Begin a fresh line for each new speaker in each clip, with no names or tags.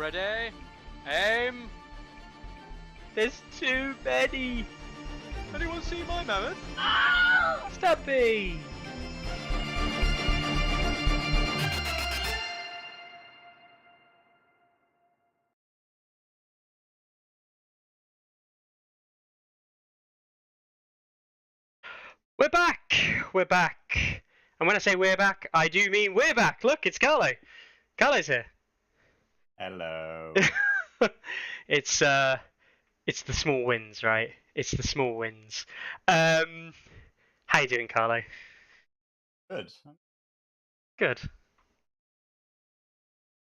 Ready? Aim!
There's too many!
Anyone see my mammoth?
Stumpy! We're back! We're back. And when I say we're back, I do mean we're back. Look, it's Carlo. Carlo's here.
Hello.
It's the small wins, right? It's the small wins. How you doing, Carlo?
Good.
Good.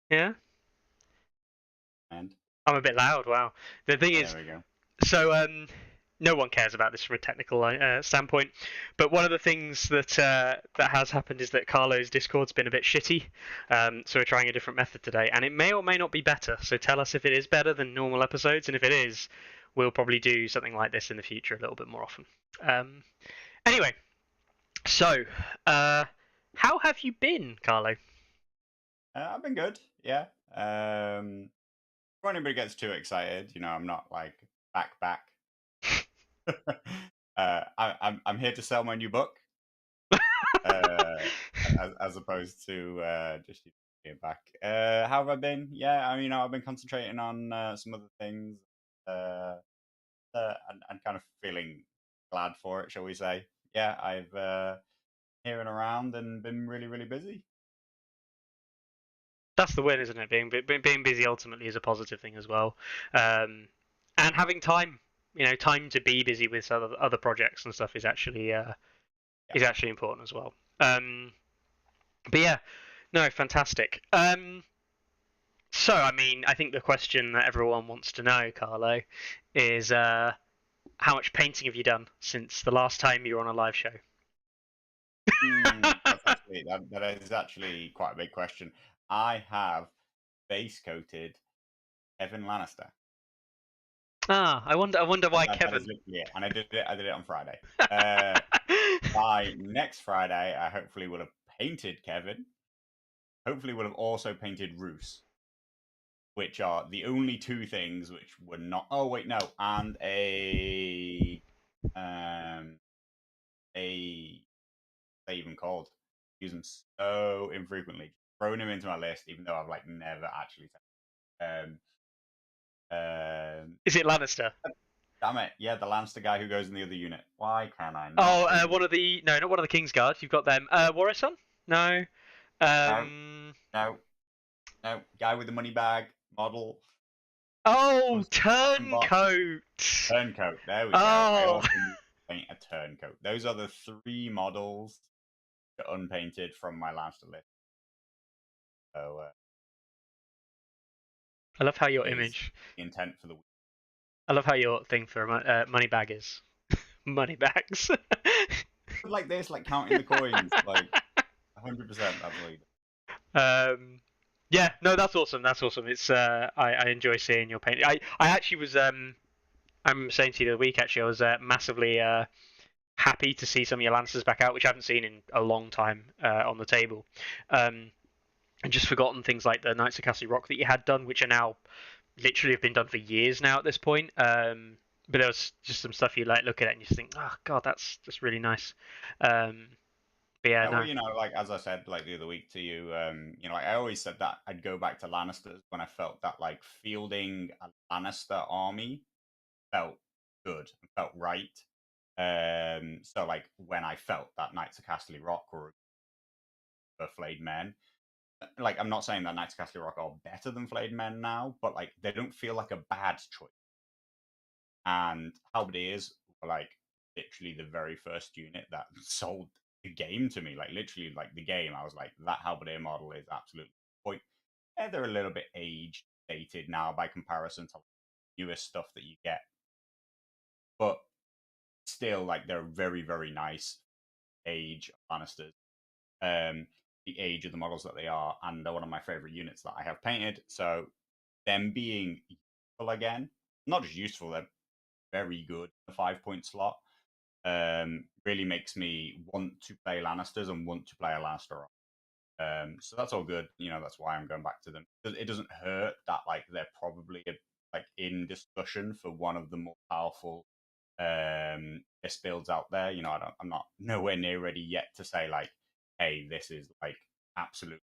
Yeah?
And
I'm a bit loud, wow. The thing is,
there we go.
so no one cares about this from a technical standpoint, but one of the things that that has happened is that Carlo's Discord's been a bit shitty, so we're trying a different method today, and it may or may not be better, so tell us if it is better than normal episodes, and if it is, we'll probably do something like this in the future a little bit more often. Anyway, so how have you been, Carlo?
I've been good. Yeah. Before anybody gets too excited, I'm not like back. I'm here to sell my new book, as opposed to just being back. How have I been? Yeah, I've been concentrating on some other things, and kind of feeling glad for it, shall we say? Yeah, I've here and around and been really, really busy.
That's the win, isn't it? Being busy ultimately is a positive thing as well, and having time, time to be busy with other projects and stuff is actually important as well. But yeah, no, fantastic. So I think the question that everyone wants to know, Carlo, is how much painting have you done since the last time you were on a live show?
That is actually quite a big question. I have base coated Kevin Lannister.
I wonder why Kevin.
That is literally it. And I did it on Friday. By next Friday, I hopefully will have painted Kevin. Hopefully, will have also painted Roose, which are the only two things which were not. Oh wait, no, and a they even called. Use them so infrequently. Thrown him into my list, even though I've like never actually.
Is it Lannister?
Damn it! Yeah, the Lannister guy who goes in the other unit. Why can I not?
Oh, one of the not one of the Kingsguard. You've got them. Warison? No.
No. Guy with the money bag model.
Oh, Turncoat.
Turncoat. There we go.
Oh.
I also need to paint a Turncoat. Those are the 3 models unpainted from my Lannister list. So.
I love how your image.
Intent for the week.
I love how your thing for money bag is money bags.
Like this, like counting the coins, like 100%. Absolutely.
Yeah, no, that's awesome. That's awesome. It's I enjoy seeing your painting. I actually was I'm saying to you the other week. Actually, I was massively happy to see some of your Lancers back out, which I haven't seen in a long time on the table. And just forgotten things like the Knights of Castle Rock that you had done, which are now literally have been done for years now at this point. But there was just some stuff you like look at it and you just think, oh god, that's just really nice. But yeah, no.
Well, like as I said, like the other week to you, like I always said that I'd go back to Lannisters when I felt that like fielding a Lannister army felt good and felt right. So like when I felt that Knights of Castle Rock were flayed men. Like, I'm not saying that Knights of Castle Rock are better than Flayed Men now, but like they don't feel like a bad choice. And Halberdiers were like literally the very first unit that sold the game to me. Like literally, like the game, I was like, that Halberdier model is absolutely point. Yeah, they're a little bit age dated now by comparison to newer stuff that you get, but still, like they're very, very nice age Lannisters. The age of the models that they are, and they're one of my favorite units that I have painted. So them being useful again, not just useful, they're very good. The 5-point slot really makes me want to play Lannisters and want to play a Lannister. So that's all good. That's why I'm going back to them. It doesn't hurt that like they're probably like in discussion for one of the more powerful list builds out there. I'm not nowhere near ready yet to say like, hey, this is like absolute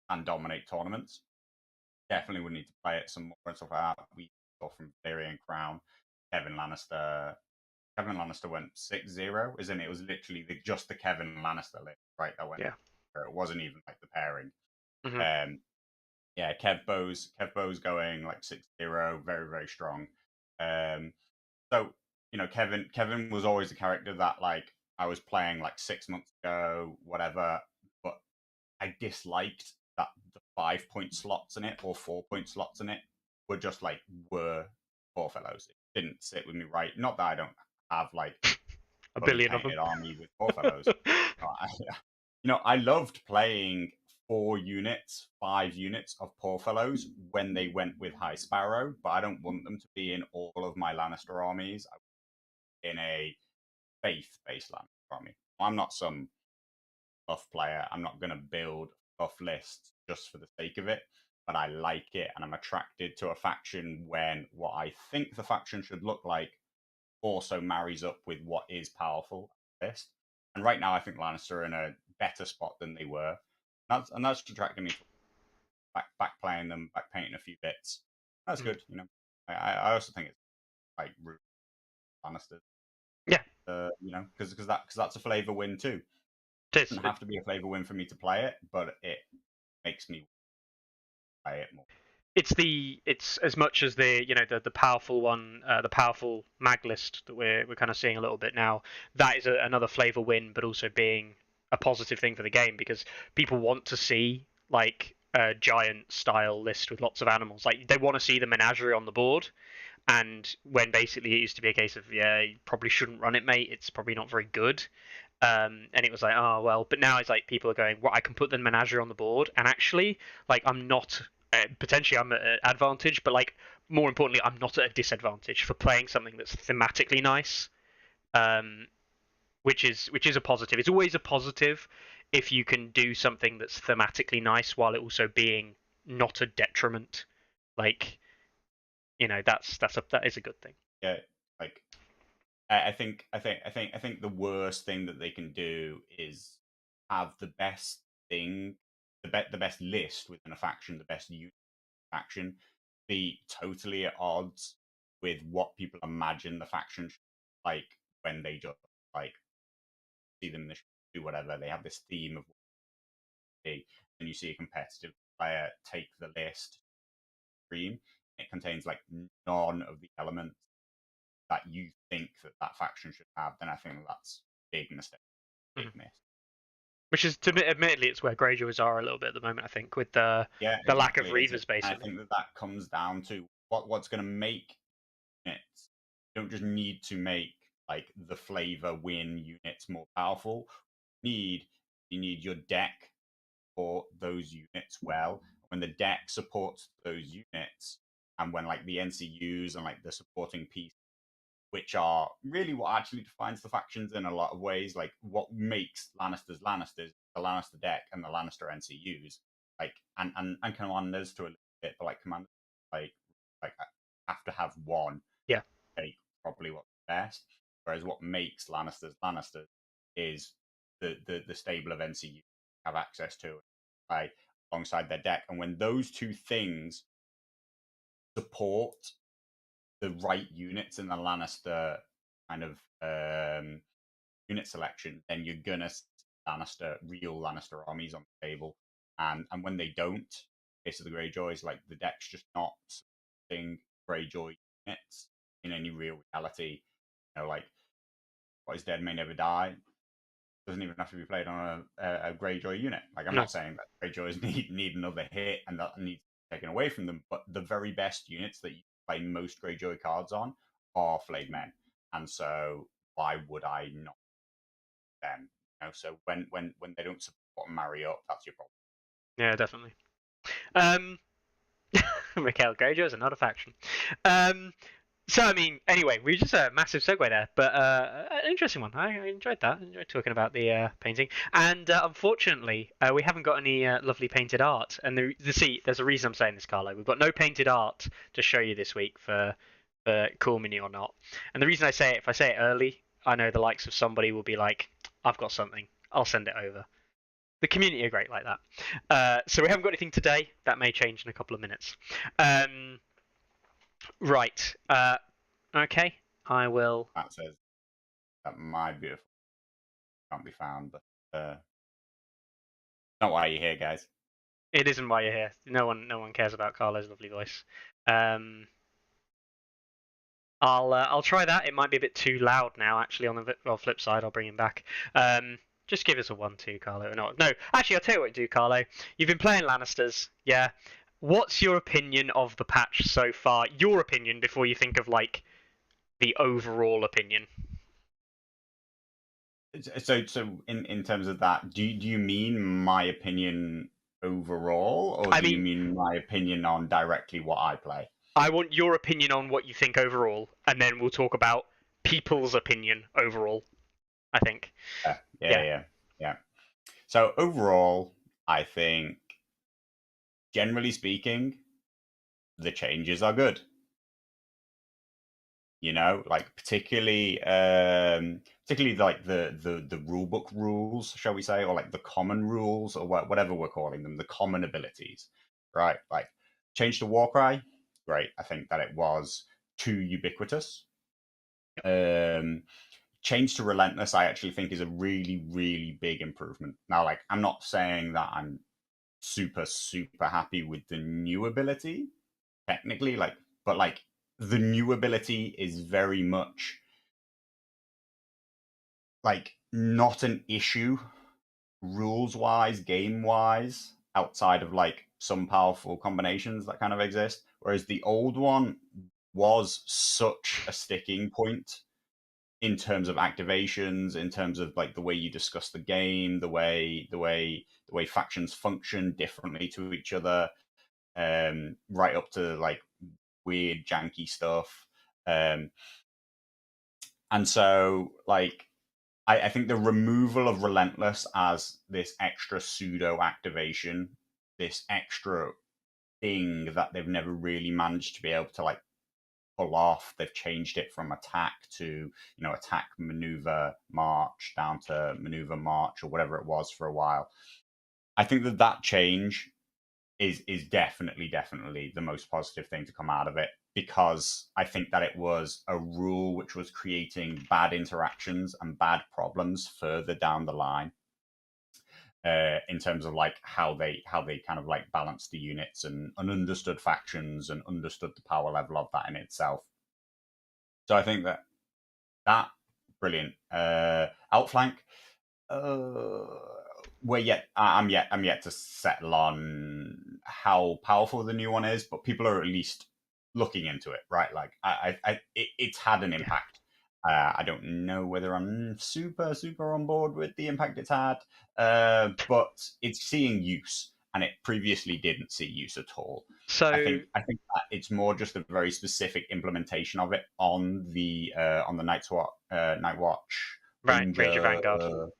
and dominate tournaments. Definitely would need to play it some more and stuff like that. We saw from Valerian Crown, Kevin Lannister. Kevin Lannister went 6-0, isn't it? It was literally just the Kevin Lannister list, right? That went.
Yeah.
It wasn't even like the pairing.
Mm-hmm.
Yeah, Kev Bo's going like 6-0, very, very strong. So, Kevin was always a character that like I was playing like 6 months ago, whatever, but I disliked that the 5-point slots in it or 4-point slots in it were poor fellows. It didn't sit with me right. Not that I don't have like
A
fully
billion of them.
painted army with poor fellows. I loved playing 4 units, 5 units of poor fellows when they went with High Sparrow, but I don't want them to be in all of my Lannister armies. In a faith-based Lannister army. I'm not some buff player. I'm not going to build buff lists just for the sake of it, but I like it and I'm attracted to a faction when what I think the faction should look like also marries up with what is powerful list. And right now, I think Lannister are in a better spot than they were. That's attracting me back playing them, back painting a few bits. That's good. I also think it's like rude Lannister.
Yeah.
Because that's a flavor win too.
It is.
Doesn't have to be a flavor win for me to play it, but it makes me play it more.
It's as much as the powerful one, the powerful mag list that we're kind of seeing a little bit now. That is another flavor win, but also being a positive thing for the game because people want to see like a giant style list with lots of animals. Like they want to see the menagerie on the board. And when basically it used to be a case of you probably shouldn't run it, mate. It's probably not very good. And it was like, oh well. But now it's like people are going, well, I can put the menagerie on the board, and actually, like, I'm not potentially I'm at an advantage, but like more importantly, I'm not at a disadvantage for playing something that's thematically nice, um, which is a positive. It's always a positive if you can do something that's thematically nice while it also being not a detriment. Like, that is a good thing.
Yeah, like I think the worst thing that they can do is have the best thing, the best list within a faction, the best unit faction, be totally at odds with what people imagine the faction should be like when they just like see them in the do whatever. They have this theme of what they be, and you see a competitive player take the list, stream. It contains like none of the elements that you think that faction should have. Then I think that's a big mistake, big miss.
Which is, admittedly, it's where Greyjoys are a little bit at the moment. I think with the lack of Reavers, basically.
I think that comes down to what's going to make units. You don't just need to make like the flavor win units more powerful. You need your deck for those units well. When the deck supports those units, and when like the NCUs and like the supporting piece, which are really what actually defines the factions in a lot of ways, like what makes Lannisters, the Lannister deck and the Lannister NCUs, like and commanders to a little bit, but like commanders like have to have one.
Yeah.
Take probably what's best. Whereas what makes Lannisters is the stable of NCU have access to like alongside their deck. And when those two things support the right units in the Lannister kind of unit selection, then you're gonna see real Lannister armies on the table. And when they don't, case of the Greyjoys, like the deck's just not supporting Greyjoy units in any real reality. Like what is dead may never die doesn't even have to be played on a Greyjoy unit. Like I'm not saying that Greyjoys need another hit and that needs taken away from them, but the very best units that you play most Greyjoy cards on are Flayed Men, and so why would I not them? So when they don't support and marry up, that's your problem.
Yeah, definitely. Mikhail Greyjoy is another faction. So I mean, anyway, we just a massive segue there, but an interesting one. I enjoyed that. I enjoyed talking about the painting, and unfortunately, we haven't got any lovely painted art. And there's a reason I'm saying this, Carlo. We've got no painted art to show you this week for Cool Mini or not. And the reason I say it, if I say it early, I know the likes of somebody will be like, "I've got something. I'll send it over." The community are great like that. So we haven't got anything today. That may change in a couple of minutes. Right. Okay. I will.
That says that my beautiful can't be found, but not why you're here, guys.
It isn't why you're here. No one cares about Carlo's lovely voice. I'll try that. It might be a bit too loud now. Actually, on the flip side, I'll bring him back. Just give us a 1-2, Carlo. No. Actually, I'll tell you what to do, Carlo. You've been playing Lannisters, yeah. What's your opinion of the patch so far? Your opinion before you think of like the overall opinion.
So in terms of that, do you mean my opinion overall, or
I
do you
mean,
mean my opinion on directly what I play?
I want your opinion on what you think overall, and then we'll talk about people's opinion overall. I think.
Yeah. So overall, I think, generally speaking, the changes are good. You know, like particularly like the rule book rules, shall we say, or like the common rules, or whatever we're calling them, the common abilities, right? Like change to Warcry, great. I think that it was too ubiquitous. Change to Relentless, I actually think is a really, really big improvement. Now, like, I'm not saying that I'm super, super happy with the new ability, technically, like, but like the new ability is very much like not an issue rules wise, game wise, outside of like some powerful combinations that kind of exist. Whereas the old one was such a sticking point in terms of activations, in terms of like the way you discuss the game, the way factions function differently to each other, right up to like weird janky stuff. And so like I think the removal of Relentless as this extra pseudo activation, this extra thing that they've never really managed to be able to like pull off. They've changed it from attack to, attack, maneuver, march, down to maneuver, march, or whatever it was for a while. I think that change is definitely the most positive thing to come out of it, because I think that it was a rule which was creating bad interactions and bad problems further down the line. In terms of like how they kind of like balanced the units and understood factions and understood the power level of that in itself. So I think that brilliant. Outflank. I'm yet to settle on how powerful the new one is, but people are at least looking into it, right? Like it's had an impact. I don't know whether I'm super on board with the impact it's had, but it's seeing use, and it previously didn't see use at all.
So
I think that it's more just a very specific implementation of it on the Night Watch
right, Ranger
Ranger
Vanguard.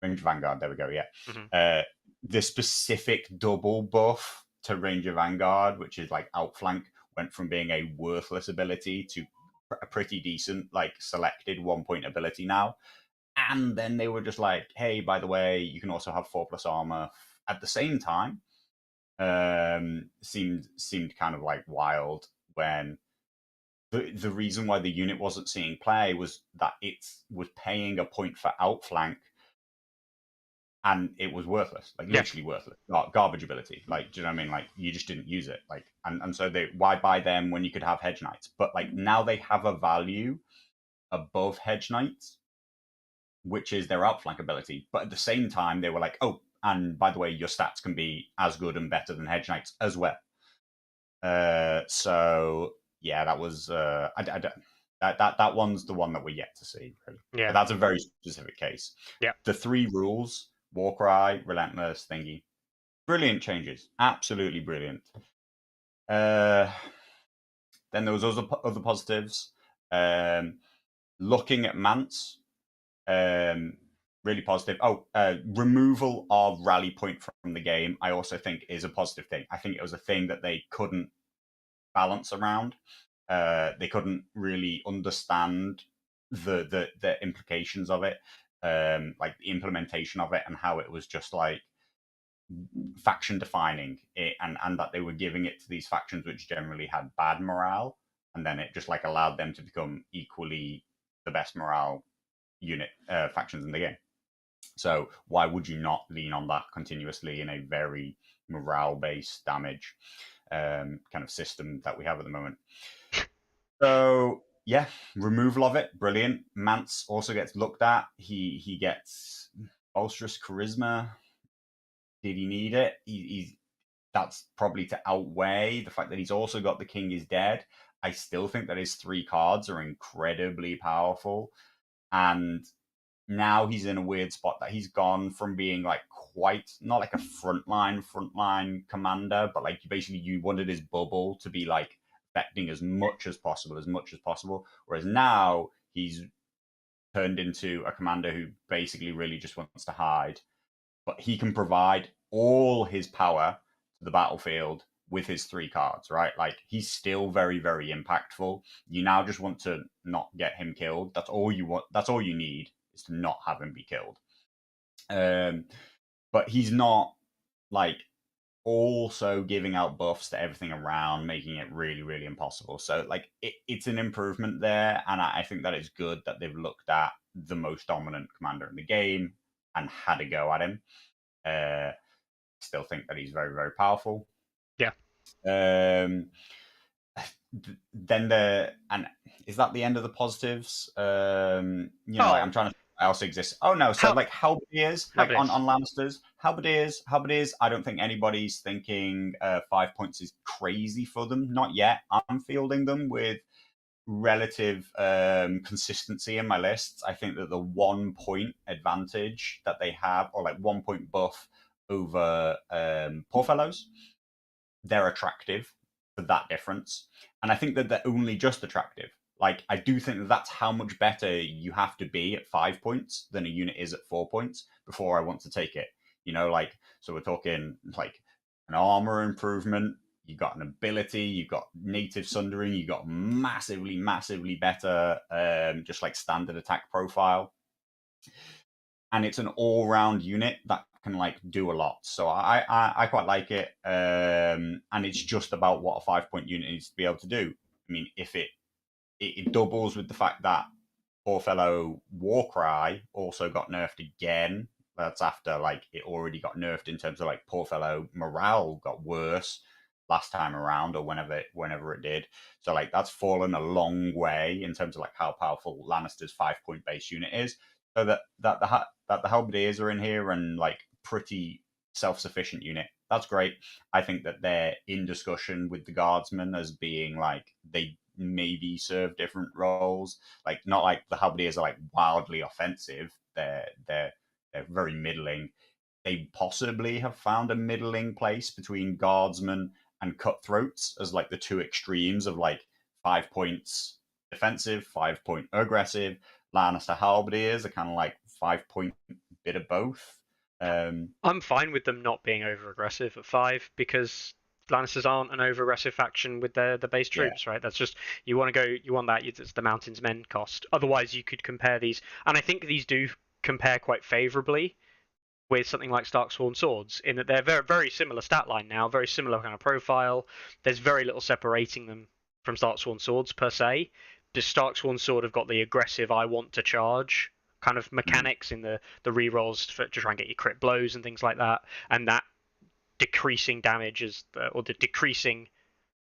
Ranger Vanguard. There we go. Yeah,
Mm-hmm.
the specific double buff to Ranger Vanguard, which is like outflank, went from being a worthless ability to a pretty decent, like selected 1 point ability now. And then they were just like, hey, by the way, you can also have 4+ armor at the same time. Seemed kind of like wild when the reason why the unit wasn't seeing play was that it was paying a point for outflank, and it was worthless, like literally worthless, garbage ability. Like, do you know what I mean? Like, you just didn't use it. Like, and so why buy them when you could have Hedge Knights? But like now they have a value above Hedge Knights, which is their outflank ability. But at the same time, they were like, oh, and by the way, your stats can be as good and better than Hedge Knights as well. So yeah, that was that one's the one that we're yet to see, really.
Yeah.
But that's a very specific case.
Yeah.
The 3 rules: Warcry, Relentless, Thingy. Brilliant changes. Absolutely brilliant. Then there was other positives. Looking at Mance, really positive. Removal of rally point from the game, I also think is a positive thing. I think it was a thing that they couldn't balance around. They couldn't really understand the implications of it, like the implementation of it, and how it was just like faction defining it, and that they were giving it to these factions which generally had bad morale, and then it just like allowed them to become equally the best morale unit factions in the game. So why would you not lean on that continuously in a very morale based damage kind of system that we have at the moment? So yeah, removal of it, brilliant. Mance also gets looked at. He gets bolsterous charisma. Did he need it? He's that's probably to outweigh the fact that he's also got the king is dead. I still think that his 3 cards are incredibly powerful, and now he's in a weird spot that he's gone from being like quite not like a frontline commander, but like basically you wanted his bubble to be like affecting as much as possible, whereas now he's turned into a commander who basically really just wants to hide, but he can provide all his power to the battlefield with his 3 cards, right? Like he's still very, very impactful. You now just want to not get him killed. That's all you want. That's all you need, is to not have him be killed. But he's not like also giving out buffs to everything around, making it really, really impossible. So like it's an improvement there, and I think that it's good that they've looked at the most dominant commander in the game and had a go at him. Still think that he's very, very powerful.
Yeah.
Then is that the end of the positives? I'm trying to what else exists. Oh no, so like halberdiers, like on Lannisters, halberdiers. I don't think anybody's thinking 5 points is crazy for them. Not yet. I'm fielding them with relative consistency in my lists. I think that the 1 point advantage that they have, or like 1 point buff over poor fellows, they're attractive for that difference. And I think that they're only just attractive. Like, I do think that that's how much better you have to be at 5 points than a unit is at 4 points before I want to take it. Like, so we're talking like an armor improvement, you got an ability, you got native sundering, you got massively, massively better just like standard attack profile. And it's an all-round unit that can like do a lot. So I quite like it. And it's just about what a 5 point unit needs to be able to do. I mean, if it doubles with the fact that poor fellow Warcry also got nerfed again. That's after like it already got nerfed in terms of like poor fellow morale got worse last time around, or whenever it did. So like that's fallen a long way in terms of like how powerful Lannister's 5 point base unit is. So that the halberdiers are in here and like pretty self-sufficient unit. That's great. I think that they're in discussion with the guardsmen as being like they maybe serve different roles. Like not like the halberdiers are like wildly offensive. They're very middling. They possibly have found a middling place between guardsmen and cutthroats as like the 2 extremes of like 5 points defensive, 5 point aggressive. Lannister halberdiers are kind of like 5 point bit of both.
I'm fine with them not being over aggressive at 5 because Lannisters aren't an over aggressive faction with the base troops, right? That's just you want that. It's the Mountain's Men cost. Otherwise, you could compare these, and I think these do compare quite favorably with something like Starksworn Swords, in that they're very, very similar stat line now, very similar kind of profile. There's very little separating them from Starksworn Swords per se. Does Starksworn Sword have got the aggressive I want to charge kind of mechanics in the rerolls to try and get your crit blows and things like that, and that decreasing damage or the decreasing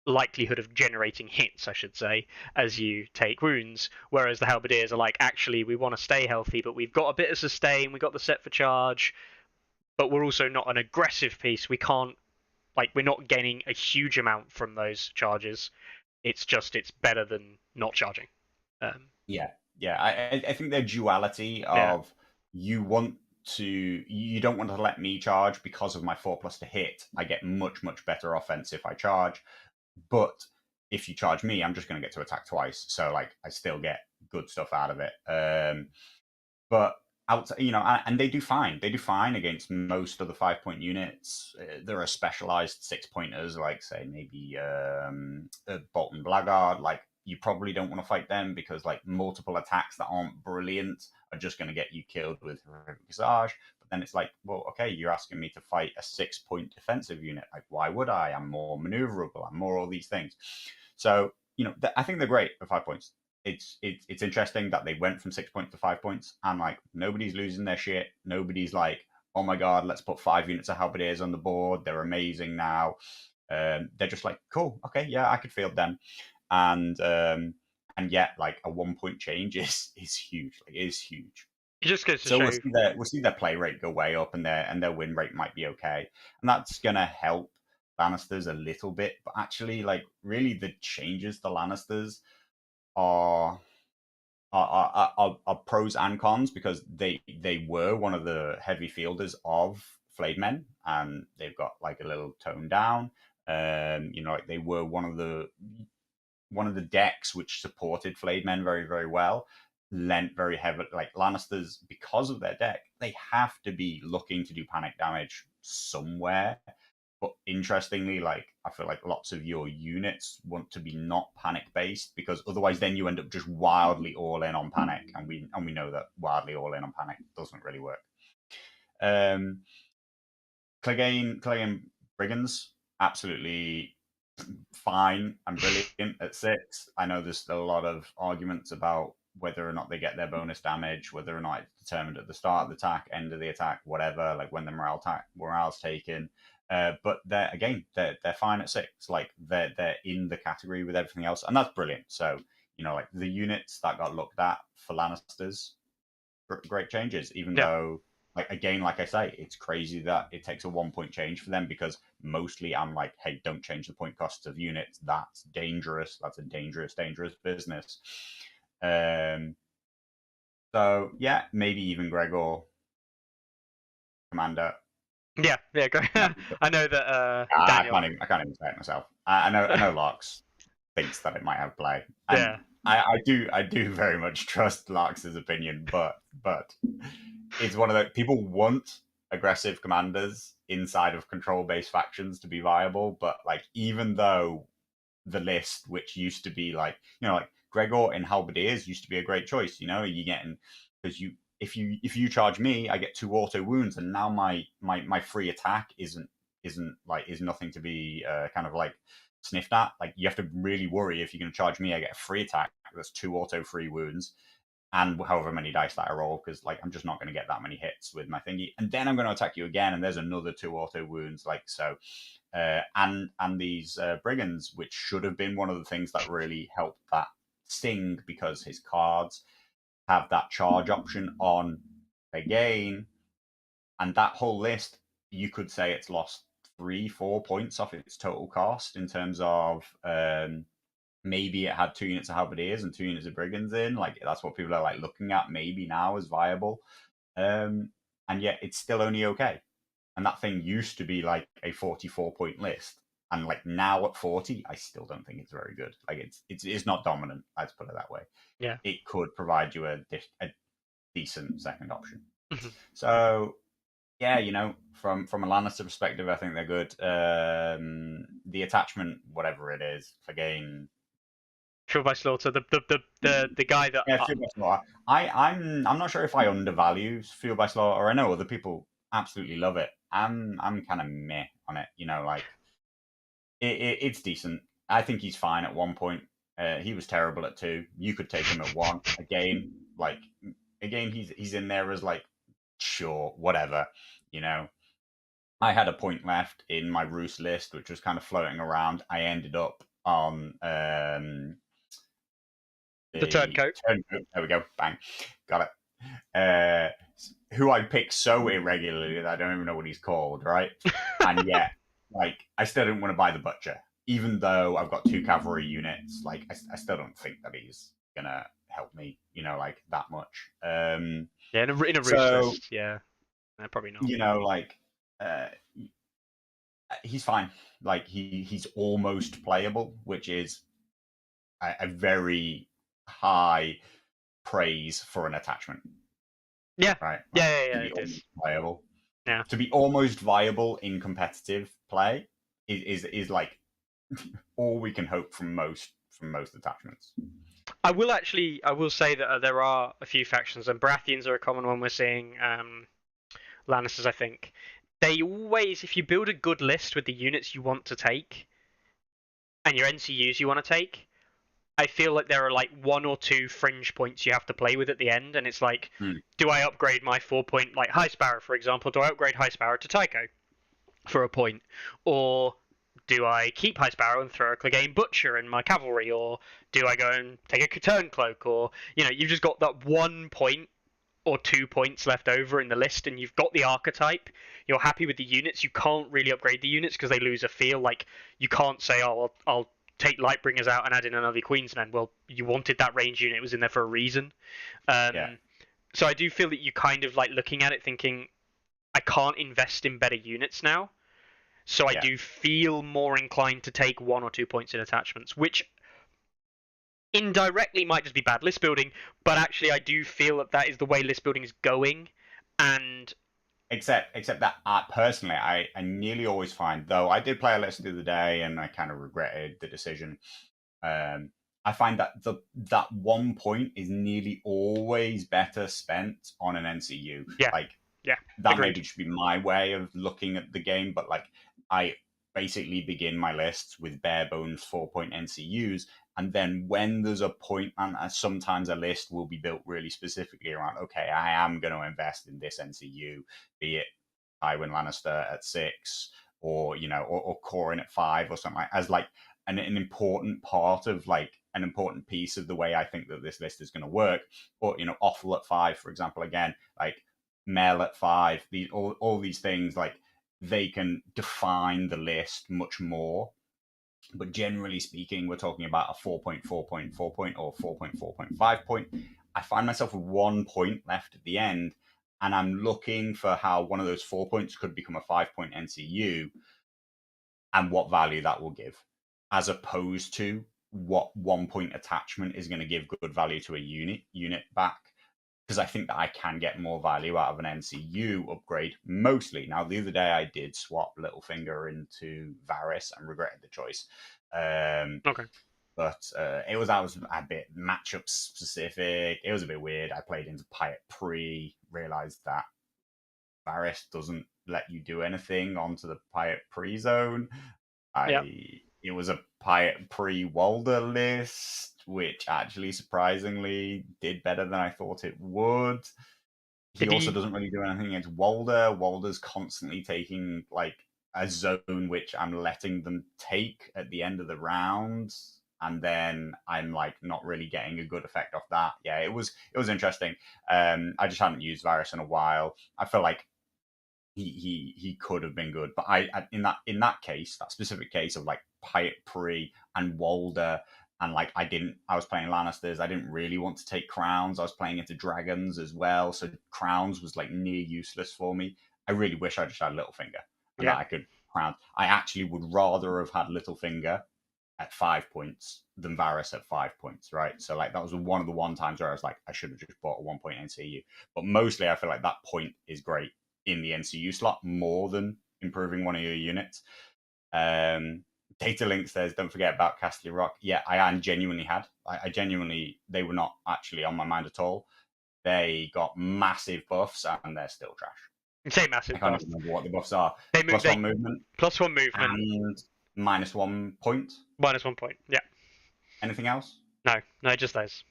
likelihood of generating hits, I should say, as you take wounds. Whereas the halberdiers are like, actually, we want to stay healthy, but we've got a bit of sustain, we've got the set for charge, but we're also not an aggressive piece. We can't, like, we're not gaining a huge amount from those charges. It's better than not charging.
Yeah. I think their duality of you don't want to let me charge because of my 4+ to hit. I get much, much better offense if I charge. But if you charge me, I'm just going to get to attack twice. So like I still get good stuff out of it. But and they do fine. They do fine against most of the 5-point units. There are specialized 6-pointers, like say maybe Bolton Blackguard. Like you probably don't want to fight them because like multiple attacks that aren't brilliant are just going to get you killed with Visage. But then it's like, well, okay, you're asking me to fight a 6-point defensive unit. Like, why would I? I'm more maneuverable. I'm more all these things. So I think they're great at 5 points. It's interesting that they went from 6 points to 5 points, and like nobody's losing their shit. Nobody's like, oh my god, let's put 5 units of halberdiers on the board. They're amazing now. They're just like, cool, okay, yeah, I could field them, and yet like a 1 point change is huge. Like, it is huge.
It just goes to
So
show.
we'll see their play rate go way up, and their win rate might be okay, and that's gonna help Lannisters a little bit. But actually, like really, the changes to Lannisters are pros and cons, because they were one of the heavy fielders of Flayed Men, and they've got like a little tone down. Like they were one of the decks which supported Flayed Men very, very well. Lent very heavily, like Lannisters, because of their deck, they have to be looking to do panic damage somewhere. But interestingly, like I feel like lots of your units want to be not panic based, because otherwise then you end up just wildly all in on panic, and we know that wildly all in on panic doesn't really work. Clegane Brigands, absolutely fine and brilliant at 6. I know there's still a lot of arguments about whether or not they get their bonus damage, whether or not it's determined at the start of the attack, end of the attack, whatever, like when the morale's taken. But they're fine at 6. Like they're in the category with everything else, and that's brilliant. So like the units that got looked at for Lannisters, great changes. Even though, like again, like I say, it's crazy that it takes a 1 point change for them, because mostly I'm like, hey, don't change the point costs of units. That's dangerous. That's a dangerous business. So yeah, maybe even Gregor Commander.
Yeah, great. I know that Daniel.
I can't even say it myself. I know Larks thinks that it might have play. And I do very much trust Larks' opinion, but it's one of the people want aggressive commanders inside of control-based factions to be viable, but like even though the list, which used to be like like Gregor in Halberdiers used to be a great choice, you're getting, because if you charge me, I get 2 auto wounds, and now my free attack is nothing to be kind of like sniffed at. Like you have to really worry if you're going to charge me. I get a free attack that's 2 auto free wounds, and however many dice that I roll, because like I'm just not going to get that many hits with my thingy, and then I'm going to attack you again, and there's another 2 auto wounds. Like so, and these brigands, which should have been one of the things that really helped that sting, because his cards have that charge option on again, and that whole list, you could say it's lost 3-4 points off its total cost in terms of maybe it had 2 units of halberdiers and 2 units of brigands in. Like that's what people are like looking at maybe now as viable, and yet it's still only okay. And that thing used to be like a 44-point list, and like now at 40, I still don't think it's very good. Like it's not dominant. Let's put it that way.
Yeah,
it could provide you a decent second option. So yeah, from a Lannister perspective, I think they're good. The attachment, whatever it is, Clegane.
Fuel by Slaughter, the guy that
Fuel by Slaughter. I'm not sure if I undervalue Fuel by Slaughter. I know other people absolutely love it. I'm kind of meh on it. Like it's decent. I think he's fine at 1 point. He was terrible at 2. You could take him at 1. Again, he's in there as like, sure, whatever. I had a point left in my Roos list, which was kind of floating around. I ended up on
the turncoat.
There we go. Bang. Got it. Who I pick so irregularly that I don't even know what he's called, right? And yet, like, I still didn't want to buy the Butcher. Even though I've got 2 cavalry units, like, I still don't think that he's going to help me, like, that much.
Yeah, in a Roos list, yeah. No, probably not.
Like, he's fine. Like, he's almost playable, which is a very high praise for an attachment.
Yeah.
Right?
Yeah,
Like,
yeah,
to be
it is.
almost viable.
Yeah.
To be almost viable in competitive play is like all we can hope from most attachments.
I will say that there are a few factions, and Baratheons are a common one we're seeing. Lannisters, I think. They always, if you build a good list with the units you want to take, and your NCUs you want to take, I feel like there are like one or two fringe points you have to play with at the end, and it's like, do I upgrade my 4-point, like High Sparrow, for example? Do I upgrade High Sparrow to Tycho for a point? Or do I keep High Sparrow and throw a Clegane Butcher in my cavalry? Or do I go and take a Turn Cloak? Or, you've just got that 1 point or 2 points left over in the list, and you've got the archetype. You're happy with the units. You can't really upgrade the units because they lose a feel. Like, you can't say, oh, I'll take Lightbringers out and add in another Queensmen. Well, you wanted that range unit. It was in there for a reason. So I do feel that you kind of like looking at it thinking, I can't invest in better units now. So I do feel more inclined to take 1 or 2 points in attachments, which indirectly might just be bad list building, but actually I do feel that is the way list building is going. And
except that personally, I nearly always find, though I did play a list the other day and I kind of regretted the decision. I find that that 1 point is nearly always better spent on an NCU. That
agreed.
maybe should be my way of looking at the game, but like I basically begin my lists with bare bones 4-point NCUs, and then when there's a point, and sometimes a list will be built really specifically around, okay, I am going to invest in this NCU, be it Tywin Lannister at 6, or or Corin at 5, or something as like an important part of like an important piece of the way I think that this list is going to work. Or Offal at 5, for example, again, like Mel at 5, all these things, like they can define the list much more. But generally speaking, we're talking about a 4-point, 4-point, 4-point, or 4-point, 4-point, 5-point. I find myself with 1 point left at the end, and I'm looking for how one of those 4 points could become a 5-point NCU and what value that will give, as opposed to what 1 point attachment is going to give good value to a unit back. Because I think that I can get more value out of an NCU upgrade mostly. Now, the other day I did swap Littlefinger into Varys and regretted the choice.
Okay.
But I was a bit matchup specific. It was a bit weird. I played into Pyat Pre, realized that Varys doesn't let you do anything onto the Pyat Pre zone. It was a Pyat Pre Walder list, which actually surprisingly did better than I thought it would. He also doesn't really do anything against Walder. Walder's constantly taking like a zone which I'm letting them take at the end of the round, and then I'm like not really getting a good effect off that. Yeah, it was interesting. I just hadn't used Varys in a while. I feel like he could have been good, but I in that case, that specific case of like Pyat Pre and Walder, and like I was playing Lannisters. I didn't really want to take crowns. I was playing into dragons as well, so crowns was like near useless for me. I really wish I just had Littlefinger and that I could crown. I actually would rather have had Littlefinger at 5 points than Varys at 5 points, right? So like that was one of the times where I was like, I should have just bought a 1 point NCU. But mostly I feel like that point is great in the NCU slot more than improving one of your units. Data Link says, don't forget about Castle Rock. Yeah, I genuinely had. I genuinely, they were not actually on my mind at all. They got massive buffs and they're still trash.
You say massive buffs.
I can't even remember what the buffs are. +1 movement.
+1 movement.
And -1 point.
-1 point, yeah.
Anything else?
No, just those.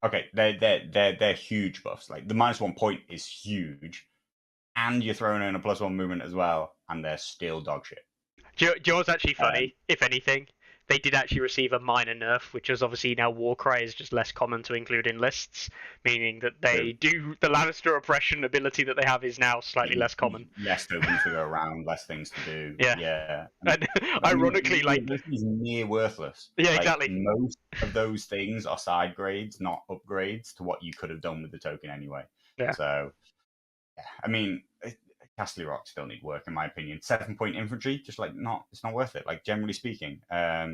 Okay, they're huge buffs. Like the -1 point is huge, and you're throwing in a +1 movement as well, and they're still dog shit.
Do you know what's actually funny? If anything, they did actually receive a minor nerf, which is obviously now Warcry is just less common to include in lists, meaning that the Lannister oppression ability that they have is now slightly less common.
Less tokens to go around, less things to do.
Yeah. And ironically, like
this is near worthless.
Yeah,
like,
exactly.
Most of those things are side grades, not upgrades to what you could have done with the token anyway.
Yeah.
So, I mean, Castle Rock still need work, in my opinion. 7-point infantry, just like it's not worth it. Like generally speaking,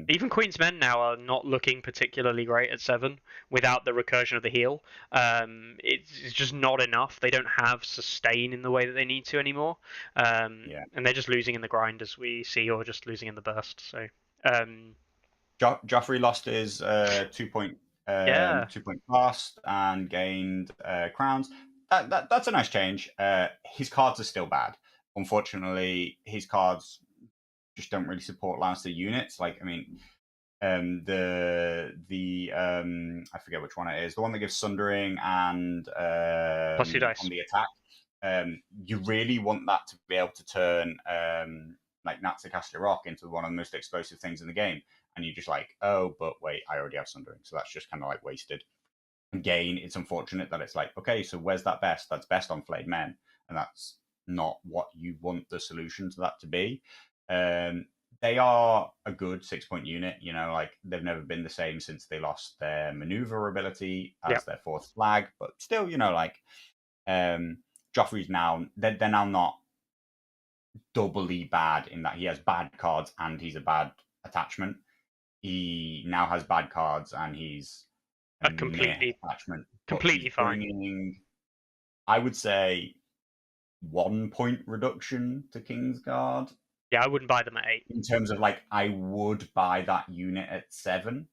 Even Queen's Men now are not looking particularly great at 7 without the recursion of the heal. It's just not enough. They don't have sustain in the way that they need to anymore.
Yeah.
And they're just losing in the grind, as we see, or just losing in the burst. So,
Joffrey lost his 2-point
yeah,
2-point fast and gained crowns. That's a nice change. His cards are still bad. Unfortunately, his cards just don't really support Lannister units. Like, I mean, the I forget which one it is. The one that gives Sundering and
plus 2 dice.
on the attack. You really want that to be able to turn like Natsa Castle Rock into one of the most explosive things in the game. And you're just like, oh, but wait, I already have Sundering. So that's just kind of like wasted. Again, it's unfortunate that it's like, okay, so where's that best? That's best on Flayed Men. And that's not what you want the solution to that to be. They are a good 6-point unit. You know, like they've never been the same since they lost their maneuver ability as their 4th flag. But still, you know, like Joffrey's now, they're now not doubly bad in that he has bad cards and he's a bad attachment. He now has bad cards and he's
A completely
attachment.
completely fine.
Bringing, I would say, 1-point reduction to Kingsguard.
Yeah, I wouldn't buy them at 8.
In terms of like, I would buy that unit at 7.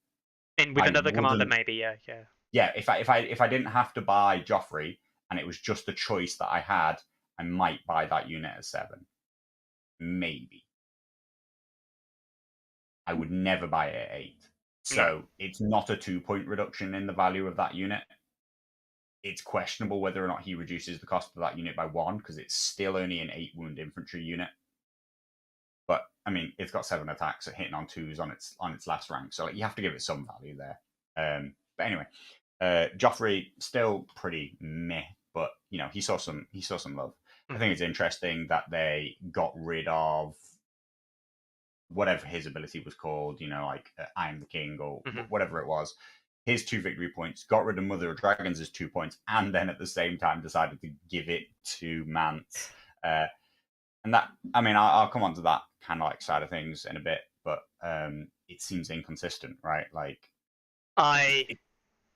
And with another commander, maybe, yeah.
Yeah, if I didn't have to buy Joffrey and it was just a choice that I had, I might buy that unit at 7. Maybe. I would never buy it at 8. So it's not a 2-point reduction in the value of that unit. It's questionable whether or not he reduces the cost of that unit by 1, because it's still only an 8-wound infantry unit. But I mean, it's got 7 attacks at hitting on 2s on its last rank, so like, you have to give it some value there. But anyway, Joffrey still pretty meh, but you know he saw some love. I think it's interesting that they got rid of whatever his ability was called, you know, like I am the king or whatever it was. His 2 victory points, got rid of Mother of Dragons' 2 points, and then at the same time decided to give it to Mance. And that, I mean, I'll come on to that kind of like side of things in a bit, but it seems inconsistent, right? Like,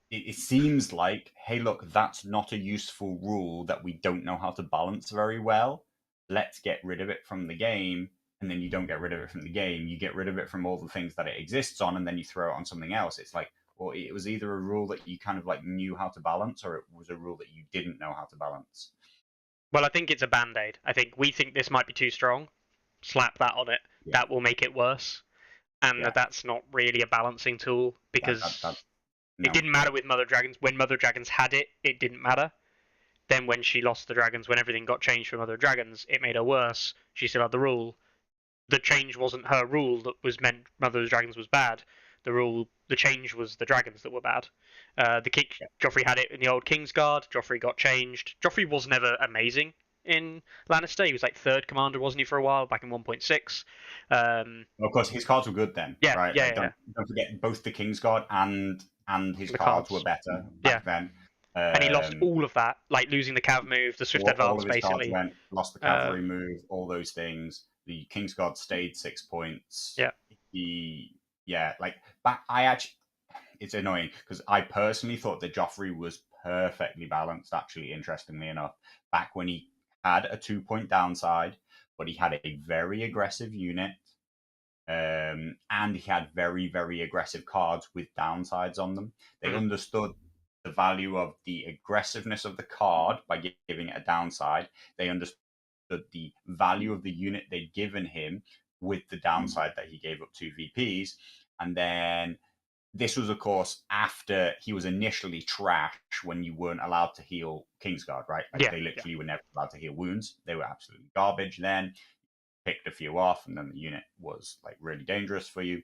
it seems like, hey, look, that's not a useful rule that we don't know how to balance very well. Let's get rid of it from the game. And then you don't get rid of it from the game. You get rid of it from all the things that it exists on, and then you throw it on something else. It's like, well, it was either a rule that you kind of like knew how to balance, or it was a rule that you didn't know how to balance.
Well, I think it's a band-aid. I think we think this might be too strong. Slap that on it. Yeah. That will make it worse. And that's not really a balancing tool, because it didn't matter with Mother Dragons. When Mother Dragons had it, it didn't matter. Then when she lost the dragons, when everything got changed for Mother Dragons, it made her worse. She still had the rule. The change wasn't her rule that was meant Mother Dragons was bad. The change was the dragons that were bad. Joffrey had it in the old Kingsguard. Joffrey got changed. Joffrey was never amazing in Lannister. He was like 3rd commander, wasn't he, for a while, back in 1.6.
Of course, his cards were good then.
Yeah,
right?
Yeah,
like, don't forget, both the Kingsguard and his cards were better back then.
And he lost all of that, like losing the cav move, the swift advance,
all of his
basically.
Cards lost the cavalry move, all those things. The Kingsguard stayed 6 points.
Yeah.
It's annoying because I personally thought that Joffrey was perfectly balanced, actually, interestingly enough, back when he had a 2-point downside, but he had a very aggressive unit, and he had very, very aggressive cards with downsides on them. They understood the value of the aggressiveness of the card by giving it a downside. They understood the value of the unit they'd given him with the downside that he gave up 2 VPs. And then this was, of course, after he was initially trash when you weren't allowed to heal Kingsguard, right? Like they literally were never allowed to heal wounds. They were absolutely garbage then. Picked a few off, and then the unit was like really dangerous for you.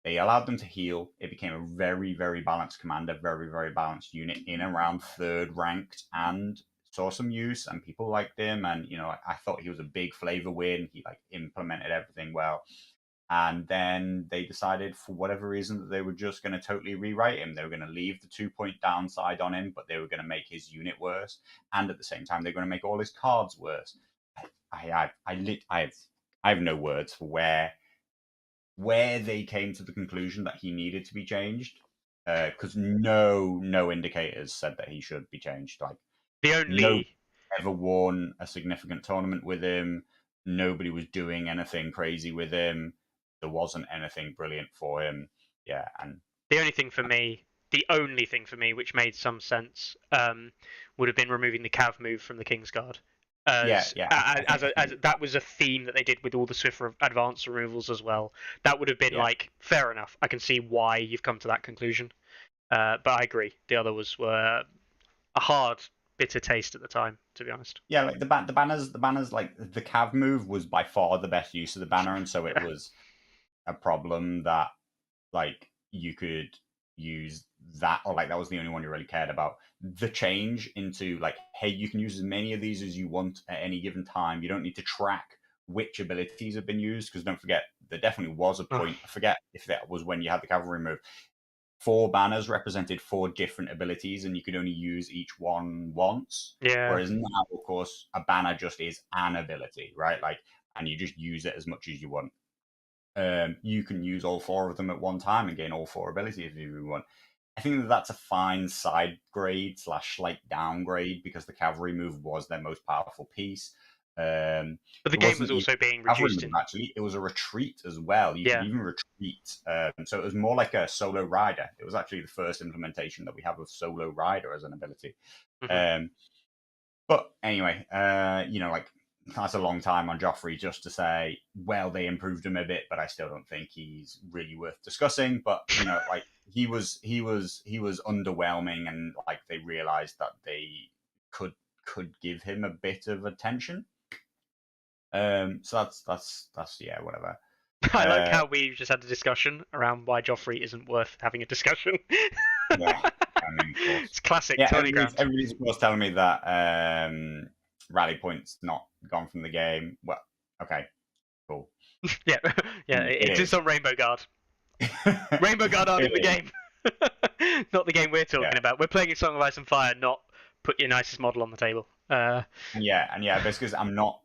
They allowed them to heal. It became a very, very balanced commander, very, very balanced unit in around 3rd ranked, and saw some use, and people liked him. And, you know, I thought he was a big flavor win. He like implemented everything well. And then they decided, for whatever reason, that they were just going to totally rewrite him. They were going to leave the 2-point downside on him, but they were going to make his unit worse. And at the same time, they were going to make all his cards worse. I have no words for where they came to the conclusion that he needed to be changed. Because no indicators said that he should be changed. Like
The
no
only
ever won a significant tournament with him. Nobody was doing anything crazy with him. There wasn't anything brilliant for him. Yeah, and
the only thing for me, which made some sense, would have been removing the Cav move from the Kingsguard.
yeah,
As that was a theme that they did with all the Swift advance removals as well. That would have been
yeah.
like fair enough. I can see why you've come to that conclusion. But I agree. The other were a hard, bitter taste at the time, to be honest.
Yeah, like the banners, like the Cav move was by far the best use of the banner, and so it
Yeah.
was a problem that like you could use that, or like that was the only one you really cared about. The change into like, hey, you can use as many of these as you want at any given time. You don't need to track which abilities have been used, because don't forget there definitely was a point. I forget if that was when you had the cavalry move. 4 banners represented 4 different abilities, and you could only use each one once.
Yeah.
Whereas now, of course, a banner just is an ability, right? Like, and you just use it as much as you want. You can use all 4 of them at one time and gain all 4 abilities if you want. I think that that's a fine side grade / slight downgrade, because the cavalry move was their most powerful piece.
But the game was also being reduced in.
Actually, it was a retreat as well. You could even retreat. So it was more like a solo rider. It was actually the first implementation that we have of solo rider as an ability.
Mm-hmm.
But anyway, like that's a long time on Joffrey just to say, well, they improved him a bit, but I still don't think he's really worth discussing. But like he was underwhelming, and like they realized that they could give him a bit of attention. So that's yeah, whatever.
I like how we just had a discussion around why Joffrey isn't worth having a discussion.
Yeah, I mean, of course.
It's classic.
Yeah,
Tourney Ground.
everybody's of course telling me that rally points not gone from the game. Well, okay, cool.
yeah, it is on Rainbow Guard. Rainbow Guard aren't in the game. Not the game we're talking about. We're playing a Song of Ice and Fire, not put your nicest model on the table.
Yeah, because I'm not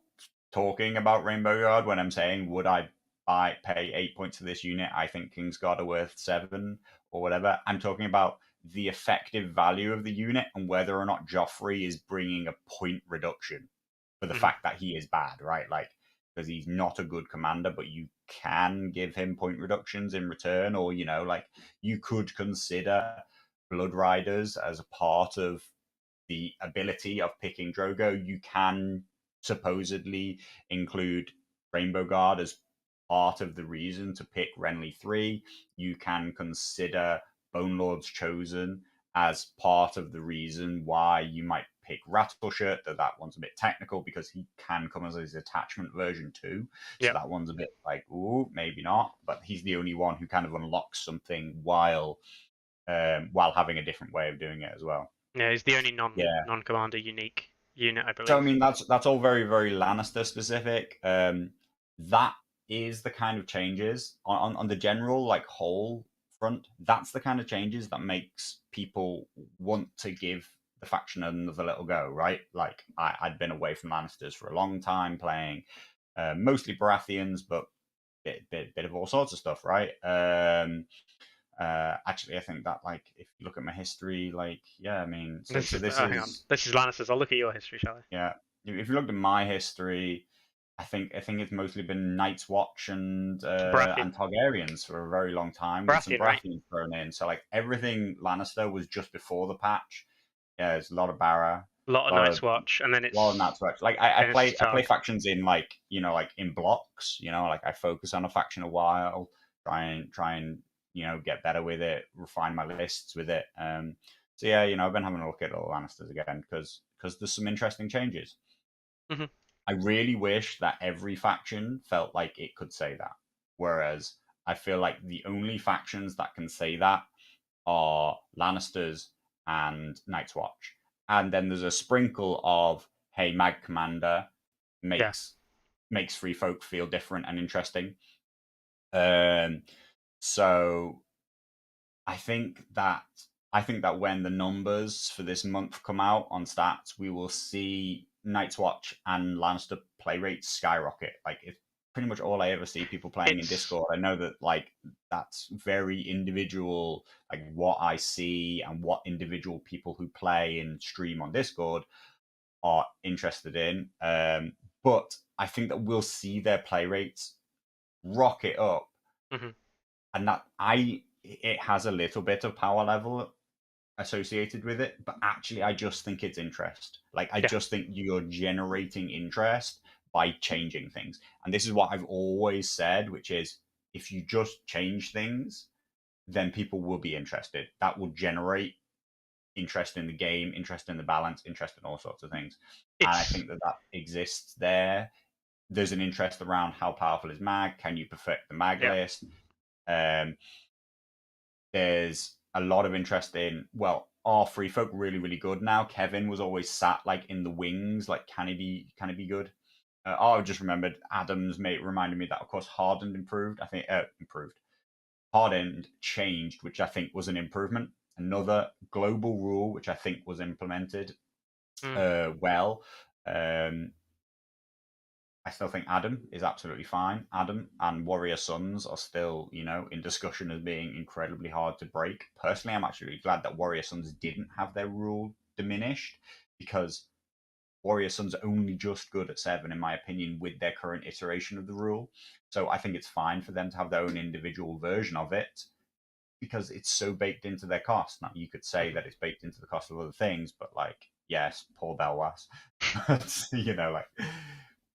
talking about Rainbow Guard when I'm saying would I pay 8 points for this unit. I think Kingsguard are worth 7 or whatever. I'm talking about the effective value of the unit and whether or not Joffrey is bringing a point reduction for the fact that he is bad, right? Like, because he's not a good commander, but you can give him point reductions in return, or like you could consider Blood Riders as a part of the ability of picking Drogo. You can supposedly include Rainbow Guard as part of the reason to pick Renly 3. You can consider Bone Lord's Chosen as part of the reason why you might pick Rattleshirt, though that one's a bit technical because he can come as his attachment version too. So that one's a bit like, ooh, maybe not. But he's the only one who kind of unlocks something while having a different way of doing it as well.
Yeah, he's the only non-commander unique unit, I believe.
So I mean, that's all very, very Lannister specific. That is the kind of changes on the general like whole front. That's the kind of changes that makes people want to give the faction another little go, right? Like I'd been away from Lannisters for a long time, playing mostly Baratheons, but bit of all sorts of stuff, right? Actually, I think that like if you look at my history, like I mean,
this is Lannisters. I'll look at your history, shall I?
Yeah, if you looked at my history, I think it's mostly been Night's Watch and Targaryens for a very long time, with some Baratheons thrown in. So like everything Lannister was just before the patch. Yeah, there's a lot of Barra,
a lot of Night's Watch, and then it's
a lot of Night's Watch. Like I play factions in like like in blocks. Like I focus on a faction a while, try and get better with it, refine my lists with it. So yeah, I've been having a look at all Lannisters again because there's some interesting changes.
Mm-hmm.
I really wish that every faction felt like it could say that. Whereas I feel like the only factions that can say that are Lannisters and Night's Watch. And then there's a sprinkle of, hey, Mag Commander makes Free Folk feel different and interesting. So I think that when the numbers for this month come out on stats, we will see Night's Watch and Lannister play rates skyrocket. Like, it's pretty much all I ever see people playing in Discord. I know that, like, that's very individual, like what I see and what individual people who play and stream on Discord are interested in. But I think that we'll see their play rates rocket up, and that it has a little bit of power level associated with it, but actually I just think it's interest. Like, I just think you're generating interest by changing things. And this is what I've always said, which is, if you just change things, then people will be interested. That will generate interest in the game, interest in the balance, interest in all sorts of things. And I think that exists there. There's an interest around how powerful is mag. Can you perfect the mag list? There's a lot of interest in, well, are free folk really, really good now? Kevin was always sat like in the wings, like can he be good? I just remembered Adam's mate reminded me that, of course, Hardened improved. I think Hardened changed, which I think was an improvement. Another global rule, which I think was implemented well. I still think Adam is absolutely fine. Adam and Warrior Sons are still, in discussion as being incredibly hard to break. Personally, I'm actually glad that Warrior Sons didn't have their rule diminished, because Warrior Sons are only just good at 7, in my opinion, with their current iteration of the rule. So I think it's fine for them to have their own individual version of it, because it's so baked into their cost. Now, you could say that it's baked into the cost of other things, but, like, yes, poor Belwas. Like,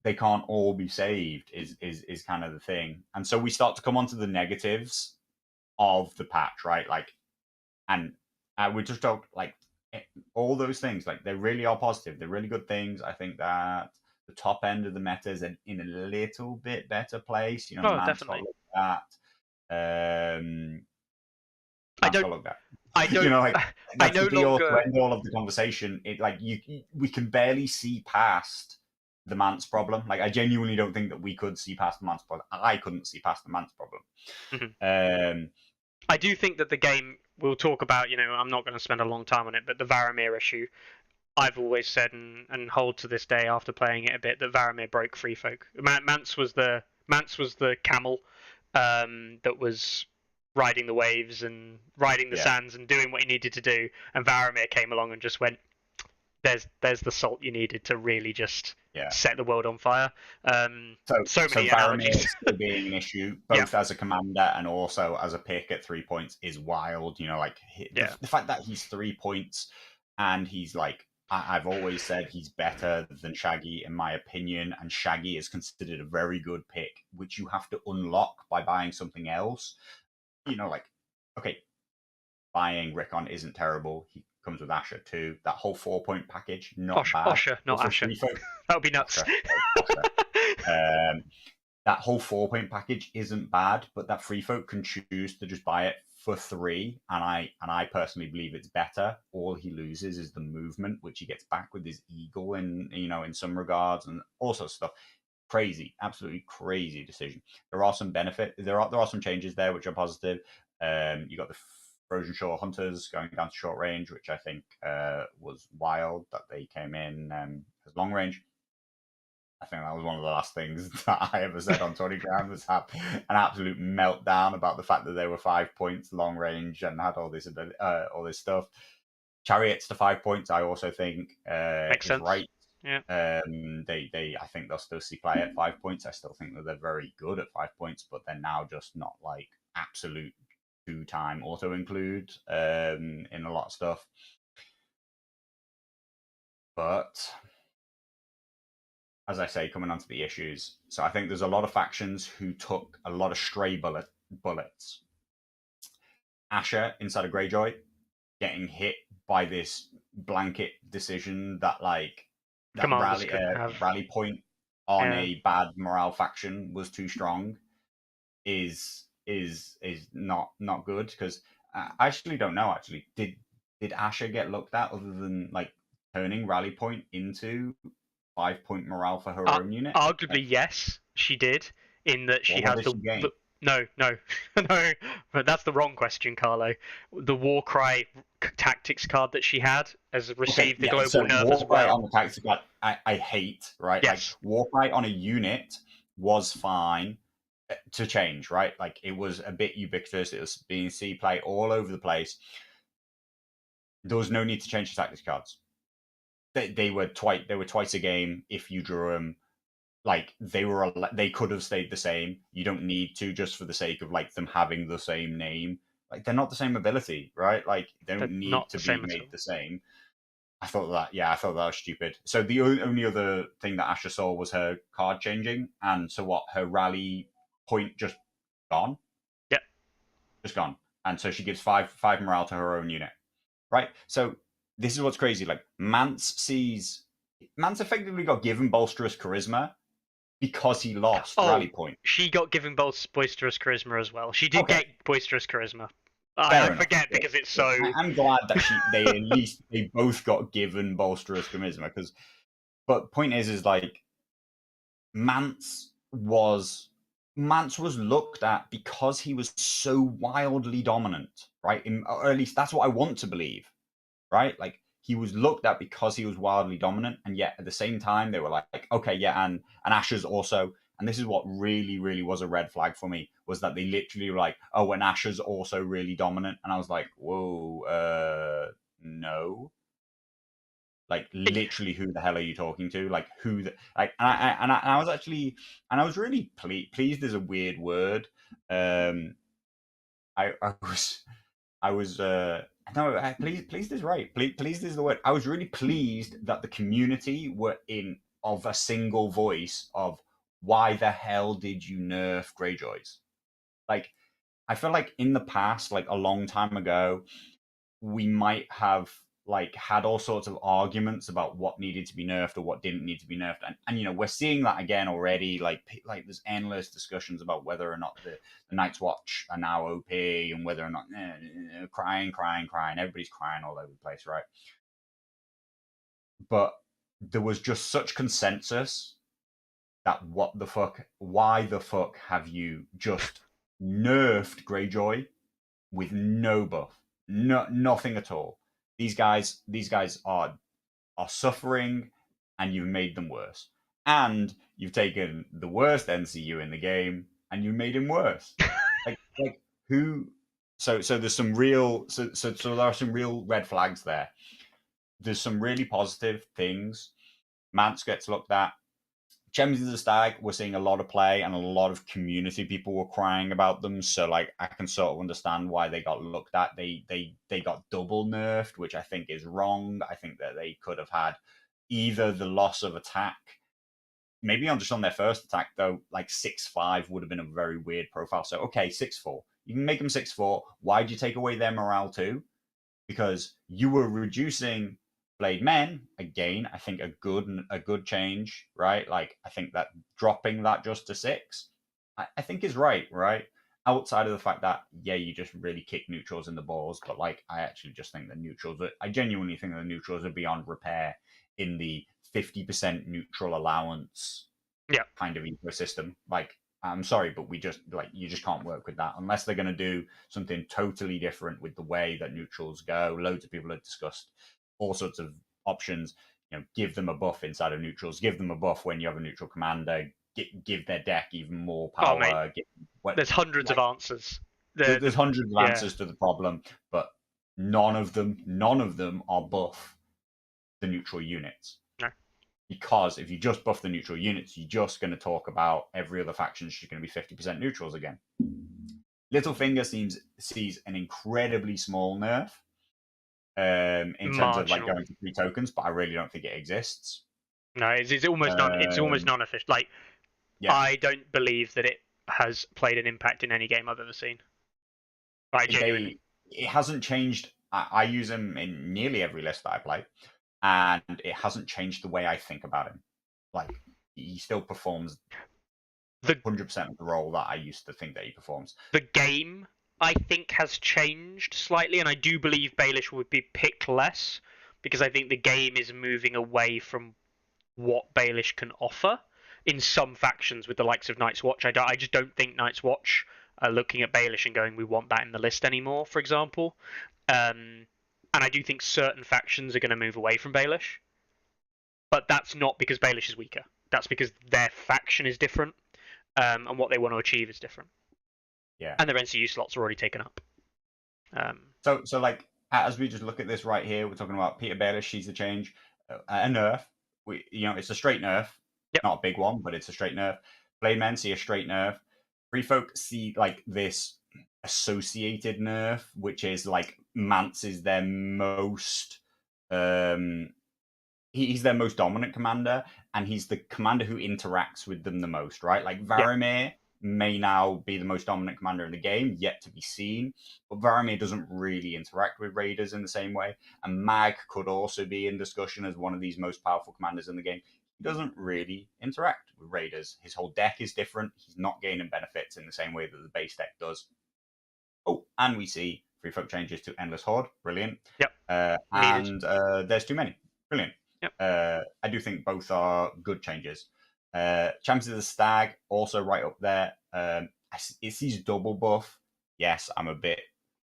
they can't all be saved is kind of the thing. And so we start to come onto the negatives of the patch, right? Like, and we just talk, like, all those things, like, they really are positive. They're really good things. I think that the top end of the meta is in a little bit better place.
Definitely.
I don't.
I don't.
Like,
I no longer.
To end all of the conversation, it, like, we can barely see past the Mance problem. Like, I genuinely don't think that we could see past the Mance problem. I couldn't see past the Mance problem.
I do think that the game, we'll talk about, I'm not going to spend a long time on it, but the Varamir issue, I've always said and hold to this day after playing it a bit, that Varamir broke free folk. Mance was the camel that was riding the waves and riding the sands and doing what he needed to do, and Varamir came along and just went, there's the salt you needed to really just set the world on fire. So many analogies.
Still being an issue, both as a commander and also as a pick at 3 points, is wild. Like, the fact that he's 3 points and he's, like, I've always said he's better than Shaggy, in my opinion, and Shaggy is considered a very good pick, which you have to unlock by buying something else. Like, okay, buying Rickon isn't terrible. He comes with Asher too. That whole 4-point package, not bad.
Asher, not Asher. That would be nuts.
That whole 4-point package isn't bad, but that free folk can choose to just buy it for 3, and I personally believe it's better. All he loses is the movement, which he gets back with his eagle in some regards, and all sorts of stuff. Crazy, absolutely crazy decision. There are some benefit. There are some changes there which are positive. You got the Frozen Shore Hunters going down to short range, which I think was wild that they came in as long range. I think that was one of the last things that I ever said on Tourney Ground, was have an absolute meltdown about the fact that they were 5 points long range and had all this stuff. Chariots to 5 points, I also think
makes sense.
Right.
Yeah.
I think they'll still see play at 5 points. I still think that they're very good at 5 points, but they're now just not, like, absolute 2-time auto include in a lot of stuff. But as I say, coming on to the issues, so I think there's a lot of factions who took a lot of stray bullets. Asher inside of Greyjoy getting hit by this blanket decision that, like, that rally point on a bad morale faction was too strong is not good, because I actually don't know. Actually, did Asher get looked at other than, like, turning rally point into 5-point morale for her own unit?
Arguably, yes, she did. In that she has No, no, no. But that's the wrong question, Carlo. The Warcry tactics card that she had has received the global
so
nerf as
Warcry
well.
on the tactics card, I hate, right? Like
Yes.
Warcry on a unit was fine to change, right? Like it was a bit ubiquitous. It was being C play all over the place. There was no need to change the tactics cards. They were twice a game if you drew them. Like they could have stayed the same. You don't need to just for the sake of like them having the same name. Like they're not the same ability, right? Like they
They're
don't need
not
to
the
be
same at
made
all.
the same. I thought that was stupid. So the only other thing that Asha saw was her card changing, and so what? Her rally point just gone,
Yep.
just gone, and so she gives five morale to her own unit, right? So this is what's crazy. Like Mance effectively got given bolsterous charisma because he lost
Oh,
rally point.
she got given both boisterous charisma as well. She did
Okay,
get boisterous charisma. I
fair enough.
forget
Yeah,
because it's
yeah.
so.
I'm glad that they both got given bolsterous charisma because. But point is like Mance was Mance was looked at because he was so wildly dominant, right? Or at least that's what I want to believe, right? Like he was looked at because he was wildly dominant, and yet at the same time they were like okay, yeah, and Asher's also, and this is what really, really was a red flag for me was that they literally were like, oh, and Asher's also really dominant, and I was like, whoa, no. Like
It,
literally, who the hell are you talking to? Like who? Like, and I was actually, and I was really pleased. Is a weird word. Um, I was, I was. No, pleased is right. Pleased is the word. I was really pleased that the community were in of a single voice of why the hell did you nerf Greyjoys? Like, I feel like in the past, like a long time ago, we might have like had all sorts of arguments about what needed to be nerfed or what didn't need to be nerfed, and you know we're seeing that again already. Like there's endless discussions about whether or not the Night's Watch are now OP and whether or not crying. Everybody's crying all over the place, right? But there was just such consensus that why the fuck have you just nerfed Greyjoy with no buff, nothing at all. These guys are suffering, and you've made them worse. And you've taken the worst NCU in the game, and you made him worse. Like who? So there's some real so there are some real red flags there. There's some really positive things. Mance gets looked at. Gems of the Stag, we're seeing a lot of play and a lot of community people were crying about them. So like I can sort of understand why they got looked at. They got double nerfed, which I think is wrong. I think that they could have had either the loss of attack, maybe on just on their first attack though, like 6-5 would have been a very weird profile. So okay, 6-4. You can make them 6-4. Why'd you take away their morale too? Because you were reducing Blade Men again. I think a good change, right? Like I think that dropping that just to 6, I think is right. Outside of the fact that yeah, you just really kick neutrals in the balls, but like I actually just think the neutrals. I genuinely think the neutrals are beyond repair in the 50% neutral allowance
yeah.
kind of ecosystem. Like I'm sorry, but we just like you just can't work with that unless they're going to do something totally different with the way that neutrals go. Loads of people have discussed all sorts of options. You know, give them a buff inside of neutrals. Give them a buff when you have a neutral commander. Give their deck even more
Oh mate,
power.
there's hundreds of
Like
answers.
there's hundreds of
Yeah.
answers to the problem, but none of them are buff the neutral units.
No.
Because if you just buff the neutral units, you're just going to talk about every other faction is going to be 50% neutrals again. Littlefinger sees an incredibly small nerf in terms of like
Marginal.
going to 3 tokens, but I really don't think it exists.
No, it's almost non. It's almost
Um,
non-official. Like
yeah,
I don't believe that it has played an impact in any game I've ever seen. I genuinely.
it hasn't changed. I use him in nearly every list that I play, and it hasn't changed the way I think about him. Like he still performs
The
100% of the role that I used to think that he performs.
the game I think has changed slightly, and I do believe Baelish would be picked less because I think the game is moving away from what Baelish can offer in some factions with the likes of Night's Watch. I just don't think Night's Watch are looking at Baelish and going, we want that in the list anymore, for example. And I do think certain factions are going to move away from Baelish, but that's not because Baelish is weaker. That's because their faction is different, and what they want to achieve is different.
Yeah.
And their NCU slots are already taken up.
So like, as we just look at this right here, we're talking about Peter Baelish. She's a change, a nerf. It's a straight nerf,
Yep.
not a big one, but it's a straight nerf. Blade Men see a straight nerf. Free Folk see like this associated nerf, which is like Mance is their most he's their most dominant commander, and he's the commander who interacts with them the most, right? Like Varamir may now be the most dominant commander in the game, yet to be seen, but Varamir doesn't really interact with raiders in the same way. And Mag could also be in discussion as one of these most powerful commanders in the game. He doesn't really interact with raiders. His whole deck is different. He's not gaining benefits in the same way that the base deck does. Oh, and we see Free Folk changes to Endless Horde. Brilliant.
Yep.
And there's too many. Brilliant.
Yep.
I do think both are good changes. Champions of the Stag, also right up there. It sees double buff. Yes, I'm a bit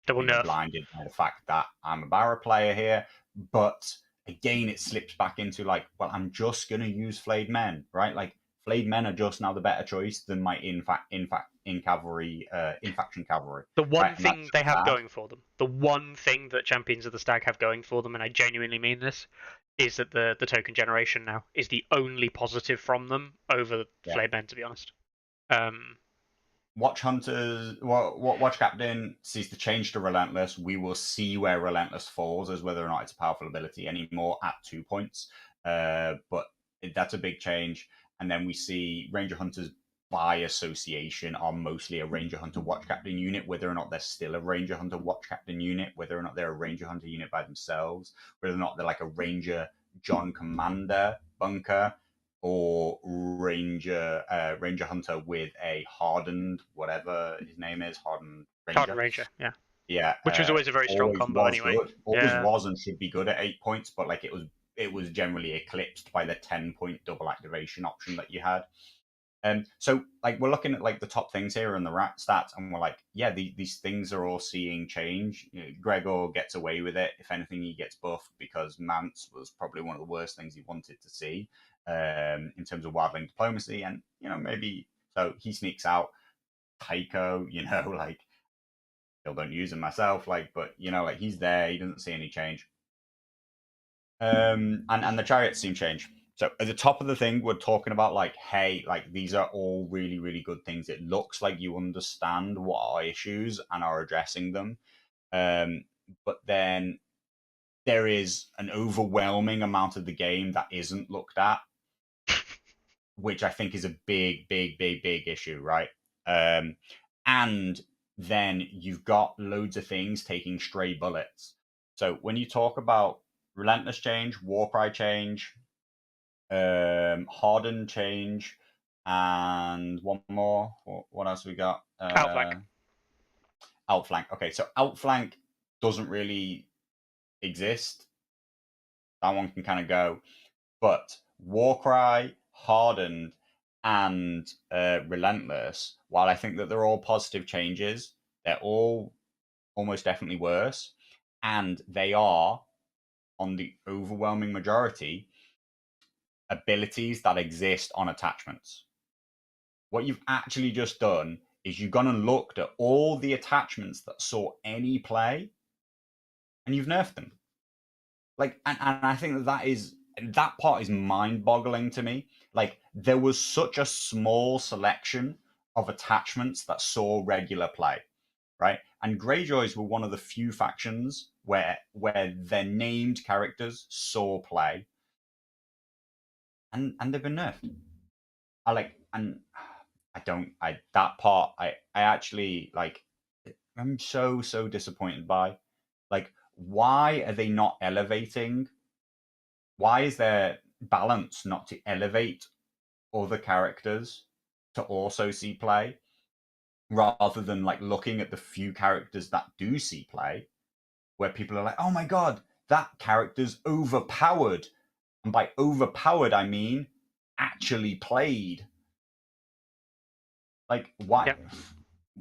blinded by the fact that I'm a Barra player here. But again, it slips back into like, well, I'm just going to use Flayed Men, right? Like, Flayed Men are just now the better choice than my in-faction cavalry.
The one thing they have going for them, the one thing that Champions of the Stag have going for them, and I genuinely mean this, is that the token generation now is the only positive from them over Flayed Men, to be honest.
Watch Hunters, Watch Captain sees the change to Relentless. We will see where Relentless falls as whether or not it's a powerful ability anymore at 2 points. But that's a big change. And then we see Ranger Hunters by association are mostly a Ranger Hunter Watch Captain unit, whether or not they're still a Ranger Hunter Watch Captain unit, whether or not they're a Ranger Hunter unit by themselves, whether or not they're like a Ranger John Commander bunker, or Ranger Hunter with a hardened, whatever his name is, hardened Ranger.
Hardened Ranger, yeah.
Yeah.
Which was always a very strong combo anyway.
Always was and should be good at 8 points, but like it was generally eclipsed by the 10-point double activation option that you had. So like we're looking at like the top things here in the stats, and we're like, yeah, these things are all seeing change. Gregor gets away with it. If anything, he gets buffed because Mance was probably one of the worst things he wanted to see in terms of wildling diplomacy, and maybe so he sneaks out. Tycho, like still don't use him myself, like, but like he's there. He doesn't see any change. And the chariots seem change. So at the top of the thing, we're talking about like, hey, like these are all really, really good things. It looks like you understand what are issues and are addressing them. But then there is an overwhelming amount of the game that isn't looked at, which I think is a big, big, big, big issue, right? And then you've got loads of things taking stray bullets. So when you talk about Relentless change, Warcry change, Harden change, and one more. What else we got?
Outflank.
Outflank. Okay, so Outflank doesn't really exist. That one can kind of go. But Warcry, Hardened, and Relentless, while I think that they're all positive changes, they're all almost definitely worse. And they are, on the overwhelming majority, abilities that exist on attachments. What you've actually just done is you've gone and looked at all the attachments that saw any play, and you've nerfed them. Like, and I think that part is mind-boggling to me. Like, there was such a small selection of attachments that saw regular play, right? And Greyjoys were one of the few factions where their named characters saw play. And they've been nerfed. That part I actually like. I'm so disappointed by. Like, why are they not elevating? Why is there balance not to elevate other characters to also see play, rather than like looking at the few characters that do see play, where people are like, oh my god, that character's overpowered. And by overpowered, I mean actually played. Like, why?
Yep.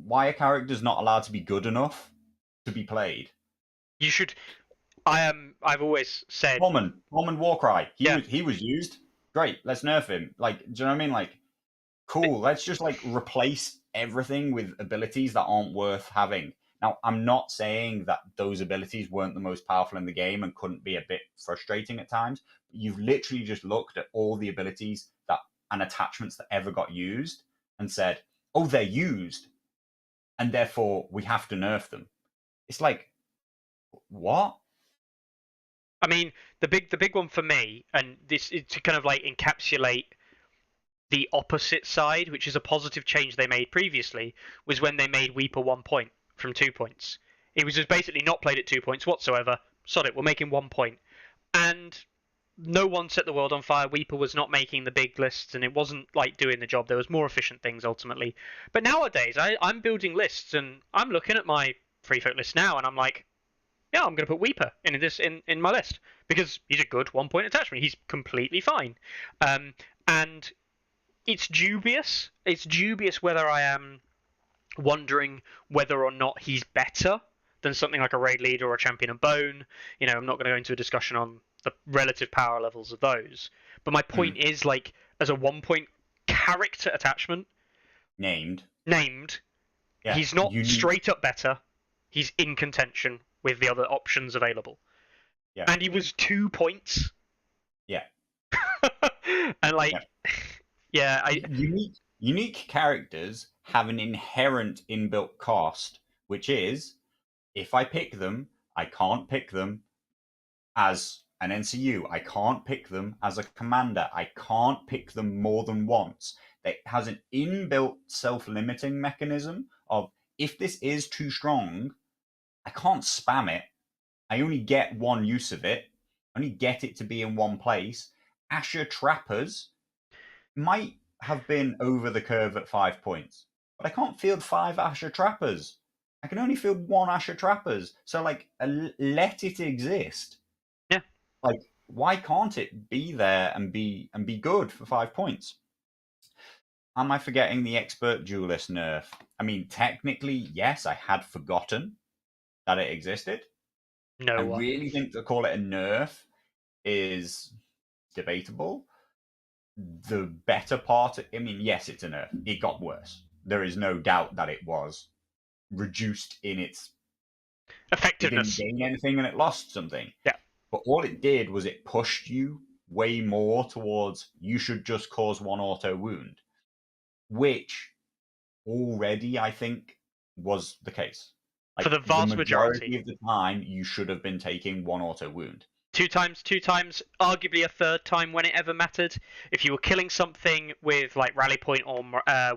why are characters not allowed to be good enough to be played?
You should. I've always said.
Common Warcry.
Yeah.
He was used. Great. Let's nerf him. Like, do you know what I mean? Like, cool. Let's just like replace everything with abilities that aren't worth having. Now, I'm not saying that those abilities weren't the most powerful in the game and couldn't be a bit frustrating at times. You've literally just looked at all the abilities that and attachments that ever got used and said, "Oh, they're used, and therefore we have to nerf them." It's like, what?
I mean, the big one for me, and this is to kind of like encapsulate the opposite side, which is a positive change they made previously, was when they made Weeper 1 point from 2 points. It was just basically not played at 2 points whatsoever. Sod it, we're making 1 point. And no one set the world on fire. Weeper was not making the big lists, and it wasn't like doing the job. There was more efficient things ultimately. But nowadays, I'm building lists, and I'm looking at my free folk list now, and I'm like, yeah, I'm going to put Weeper in my list because he's a good 1 point attachment. He's completely fine, and it's dubious. It's dubious whether I am wondering whether or not he's better than something like a raid leader or a champion and bone. You know, I'm not going to go into a discussion on the relative power levels of those. But my point is, like, as a 1 point character attachment,
named,
yeah, he's not straight up better. He's in contention with the other options available.
Yeah.
And he was 2 points.
Yeah.
And like, yeah,
unique characters have an inherent inbuilt cost, which is if I pick them, I can't pick them as an NCU. I can't pick them as a commander. I can't pick them more than once. It has an inbuilt self-limiting mechanism of if this is too strong, I can't spam it. I only get one use of it. I only get it to be in one place. Asher Trappers might have been over the curve at 5 points, but I can't field 5 Asher Trappers. I can only field 1 Asher Trappers. So, like, let it exist.
Yeah.
Like, why can't it be there and be good for 5 points? Am I forgetting the expert duelist nerf? I mean, technically, yes, I had forgotten that it existed.
No,
I really think to call it a nerf is debatable. The better part, I mean, yes, it's a nerf. It got worse. There is no doubt that it was reduced in its
effectiveness.
It didn't gain anything and it lost something.
Yeah.
But all it did was it pushed you way more towards you should just cause 1 auto wound, which already I think was the case. Like,
for the vast
majority of the time, you should have been taking 1 auto wound.
2 times, arguably a third time when it ever mattered. If you were killing something with like Rally Point or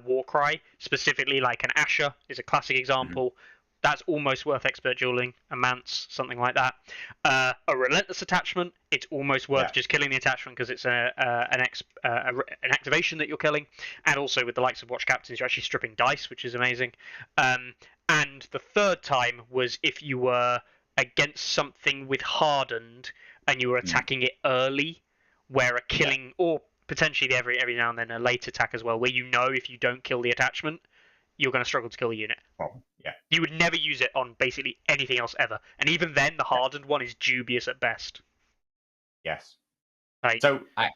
Warcry, specifically like an Asher is a classic example, that's almost worth expert dueling, a Mance, something like that. A Relentless attachment, it's almost worth just killing the attachment because it's an activation that you're killing. And also with the likes of Watch Captains, you're actually stripping dice, which is amazing. And the third time was if you were against something with Hardened and you were attacking it early, where a killing, or potentially every now and then a late attack as well, where you know if you don't kill the attachment, you're going to struggle to kill the unit.
Oh, yeah.
You would never use it on basically anything else ever. And even then, the Hardened one is dubious at best.
Yes.
Like,
so I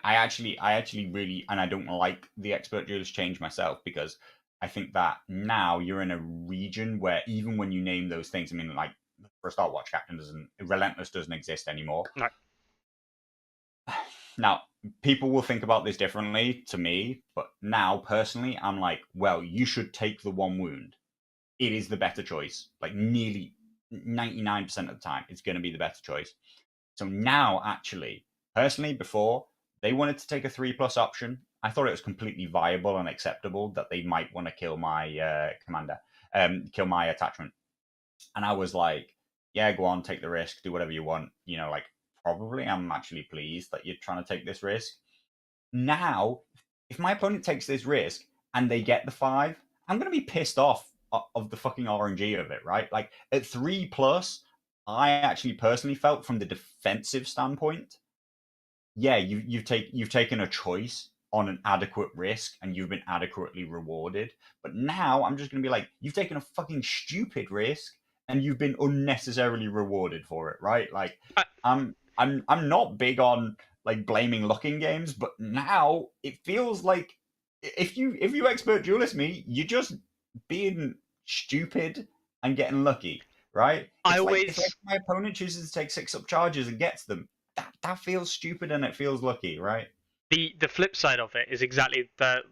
actually really, and I don't like the expert duelist change myself, because I think that now you're in a region where even when you name those things, I mean, like, for a start, Watch Captain Relentless doesn't exist anymore.
No.
Now, people will think about this differently to me, but now, personally, I'm like, well, you should take the 1 wound. It is the better choice. Like, nearly 99% of the time, it's going to be the better choice. So now, actually, personally, before, they wanted to take a 3+ option. I thought it was completely viable and acceptable that they might want to kill my commander, kill my attachment. And I was like, yeah, go on, take the risk, do whatever you want. You know, like, probably I'm actually pleased that you're trying to take this risk. Now, if my opponent takes this risk and they get the 5, I'm going to be pissed off of the fucking RNG of it, right? Like, at 3+, I actually personally felt from the defensive standpoint, yeah, you've taken a choice on an adequate risk and you've been adequately rewarded. But now I'm just going to be like, you've taken a fucking stupid risk and you've been unnecessarily rewarded for it, right? Like, I'm not big on like blaming luck in games, but now it feels like if you expert duelist me, you're just being stupid and getting lucky, right? It's like my opponent chooses to take 6-up charges and gets them. That feels stupid and it feels lucky, right?
The flip side of it is exactly the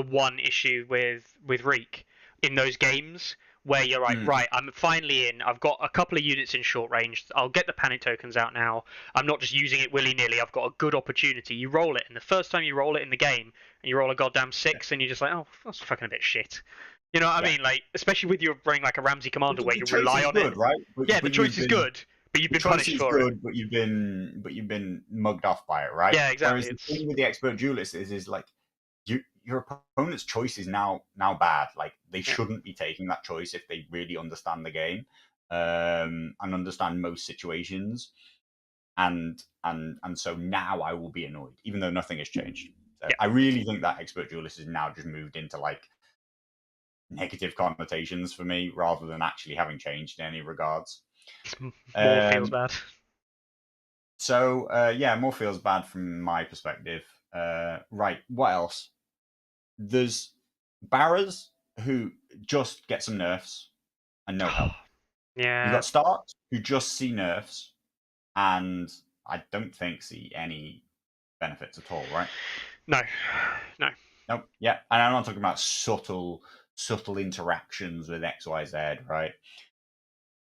one issue with Reek in those games where you're like, right, I'm finally in. I've got a couple of units in short range. I'll get the panic tokens out now. I'm not just using it willy-nilly. I've got a good opportunity. You roll it, and the first time you roll it in the game, and you roll a goddamn 6, and you're just like, oh, that's fucking a bit shit. You know what I mean? Like, especially with your running like a Ramsey Commander where you rely on it.
Right?
Yeah, the choice is good, but you've been punished for it.
But you've been mugged off by it, right?
Yeah, exactly.
Whereas the thing with the expert duelist is like your opponent's choice is now bad. Like they shouldn't be taking that choice if they really understand the game and understand most situations. And so now I will be annoyed, even though nothing has changed. So I really think that expert duelist is now just moved into like negative connotations for me rather than actually having changed in any regards.
More feels bad.
So more feels bad from my perspective. Right, what else? There's Barras who just get some nerfs and no help.
Yeah.
You got Starks who just see nerfs and I don't think see any benefits at all, right?
No.
Nope. Yeah, and I'm not talking about subtle interactions with X, Y, Z, right?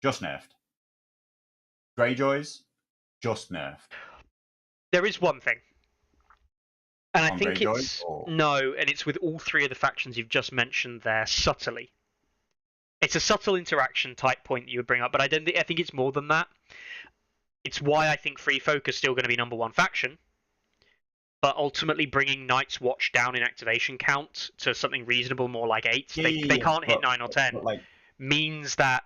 Just nerfed. Greyjoys, just nerfed.
There is one thing. And I think
Greyjoy,
it's no, and it's with all three of the factions you've just mentioned there subtly. It's a subtle interaction type point that you would bring up, but I think it's more than that. It's why I think Free Folk is still going to be number one faction, but ultimately bringing Night's Watch down in activation count to something reasonable, more like 8. They can't hit 9 or 10. Means that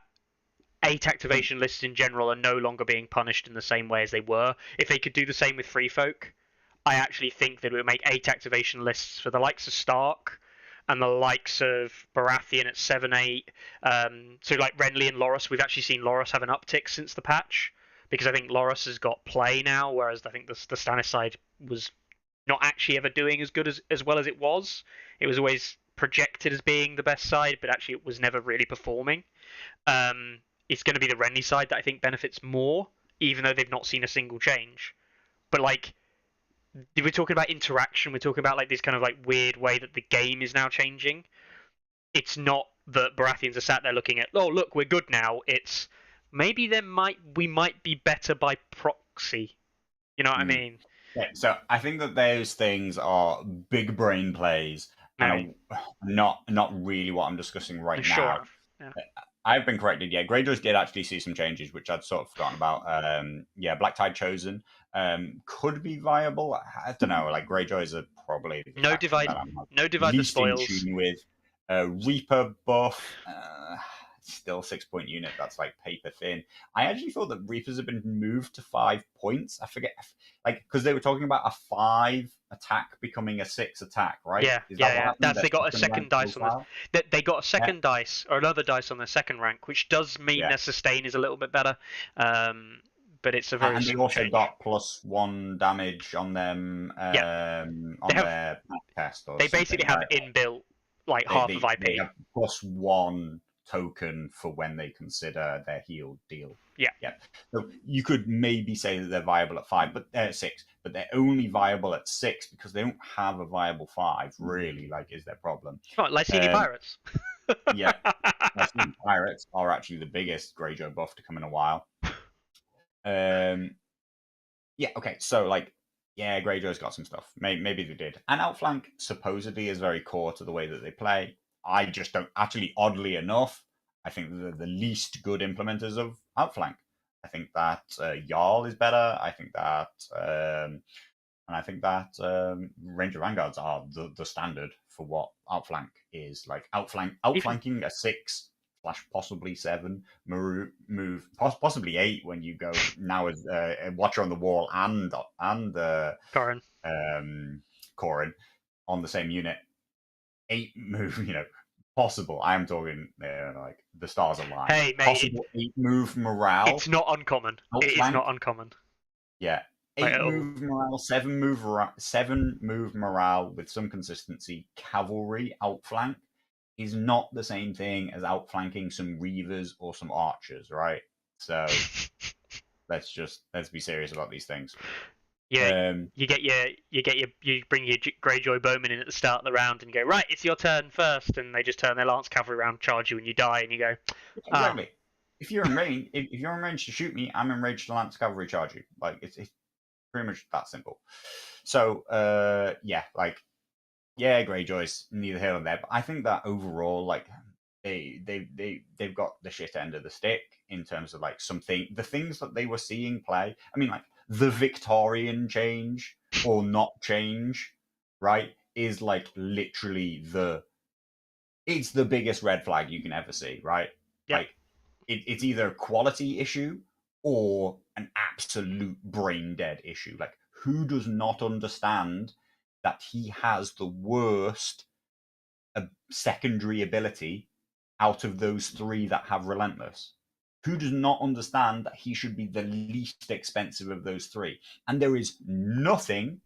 8 activation lists in general are no longer being punished in the same way as they were. If they could do the same with Free Folk, I actually think that it would make 8 activation lists for the likes of Stark and the likes of Baratheon at 7-8. So like Renly and Loras, we've actually seen Loras have an uptick since the patch because I think Loras has got play now, whereas I think the Stannis side was not actually ever doing as good as well as it was. It was always projected as being the best side, but actually it was never really performing. It's going to be the Renly side that I think benefits more, even though they've not seen a single change. But like, we're talking about interaction. We're talking about like this kind of like weird way that the game is now changing. It's not that Baratheons are sat there looking at, oh look, we're good now. It's maybe we might be better by proxy. You know what I mean?
Yeah, so I think that those things are big brain plays and not really what I'm discussing right now.
Yeah.
I've been corrected. Yeah, Greyjoys did actually see some changes, which I'd sort of forgotten about. Black Tide Chosen could be viable. I don't know. Like Greyjoys are probably
no divide the spoils.
In tune with Reaper buff. Still 6-point unit. That's like paper thin. I actually thought that Reapers have been moved to 5 points. I forget, like, because they were talking about a 5 attack becoming a 6 attack, right?
Yeah. They got a second dice on this. They got a second dice or another dice on their second rank, which does mean their sustain is a little bit better. But it's a very
and they also got +1 damage on them on their test.
They basically have inbuilt like half of IP.
They have +1 token for when they consider their healed deal. Yeah. So you could maybe say that they're viable at 5, but 6, but they're only viable at 6 because they don't have a viable 5. Really, like, is their problem?
Lysini Pirates.
Yeah, Lysini Pirates are actually the biggest Greyjoy buff to come in a while. Okay, so like, Greyjoy's got some stuff. Maybe they did. And Outflank supposedly is very core to the way that they play. I just don't actually, oddly enough, I think they're the least good implementers of Outflank. I think that Jarl is better. I think that Ranger Vanguards are the standard for what Outflank is. Like outflanking a 6 / possibly 7 move, possibly 8 when you go now as Watcher on the Wall and
Corin.
Corin on the same unit. 8 move, possible. I am talking like the stars align.
Hey, mate,
possible 8 move morale.
It's not uncommon. It is not uncommon.
Yeah. 8 move morale, 7 move morale with some consistency. Cavalry outflank is not the same thing as outflanking some reavers or some archers, right? So let's be serious about these things.
Yeah, you bring your Greyjoy bowmen in at the start of the round and you go, right, it's your turn first, and they just turn their lance cavalry around, charge you, and you die, and you go,
exactly. If you're in range, if you're in range to shoot me, I'm in range to lance cavalry charge you. Like it's pretty much that simple. So Greyjoys neither here nor there. But I think that overall, like they've got the shit end of the stick in terms of like the things that they were seeing play. I mean, like the Victorian change or not change, right? Is like literally it's the biggest red flag you can ever see, right?
Yep.
Like it's either a quality issue or an absolute brain dead issue. Like who does not understand that he has the worst secondary ability out of those 3 that have relentless? Who does not understand that he should be the least expensive of those 3? And there is nothing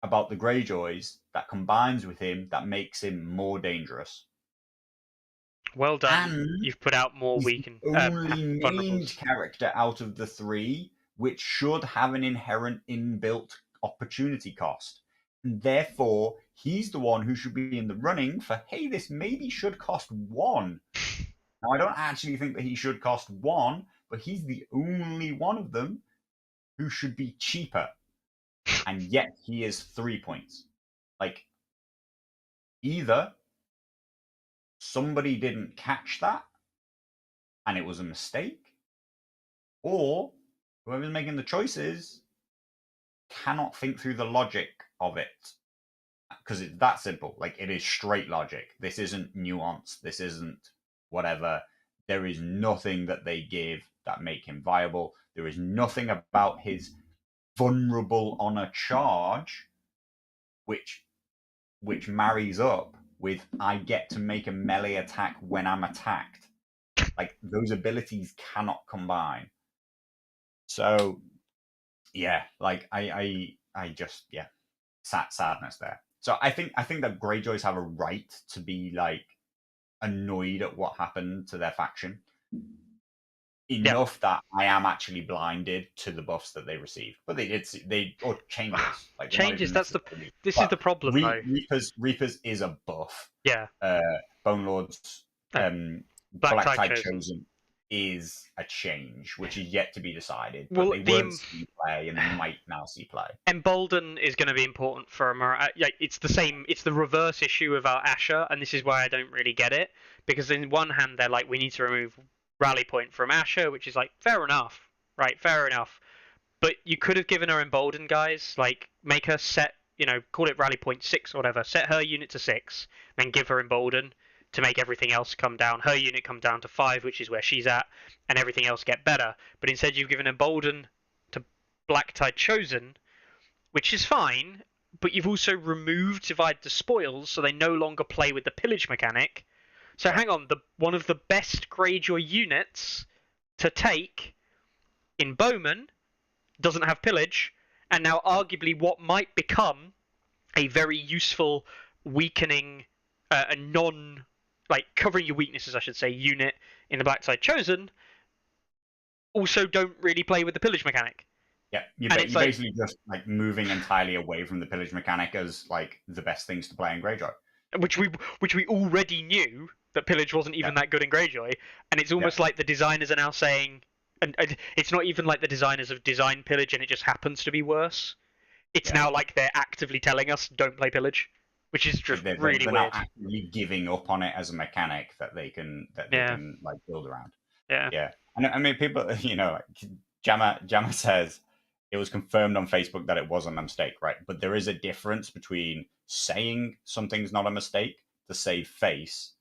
about the Greyjoys that combines with him that makes him more dangerous.
Well done.
And
you've put out more weakened,
only named
vulnerables.
character out of the 3 which should have an inherent inbuilt opportunity cost. And therefore, he's the one who should be in the running for, hey, this maybe should cost 1. Now, I don't actually think that he should cost 1, but he's the only one of them who should be cheaper. And yet he is 3 points. Like, either somebody didn't catch that and it was a mistake, or whoever's making the choices cannot think through the logic of it. Because it's that simple. Like, it is straight logic. This isn't nuance. This isn't whatever. There is nothing that they give that make him viable. There is nothing about his vulnerable on a charge which marries up with I get to make a melee attack when I'm attacked. Like, those abilities cannot combine. So yeah, like I just sadness there. So I think that Greyjoys have a right to be like annoyed at what happened to their faction. Enough that I am actually blinded to the buffs that they received, but they did or changes. Like
changes. This is the problem though.
Reapers is a buff.
Yeah.
Bone Lords,
Black Tide
Chosen is a change, which is yet to be decided. But
Well,
they weren't see play, and they might now see play.
Embolden is going to be important for a it's the same. It's the reverse issue of our Asher, and this is why I don't really get it. Because in one hand, they're like, we need to remove rally point from Asher, which is like fair enough, right? Fair enough. But you could have given her Embolden, guys. Like, make her set, call it rally point 6 or whatever. Set her unit to 6, then give her Embolden to make everything else come down. Her unit come down to 5, which is where she's at, and everything else get better. But instead, you've given Embolden to Black Tide Chosen, which is fine, but you've also removed Divide the Spoils, so they no longer play with the pillage mechanic. So hang on, one of the best Greyjoy units to take in Bowman doesn't have pillage, and now arguably what might become a very useful weakening, a non, like covering your weaknesses, I should say, unit in the Black Side Chosen, also don't really play with the pillage mechanic.
Yeah, you're basically just like moving entirely away from the pillage mechanic as like the best things to play in Greyjoy.
Which we already knew that pillage wasn't even that good in Greyjoy, and it's almost like the designers are now saying, and it's not even like the designers have designed pillage and it just happens to be worse. It's now like they're actively telling us don't play pillage, which is just really weird. They're
not actively giving up on it as a mechanic that they can like build around. Yeah. And I mean, people, like Jammer says it was confirmed on Facebook that it wasn't a mistake, right? But there is a difference between saying something's not a mistake to save face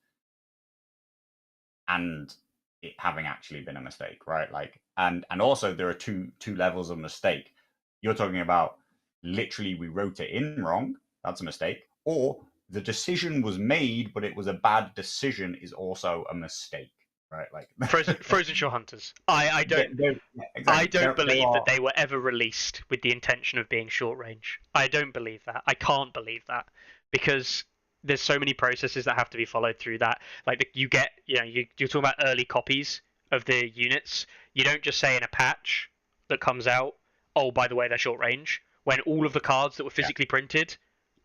and it having actually been a mistake, right? Like, and also there are two levels of mistake. You're talking about literally we wrote it in wrong, that's a mistake, or the decision was made, but it was a bad decision is also a mistake, right? Like
Frozen Shore Hunters. I don't. I
exactly.
don't
There
believe
are
that they were ever released with the intention of being short range. I don't believe that. I can't believe that because there's so many processes that have to be followed through that. Like you're talking about early copies of the units. You don't just say in a patch that comes out, oh, by the way, they're short range, when all of the cards that were physically printed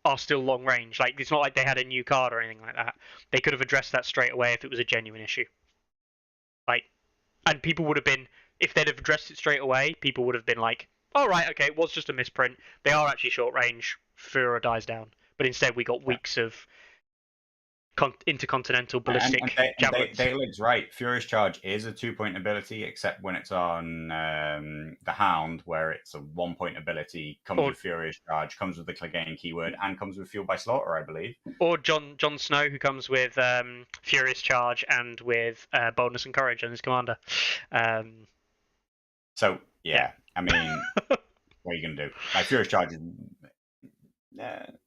are still long range. Like it's not like they had a new card or anything like that. They could have addressed that straight away if it was a genuine issue. Like, and people would have been, if they'd have addressed it straight away, people would have been like, "All right, okay, it was just a misprint. They are actually short range. Fura dies down." But instead, we got weeks of intercontinental ballistic javelins.
David's right. Furious Charge is a 2-point ability, except when it's on the Hound, where it's a 1-point ability, comes with Furious Charge, comes with the Clegane keyword, and comes with Fueled by Slaughter, I believe.
Or Jon Snow, who comes with Furious Charge and with Boldness and Courage on his commander.
So, yeah. I mean, what are you going to do? Like, Furious Charge is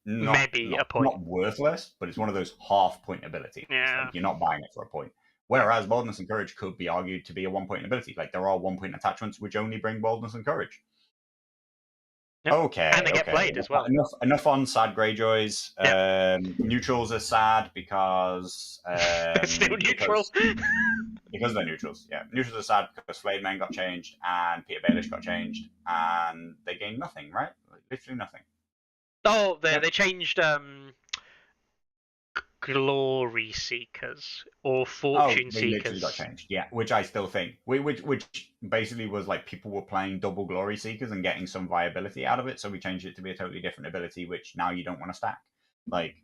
not worthless, but it's one of those half-point abilities.
Yeah.
Like, you're not buying it for a point. Whereas Boldness and Courage could be argued to be a 1-point ability. Like, there are 1-point attachments which only bring Boldness and Courage.
Yep.
Okay.
And they get played as well.
Enough on sad Greyjoys. Neutrals are sad because...
still neutral.
Because they're neutrals, yeah. Neutrals are sad because Flayed Men got changed and Peter Baelish got changed, and they gained nothing, right? Literally nothing.
Oh, they changed Glory Seekers or Fortune
they
Seekers.
Literally got changed, yeah. Which I still think, which basically was like people were playing double Glory Seekers and getting some viability out of it, so we changed it to be a totally different ability, which now you don't want to stack. Like,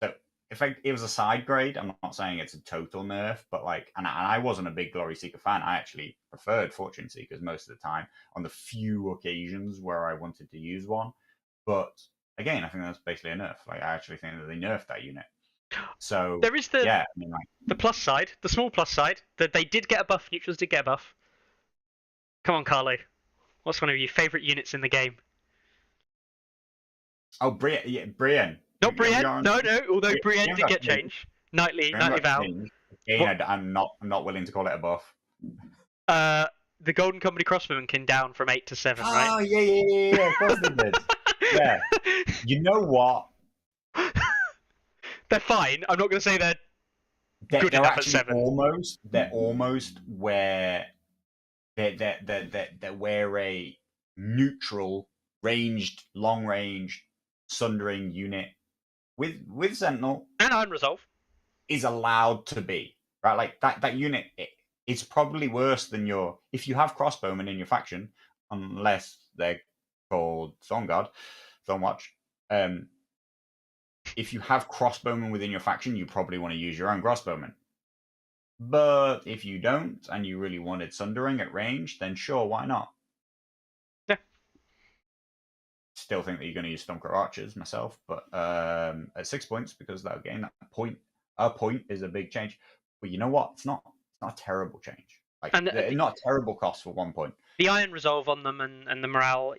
so if it was a side grade, I'm not saying it's a total nerf, but like, and I wasn't a big Glory Seeker fan. I actually preferred Fortune Seekers most of the time on the few occasions where I wanted to use one. But again, I think that's basically a nerf. Like, I actually think that they nerfed that unit. So
there is the plus side, the small plus side, that they did get a buff. Neutrals did get a buff. Come on, Carlo. What's one of your favourite units in the game?
Oh, Brienne.
Not Brienne. No. Although Brienne did get changed. Nightly Vow.
Again, I'm not willing to call it a buff.
The Golden Company Crossbowmen came down from 8 to 7, right?
Oh yeah. Of course they did. Yeah. You know what?
They're fine. I'm not going to say they're good enough at 7.
They're almost where they're where a neutral, ranged, long range, sundering unit with Sentinel
and Iron Resolve
is allowed to be, right? Like that unit, it's probably worse than if you have crossbowmen in your faction, unless they're called Thornwatch. If you have crossbowmen within your faction, you probably want to use your own crossbowmen. But if you don't, and you really wanted sundering at range, then sure, why not?
Yeah.
Still think that you're going to use Stonker Archers myself, but at 6 points, because that'll gain that point. A point is a big change. But you know what? It's not a terrible change. Like, not a terrible cost for 1 point.
The Iron Resolve on them and the morale,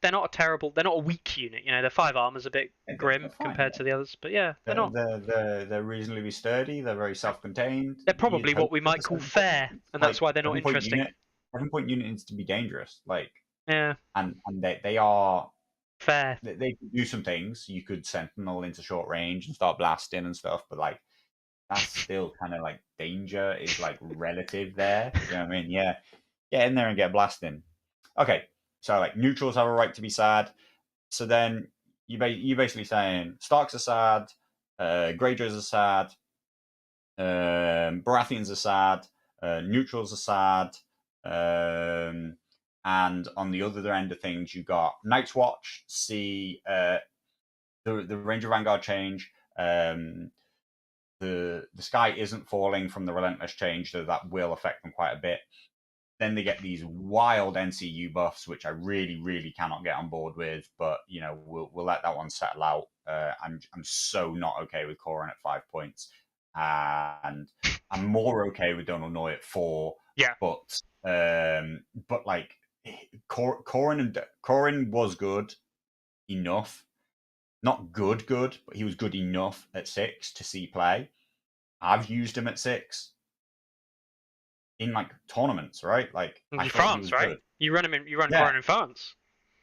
they're not a terrible, they're not a weak unit. Their 5 armor's a bit grim compared to the others, but yeah, they're not.
They're reasonably sturdy. They're very self-contained.
They're probably what we might call fair, and that's why they're not interesting.
7-point unit needs to be dangerous,
yeah,
and they are
fair.
They could do some things. You could Sentinel into short range and start blasting and stuff, but that's still kind of danger is relative there. You know what I mean? Yeah, get in there and get blasting. Okay. So neutrals have a right to be sad. So then you basically saying Starks are sad, Greyjoys are sad, Baratheons are sad, neutrals are sad, and on the other end of things you got Night's Watch. See the Ranger Vanguard change. The sky isn't falling from the Relentless change, so that will affect them quite a bit. Then they get these wild NCU buffs, which I really, really cannot get on board with. But we'll let that one settle out. I'm so not okay with Corrin at 5 points, and I'm more okay with Donald Noy at 4.
Yeah.
But Corin was good enough. Not good, but he was good enough at 6 to see play. I've used him at 6 in like tournaments, right? Like
In
I thought he
France,
was
right?
good.
You run
Yeah.
Corin in France.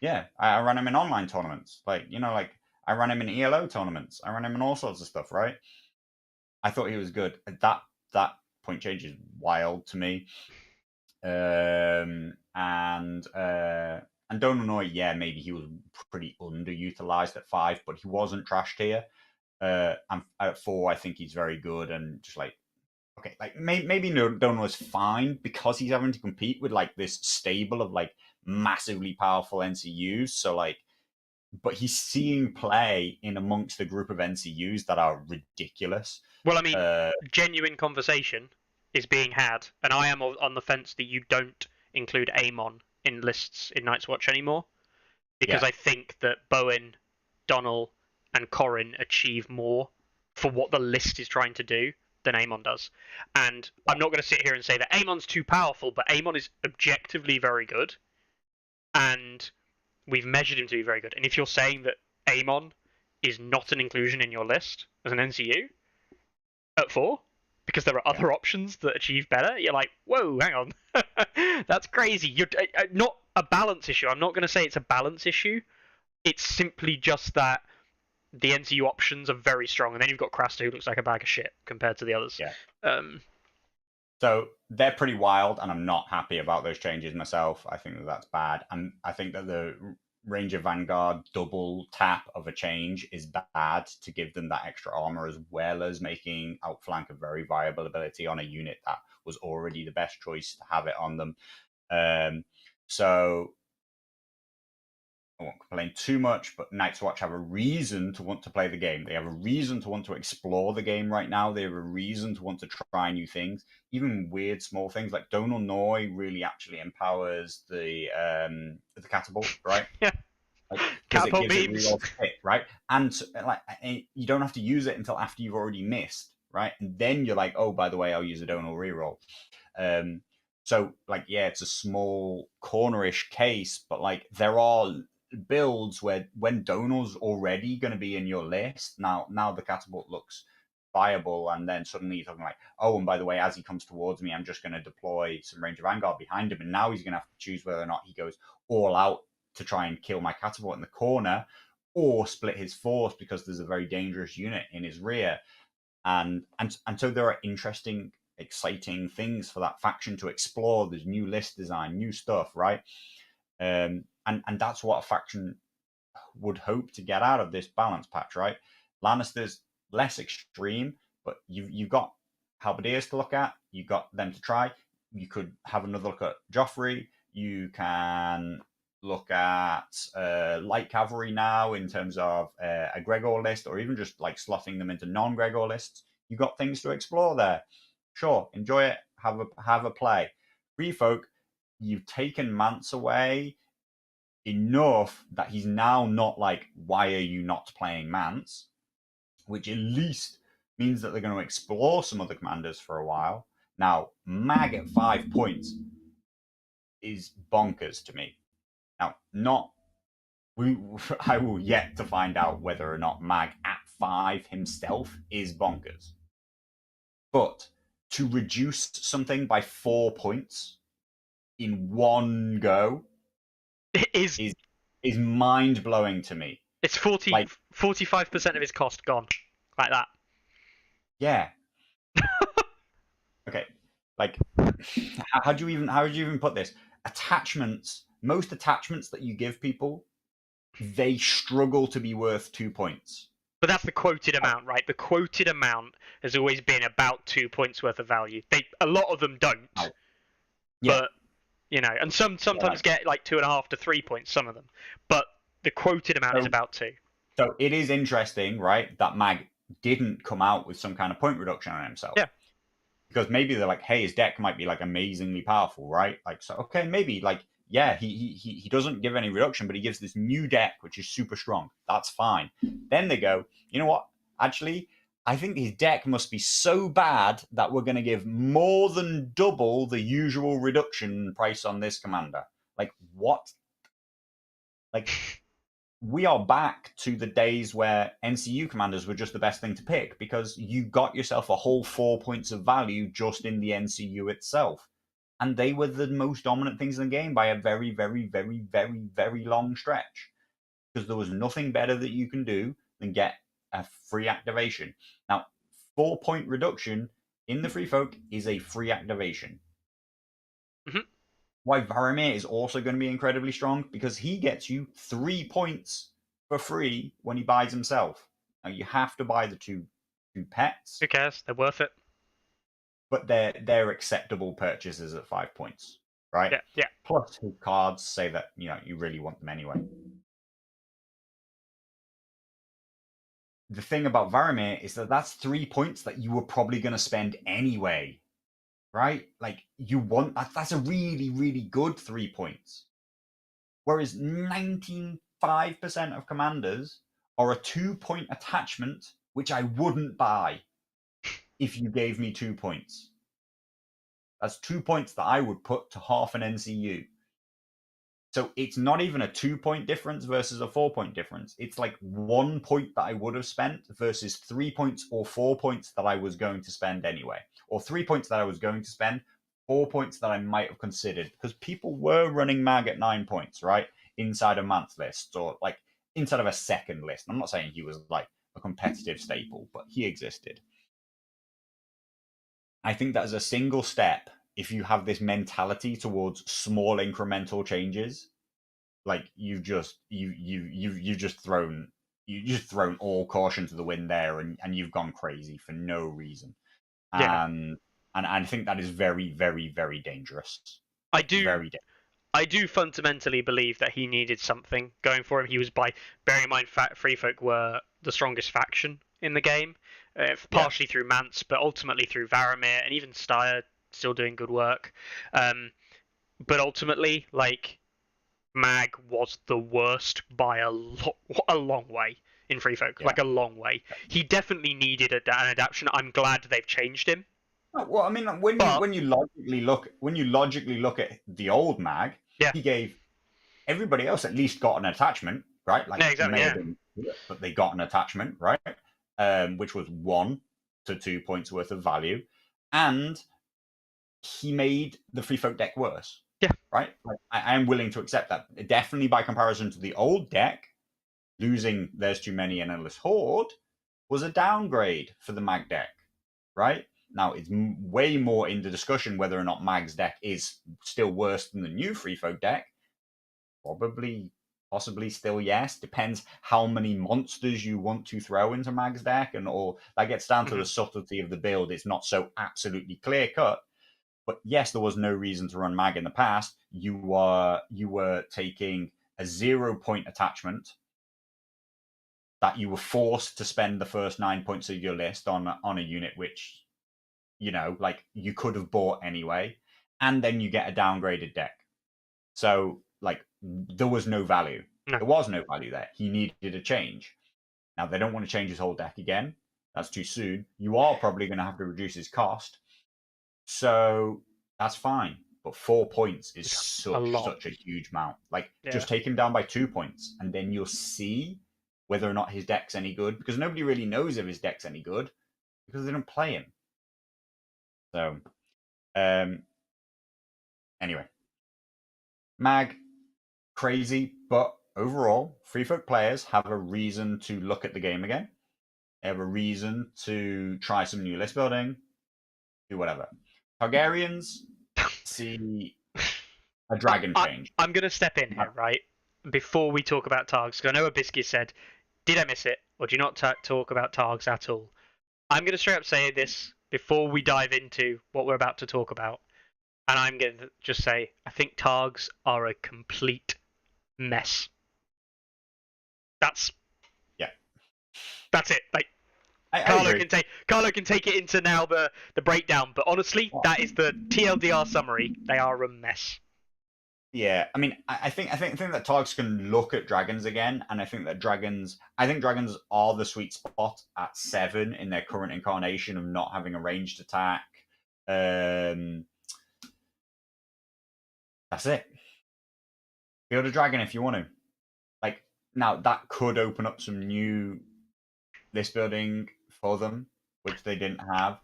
Yeah, I ran him in online tournaments. Like like I ran him in ELO tournaments. I ran him in all sorts of stuff, right? I thought he was good. That point change is wild to me. And don't annoy. Yeah, maybe he was pretty underutilized at 5, but he wasn't trashed here. And at 4, I think he's very good and just like okay, like maybe Dono is fine because he's having to compete with like this stable of like massively powerful NCUs. So like, but he's seeing play in amongst a group of NCUs that are ridiculous.
Well, I mean, genuine conversation is being had, and I am on the fence that you don't include Aemon in lists in Night's Watch anymore, because I think that Bowen, Donnell, and Corin achieve more for what the list is trying to do than Aemon does. And I'm not going to sit here and say that Aemon's too powerful, but Aemon is objectively very good, and we've measured him to be very good. And if you're saying that Aemon is not an inclusion in your list as an NCU at 4, because there are other options that achieve better, you're like, whoa, hang on. That's crazy. You're not a balance issue. I'm not going to say it's a balance issue. It's simply just that the NCU options are very strong, and then you've got Craster, who looks like a bag of shit compared to the others.
Yeah. So they're pretty wild, and I'm not happy about those changes myself. I think that that's bad, and I think that the Ranger Vanguard double tap of a change is bad to give them that extra armor, as well as making Outflank a very viable ability on a unit that was already the best choice to have it on them. So I won't complain too much, but Night's Watch have a reason to want to play the game. They have a reason to want to explore the game right now. They have a reason to want to try new things, even weird small things like Donal Noi really actually empowers the catapult, right?
Yeah.
Like,
Catapult
it gives
beams.
it reroll hit, right? And like you don't have to use it until after you've already missed, right? And then you're like, oh, by the way, I'll use a Donal reroll. So like, yeah, it's a small cornerish case, but like there are builds where when Donal's already going to be in your list, now the catapult looks viable, and then suddenly you're talking like, oh, and by the way, as he comes towards me, I'm just going to deploy some Ranger Vanguard behind him, and now he's going to have to choose whether or not he goes all out to try and kill my catapult in the corner, or split his force because there's a very dangerous unit in his rear, and so there are interesting, exciting things for that faction to explore. There's new list design, new stuff, right? And that's what a faction would hope to get out of this balance patch, right? Lannister's less extreme, but you've got Halberdiers to look at. You've got them to try. You could have another look at Joffrey. You can look at light cavalry now in terms of a Gregor list, or even just like slotting them into non-Gregor lists. You've got things to explore there. Sure, enjoy it. Have a play. Free folk, you've taken Mance away enough that he's now not like, why are you not playing Mance? Which at least means that they're going to explore some other commanders for a while. Now, Mag at 5 points is bonkers to me. Now, I will yet to find out whether or not Mag at 5 himself is bonkers. But to reduce something by 4 points in one go is mind blowing to me.
It's 45% of his cost gone, like that.
Yeah. Okay. Like, how do you even put this? Most attachments that you give people, they struggle to be worth 2 points.
But that's the quoted amount, right? The quoted amount has always been about 2 points worth of value. A lot of them don't. Oh. Yeah. But and sometimes get like 2.5 to 3 points, some of them. But the quoted amount is about 2.
So it is interesting, right, that Mag didn't come out with some kind of point reduction on himself.
Yeah.
Because maybe they're like, hey, his deck might be like amazingly powerful, right? Like, so okay, maybe like, yeah, he doesn't give any reduction, but he gives this new deck which is super strong. That's fine. Then they go, you know what? Actually, I think his deck must be so bad that we're going to give more than double the usual reduction price on this commander. Like, what? Like, we are back to the days where NCU commanders were just the best thing to pick because you got yourself a whole 4 points of value just in the NCU itself. And they were the most dominant things in the game by a very, very, very, very, very long stretch. Because there was nothing better that you can do than get a free activation. Now, 4 point reduction in the free folk is a free activation.
Mm-hmm.
Why Varamir is also going to be incredibly strong because he gets you 3 points for free when he buys himself. Now you have to buy the two pets.
Who cares? They're worth it.
But they're acceptable purchases at 5 points, right?
Yeah.
Plus his cards say that you really want them anyway. The thing about Varamir is that that's 3 points that you were probably going to spend anyway. Right? Like, you want that's a really, really good 3 points. Whereas 95% of commanders are a 2 point attachment, which I wouldn't buy if you gave me 2 points. That's 2 points that I would put to half an NCU. So it's not even a 2 point difference versus a 4 point difference. It's like 1 point that I would have spent versus 3 points or 4 points that I was going to spend anyway. Or 3 points that I was going to spend, 4 points that I might have considered. Because people were running Mag at 9 points, right? Inside a month list or like inside of a second list. I'm not saying he was like a competitive staple, but he existed. I think that as a single step, if you have this mentality towards small incremental changes, like you've just thrown all caution to the wind there, and you've gone crazy for no reason.
Yeah.
And I think that is very, very, very dangerous.
I do.
Very dangerous.
I do fundamentally believe that he needed something going for him. He was bearing in mind, Free Folk were the strongest faction in the game, partially through Mance, but ultimately through Varamir and even Styr still doing good work. But ultimately, like, Mag was the worst by a long way in Free Folk, like a long way. He definitely needed an adaptation. I'm glad they've changed him.
Well, I mean, when you logically look at the old Mag, he gave everybody else at least got an attachment, right? Like,
exactly,
have been, but they got an attachment, right? Which was 1 to 2 points worth of value, and he made the Free Folk deck worse.
Yeah,
right. Like, I am willing to accept that. Definitely by comparison to the old deck, losing There's Too Many and Endless Horde was a downgrade for the Mag deck, right? Now, it's way more in the discussion whether or not Mag's deck is still worse than the new Free Folk deck. Probably, possibly still yes. Depends how many monsters you want to throw into Mag's deck, and all that gets down to the subtlety of the build. It's not so absolutely clear cut. But yes, there was no reason to run Mag in the past. You were taking a 0 point attachment that you were forced to spend the first 9 points of your list on a unit which, like, you could have bought anyway, and then you get a downgraded deck. So, like, there was no value.
No.
There was no value there. He needed a change. Now, they don't want to change his whole deck again. That's too soon. You are probably going to have to reduce his cost. So that's fine. But 4 points is such a huge amount. Like, just take him down by 2 points, and then you'll see whether or not his deck's any good. Because nobody really knows if his deck's any good because they don't play him. So, anyway, Mag, crazy, but overall, Free Folk players have a reason to look at the game again. They have a reason to try some new list building, do whatever. Targaryens see a dragon change.
I'm going to step in here, right? Before we talk about Targs, because I know Abisky said, did I miss it? Or do you not talk about Targs at all? I'm going to straight up say this before we dive into what we're about to talk about. And I'm going to just say, I think Targs are a complete mess. That's it. Like, Carlo can take it into now the breakdown, but honestly, that is the TLDR summary. They are a mess.
Yeah, I mean, I think that Targs can look at dragons again, and I think dragons are the sweet spot at 7 in their current incarnation of not having a ranged attack. That's it. Field a dragon if you want to. Like now, that could open up some new list building for them, which they didn't have.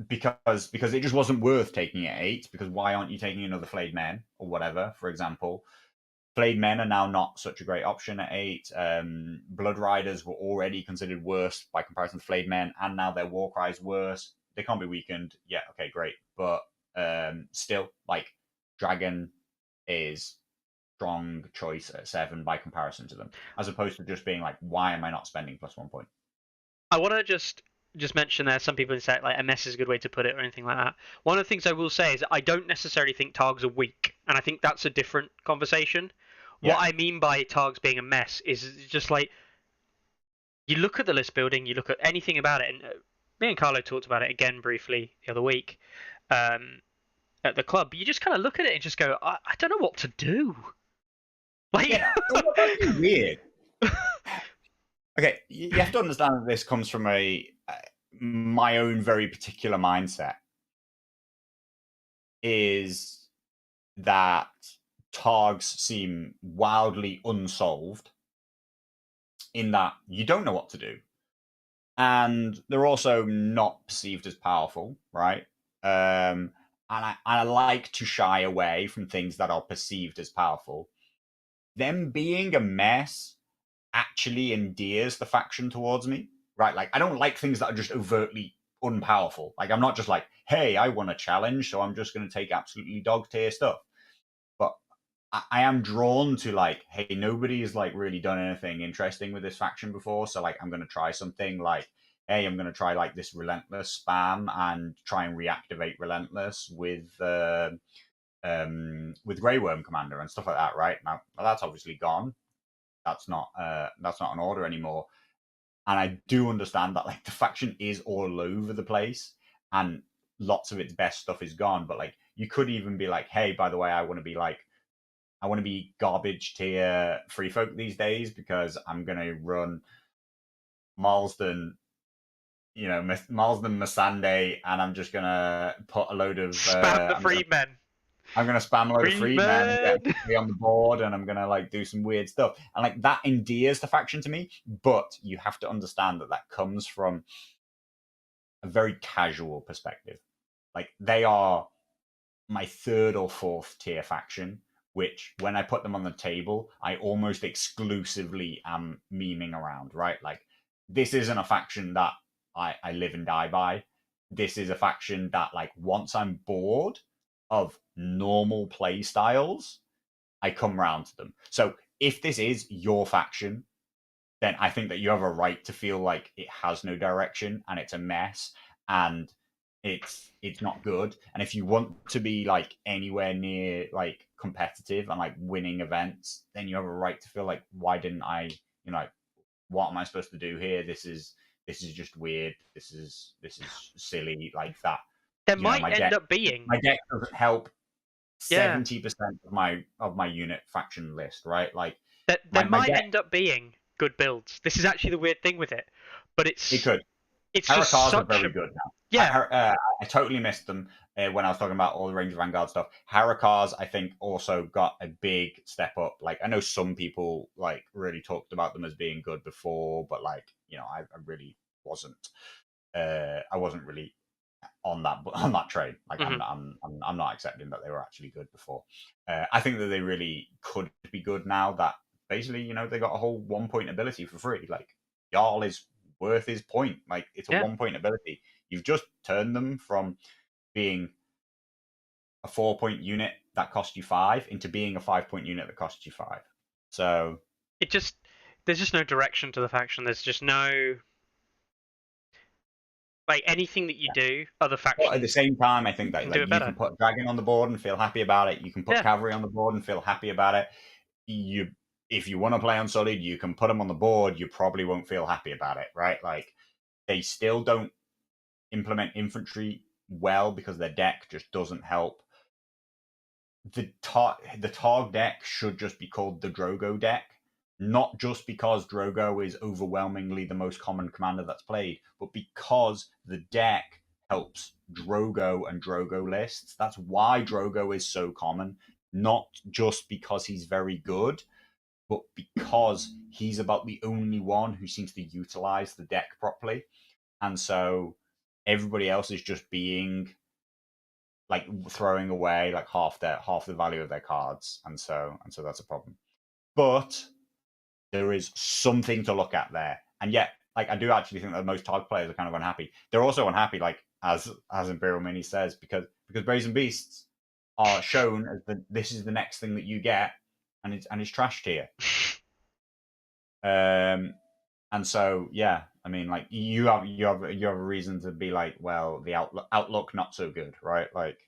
Because it just wasn't worth taking it at 8. Because why aren't you taking another Flayed Men or whatever? For example, Flayed Men are now not such a great option at 8. Blood Riders were already considered worse by comparison to Flayed Men, and now their War Cry's worse. They can't be weakened. Yeah, okay, great, but still, like Dragon is strong choice at 7 by comparison to them, as opposed to just being like, why am I not spending +1 point?
I want to just mention there. Some people say like a mess is a good way to put it, or anything like that. One of the things I will say is I don't necessarily think Targs are weak, and I think that's a different conversation.
Yeah.
What I mean by Targs being a mess is just like you look at the list building, you look at anything about it, and me and Carlo talked about it again briefly the other week at the club. But you just kind of look at it and just go, I don't know what to do. Like,
Yeah, that's weird. Okay, you have to understand that this comes from my own very particular mindset. Is that Targs seem wildly unsolved in that you don't know what to do. And they're also not perceived as powerful, right? And I like to shy away from things that are perceived as powerful. Them being a mess actually endears the faction towards me, right? Like, I don't like things that are just overtly unpowerful. Like, I'm not just like, hey, I want a challenge, so I'm just going to take absolutely dog tier stuff. But I am drawn to like, hey, nobody's like really done anything interesting with this faction before, so like I'm gonna try something like, hey, I'm gonna try like this relentless spam and try and reactivate relentless with Grey Worm Commander and stuff like that, right? Now that's obviously gone. That's not an order anymore. And I do understand that like the faction is all over the place and lots of its best stuff is gone. But like you could even be like, hey, by the way, I want to be garbage tier free folk these days because I'm going to run Marsden, Marsden Masande, and I'm just going to put a load of
spam the free men.
I'm going to spam a load of free men and get free on the board, and I'm going to like do some weird stuff. And like that endears the faction to me, but you have to understand that that comes from a very casual perspective. Like they are my 3rd or 4th tier faction, which when I put them on the table, I almost exclusively am memeing around, right? Like this isn't a faction that I live and die by. This is a faction that like once I'm bored of normal play styles, I come round to them. So if this is your faction, then I think that you have a right to feel like it has no direction and it's a mess and it's not good. And if you want to be like anywhere near like competitive and like winning events, then you have a right to feel like, why didn't I, what am I supposed to do here? This is just weird. This is silly, like that.
There might end up being
my deck doesn't help
yeah
70% of my unit faction list, right? Like
there might end up being good builds. This is actually the weird thing with it, but
it could.
it's just
Harakars
such
are very good now.
Yeah,
I totally missed them when I was talking about all the Ranger Vanguard stuff. Harakars, I think, also got a big step up. Like, I know some people like really talked about them as being good before, but like, I really wasn't. I wasn't really on that train. Like, I'm not accepting that they were actually good before. I think that they really could be good now. That basically, they got a whole 1 point ability for free. Like, Jarl is worth his point. Like, it's a 1 point ability. You've just turned them from being a 4 point unit that cost you 5 into being a 5 point unit that costs you 5. So
there's just no direction to the faction. There's just no like anything that you do, other factions.
But at the same time, I think that like, you can put Dragon on the board and feel happy about it. You can put Cavalry on the board and feel happy about it. If you want to play Unsullied, you can put them on the board. You probably won't feel happy about it, right? Like they still don't implement infantry well because their deck just doesn't help. The Targ deck should just be called the Drogo deck, not just because Drogo is overwhelmingly the most common commander that's played, but because the deck helps Drogo and Drogo lists. That's why Drogo is so common. not just because he's very good, but because he's about the only one who seems to utilize the deck properly. And so everybody else is just being like throwing away like half the value of their cards, and so that's a problem. But there is something to look at there, and yet like I do actually think that most Targ players are kind of unhappy. They're also unhappy, like as Imperial Mini says, because Brazen Beasts are shown as this is the next thing that you get, and it's trash tier. And so yeah, I mean, like you have a reason to be like, well, the outlook not so good, right? Like,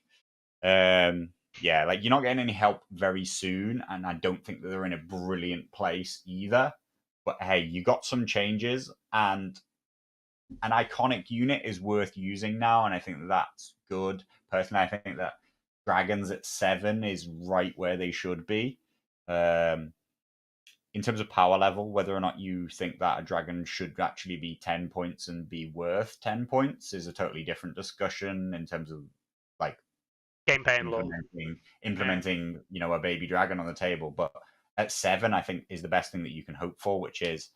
yeah, like you're not getting any help very soon, and I don't think that they're in a brilliant place either. But hey, you got some changes, and an iconic unit is worth using now, and I think that's good. Personally, I think that dragons at 7 is right where they should be. In terms of power level, whether or not you think that a dragon should actually be 10 points and be worth 10 points is a totally different discussion in terms of like
gameplay and law.
implementing a baby dragon on the table. But at 7, I think is the best thing that you can hope for, which is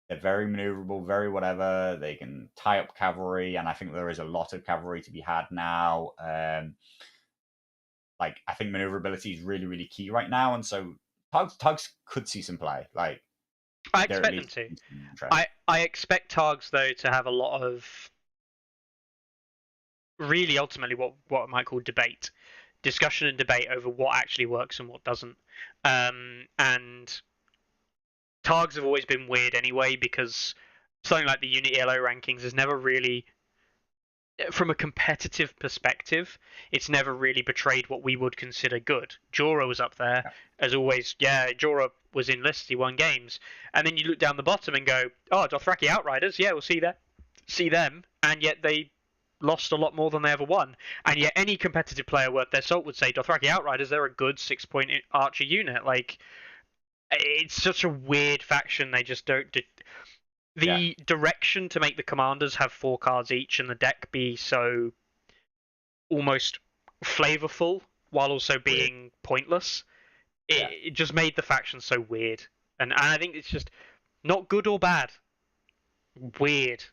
they're very maneuverable, very whatever. They can tie up cavalry, and I think there is a lot of cavalry to be had now. Like I think maneuverability is really, really key right now, and so Tugs could see some play. Like
I expect them to. I expect Targs though to have a lot of really ultimately what I might call discussion and debate over what actually works and what doesn't. And Targs have always been weird anyway, because something like the Unit ELO rankings is never really, from a competitive perspective, it's never really betrayed what we would consider good. Jorah was up there, as always. Yeah, Jorah was in lists, he won games. And then you look down the bottom and go, oh, Dothraki Outriders, yeah, we'll see them. And yet they lost a lot more than they ever won. And yet any competitive player worth their salt would say Dothraki Outriders, they're a good 6-point archer unit. Like, it's such a weird faction. They just don't... The direction to make the commanders have 4 cards each and the deck be so almost flavorful while also being pointless, it just made the faction so weird. And I think it's just not good or bad. Weird.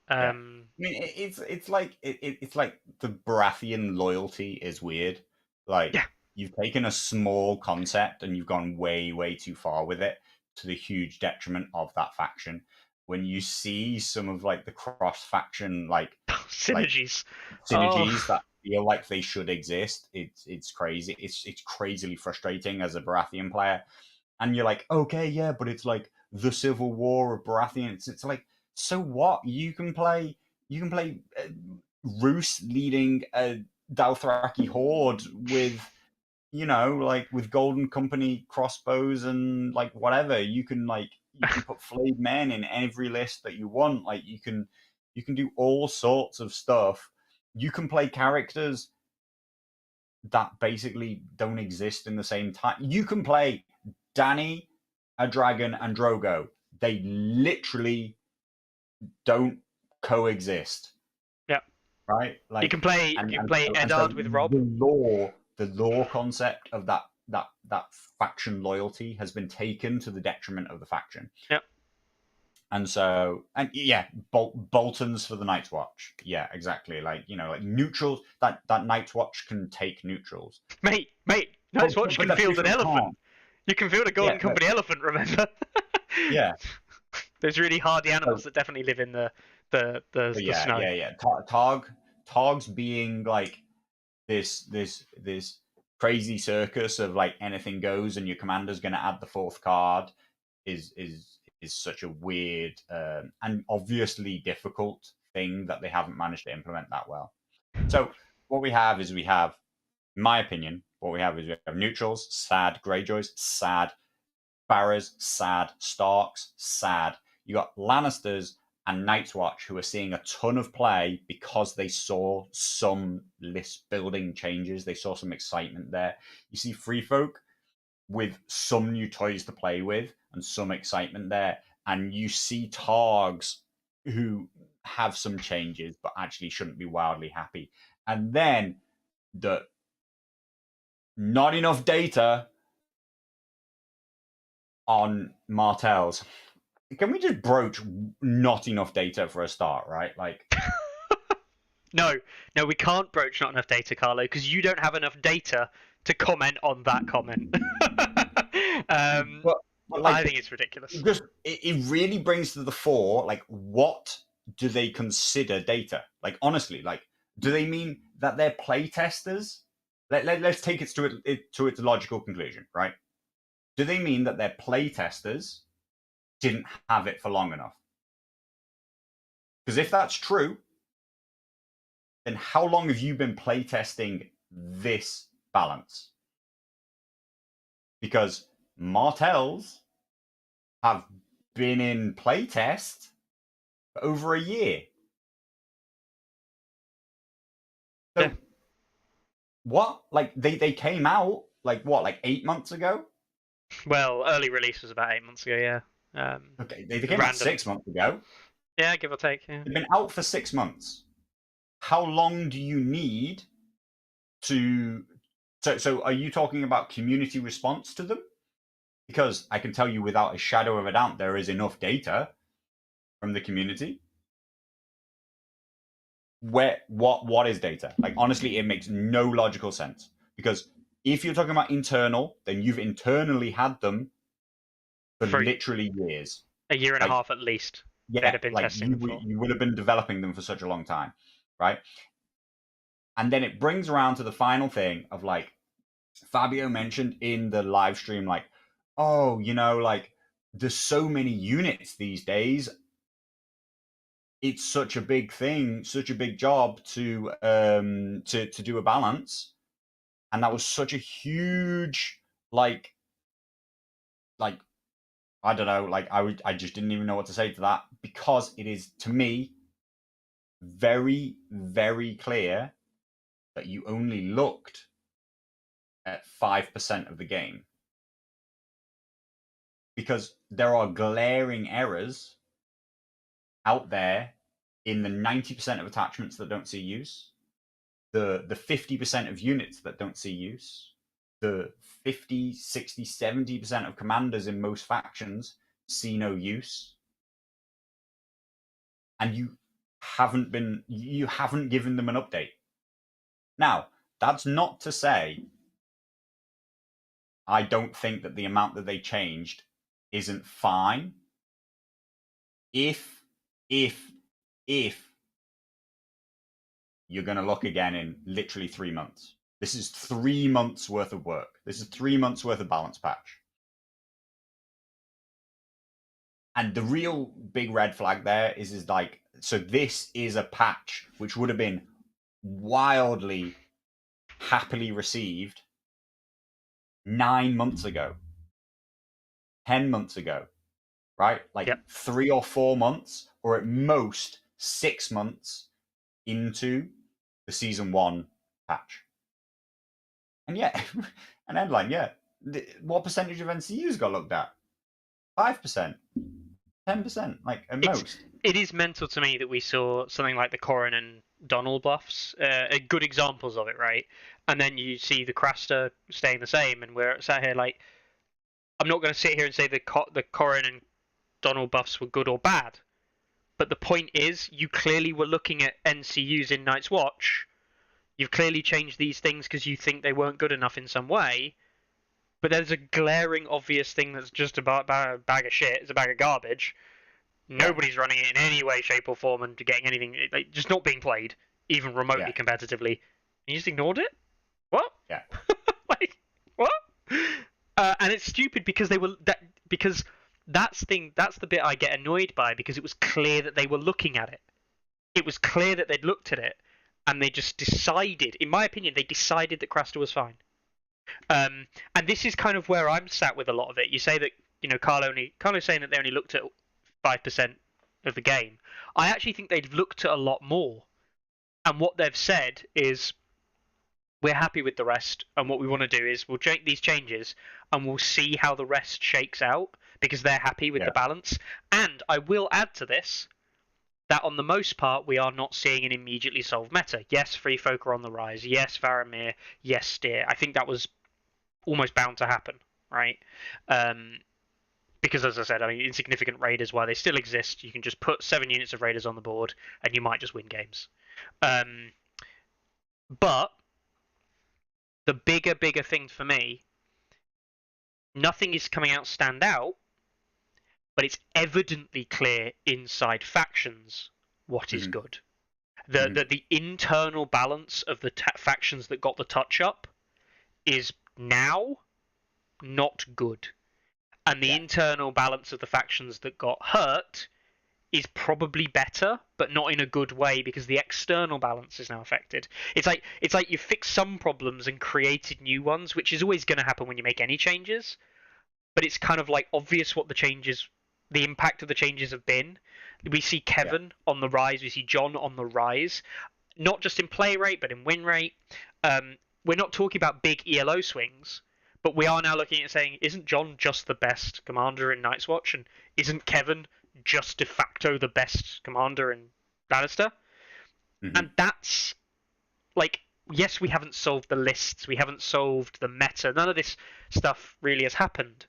I mean, it's like the Baratheon loyalty is weird. Like you've taken a small concept and you've gone way, way too far with it, to the huge detriment of that faction. When you see some of like the cross faction
synergies
that feel like they should exist, it's crazy. It's crazily frustrating as a Baratheon player. And you're like, okay, yeah, but it's like the Civil War of Baratheon. It's like, so what? You can play Roose leading a Dothraki horde with with Golden Company crossbows and like whatever. You can put flayed men in every list that you want. Like you can do all sorts of stuff. You can play characters that basically don't exist in the same time. You can play Dany, a dragon, and Drogo. They literally don't coexist.
Yeah.
Right?
Like you can play Eddard with Rob.
The lore concept of that faction loyalty has been taken to the detriment of the faction.
Yeah.
And so, Boltons for the Night's Watch. Yeah, exactly. Like neutrals. That Night's Watch can take neutrals.
Mate, Night's Watch can field an elephant. You can field a Golden Company elephant. Remember?
Yeah.
There's really hardy animals that definitely live in the snow.
Yeah. Targs being like this crazy circus of like anything goes, and your commander's going to add the 4th card is such a weird and obviously difficult thing that they haven't managed to implement that well. So what we have, in my opinion, we have neutrals, sad. Greyjoys, sad. Barras, sad. Starks, sad. You got Lannisters and Night's Watch who are seeing a ton of play because they saw some list building changes. They saw some excitement there. You see Free Folk with some new toys to play with and some excitement there. And you see Targs who have some changes but actually shouldn't be wildly happy. And then the not enough data on Martells. Can we just broach not enough data for a start, right? Like,
No, we can't broach not enough data, Carlo, because you don't have enough data to comment on that comment.
but like,
I think it's ridiculous.
It really brings to the fore, like, what do they consider data? Like, honestly, like, do they mean that they're play testers? Let's take it to its logical conclusion, right? Do they mean that their play testers didn't have it for long enough? Because if that's true, then how long have you been playtesting this balance? Because Martells have been in playtest for over a year. So,
Yeah.
what? Like, they came out, like, what, like 8 months ago?
Well, early release was about 8 months ago, yeah.
Okay, they came out 6 months ago.
Yeah, give or take, yeah.
They've been out for 6 months. How long do you need to... So are you talking about community response to them? Because I can tell you without a shadow of a doubt, there is enough data from the community. What is data? Like, honestly, it makes no logical sense. Because if you're talking about internal, then you've internally had them for literally years.
A year and a half at least.
Yeah,
they'd have been
like
testing them for.
you would have been developing them for such a long time, right? And then it brings around to the final thing of, like, Fabio mentioned in the live stream, like, oh, like, there's so many units these days. It's such a big thing, such a big job to do a balance, and that was such a huge, like I don't know, like I just didn't even know what to say to that, because it is, to me, very, very clear that you only looked at 5% of the game, because there are glaring errors out there in the 90% of attachments that don't see use, the 50% of units that don't see use, the 50, 60, 70% of commanders in most factions see no use. And you haven't given them an update. Now, that's not to say I don't think that the amount that they changed isn't fine. If you're going to look again in literally 3 months. This is 3 months worth of work. This is 3 months worth of balance patch. And the real big red flag there is like, so this is a patch which would have been wildly happily received 9 months ago, 10 months ago, right? Like,
yep.
3 or 4 months, or at most 6 months into the season 1 patch. And yeah, an headline, yeah. What percentage of NCUs got looked at? 5%, 10%, like, at most.
It is mental to me that we saw something like the Corrin and Donald buffs, good examples of it, right? And then you see the Craster staying the same, and we're sat here like, I'm not going to sit here and say the Corrin and Donald buffs were good or bad, but the point is, you clearly were looking at NCUs in Night's Watch. You've clearly changed these things because you think they weren't good enough in some way, but there's a glaring, obvious thing that's just about a bag of shit. It's a bag of garbage. Nobody's running it in any way, shape, or form and getting anything, like, just not being played, even remotely competitively. And you just ignored it? What?
Yeah.
Like, what? And it's stupid because that's the bit I get annoyed by, because it was clear that they were looking at it. It was clear that they'd looked at it, and they just decided, in my opinion, they decided that Craster was fine. And this is kind of where I'm sat with a lot of it. You say that, Carlo's saying that they only looked at 5% of the game. I actually think they've looked at a lot more. And what they've said is, we're happy with the rest, and what we want to do is we'll make these changes and we'll see how the rest shakes out, because they're happy with the balance. And I will add to this that on the most part, we are not seeing an immediately solved meta. Yes, Free Folk are on the rise. Yes, Varamir. Yes, Steer. I think that was almost bound to happen, right? Because as I said, I mean, insignificant raiders, while they still exist, you can just put 7 units of raiders on the board and you might just win games. But the bigger thing for me, nothing is coming out stand out, but it's evidently clear inside factions what is good. The internal balance of the factions that got the touch up is now not good, and the internal balance of the factions that got hurt is probably better, but not in a good way because the external balance is now affected. It's like you fixed some problems and created new ones, which is always going to happen when you make any changes. But it's kind of like obvious what the impact of the changes have been. We see Kevin on the rise, we see Jon on the rise, not just in play rate but in win rate. We're not talking about big ELO swings, but we are now looking at saying, isn't Jon just the best commander in Night's Watch, and isn't Kevin just de facto the best commander in Lannister? And that's like, yes, we haven't solved the lists, we haven't solved the meta, none of this stuff really has happened,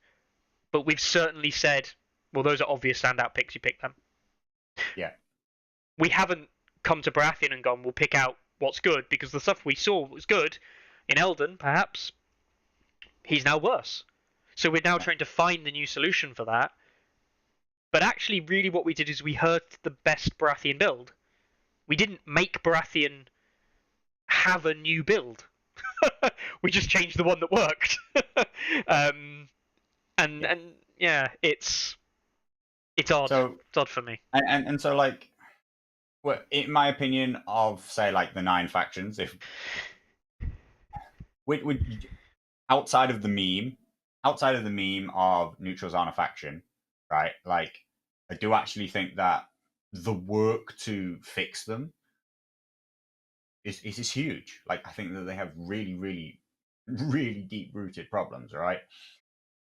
but we've certainly said, well, those are obvious standout picks, you pick them.
Yeah.
We haven't come to Baratheon and gone, we'll pick out what's good, because the stuff we saw was good in Eldon, perhaps, he's now worse. So we're now trying to find the new solution for that. But actually, really what we did is we hurt the best Baratheon build. We didn't make Baratheon have a new build. We just changed the one that worked. And yeah, it's odd.
So,
it's odd for me.
And so, like, well, in my opinion, of say like the 9 factions, if would outside of the meme of neutrals aren't a faction, right? Like, I do actually think that the work to fix them is huge. Like, I think that they have really, really, really deep rooted problems, right?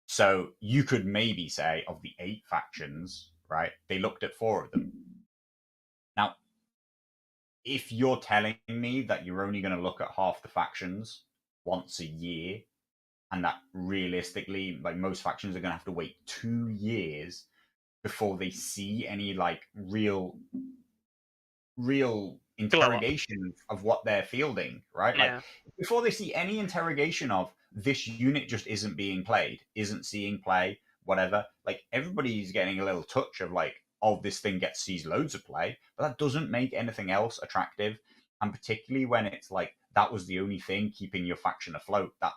So you could maybe say of the 8 factions, right? They looked at 4 of them. Now, if you're telling me that you're only going to look at half the factions once a year, and that realistically, like, most factions are going to have to wait 2 years before they see any like real interrogation of what they're fielding, right?
Yeah.
Like, before they see any interrogation of this unit just isn't being played, isn't seeing play, whatever. Like, everybody's getting a little touch of like, oh, this thing sees loads of play, but that doesn't make anything else attractive. And particularly when it's like that was the only thing keeping your faction afloat. That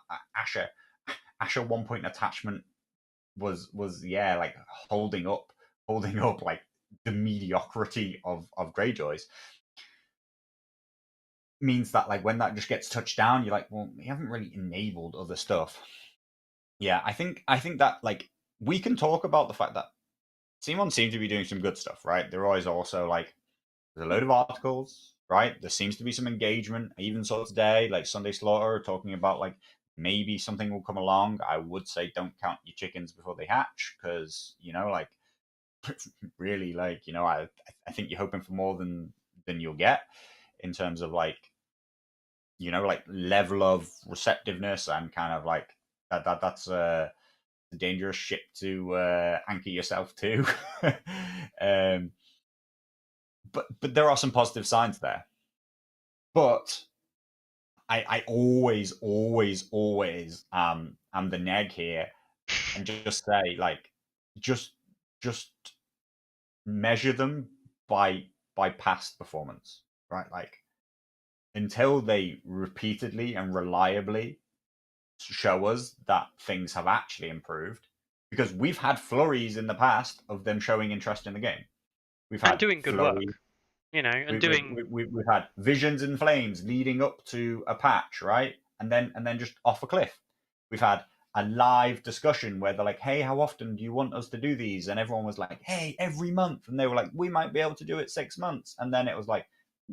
Asher 1 point attachment was like holding up like the mediocrity of Greyjoys. Means that like when that just gets touched down, you're like, well, we haven't really enabled other stuff. Yeah, I think that like we can talk about the fact that Simon seems to be doing some good stuff, right? There always also like there's a load of articles, right? There seems to be some engagement. I even saw today, like Sunday Slaughter talking about like maybe something will come along. I would say don't count your chickens before they hatch, because like really, like, I think you're hoping for more than you'll get in terms of like like level of receptiveness, and kind of like that's a dangerous ship to anchor yourself to. But there are some positive signs there. But I always am the neg here, and just say like just measure them by past performance, right? Like, until they repeatedly and reliably show us that things have actually improved, because we've had flurries in the past of them showing interest in the game. We've had
doing good work, and
we've had visions and flames leading up to a patch, right? And then just off a cliff. We've had a live discussion where they're like, hey, how often do you want us to do these? And everyone was like, hey, every month. And they were like, we might be able to do it 6 months. And then it was like,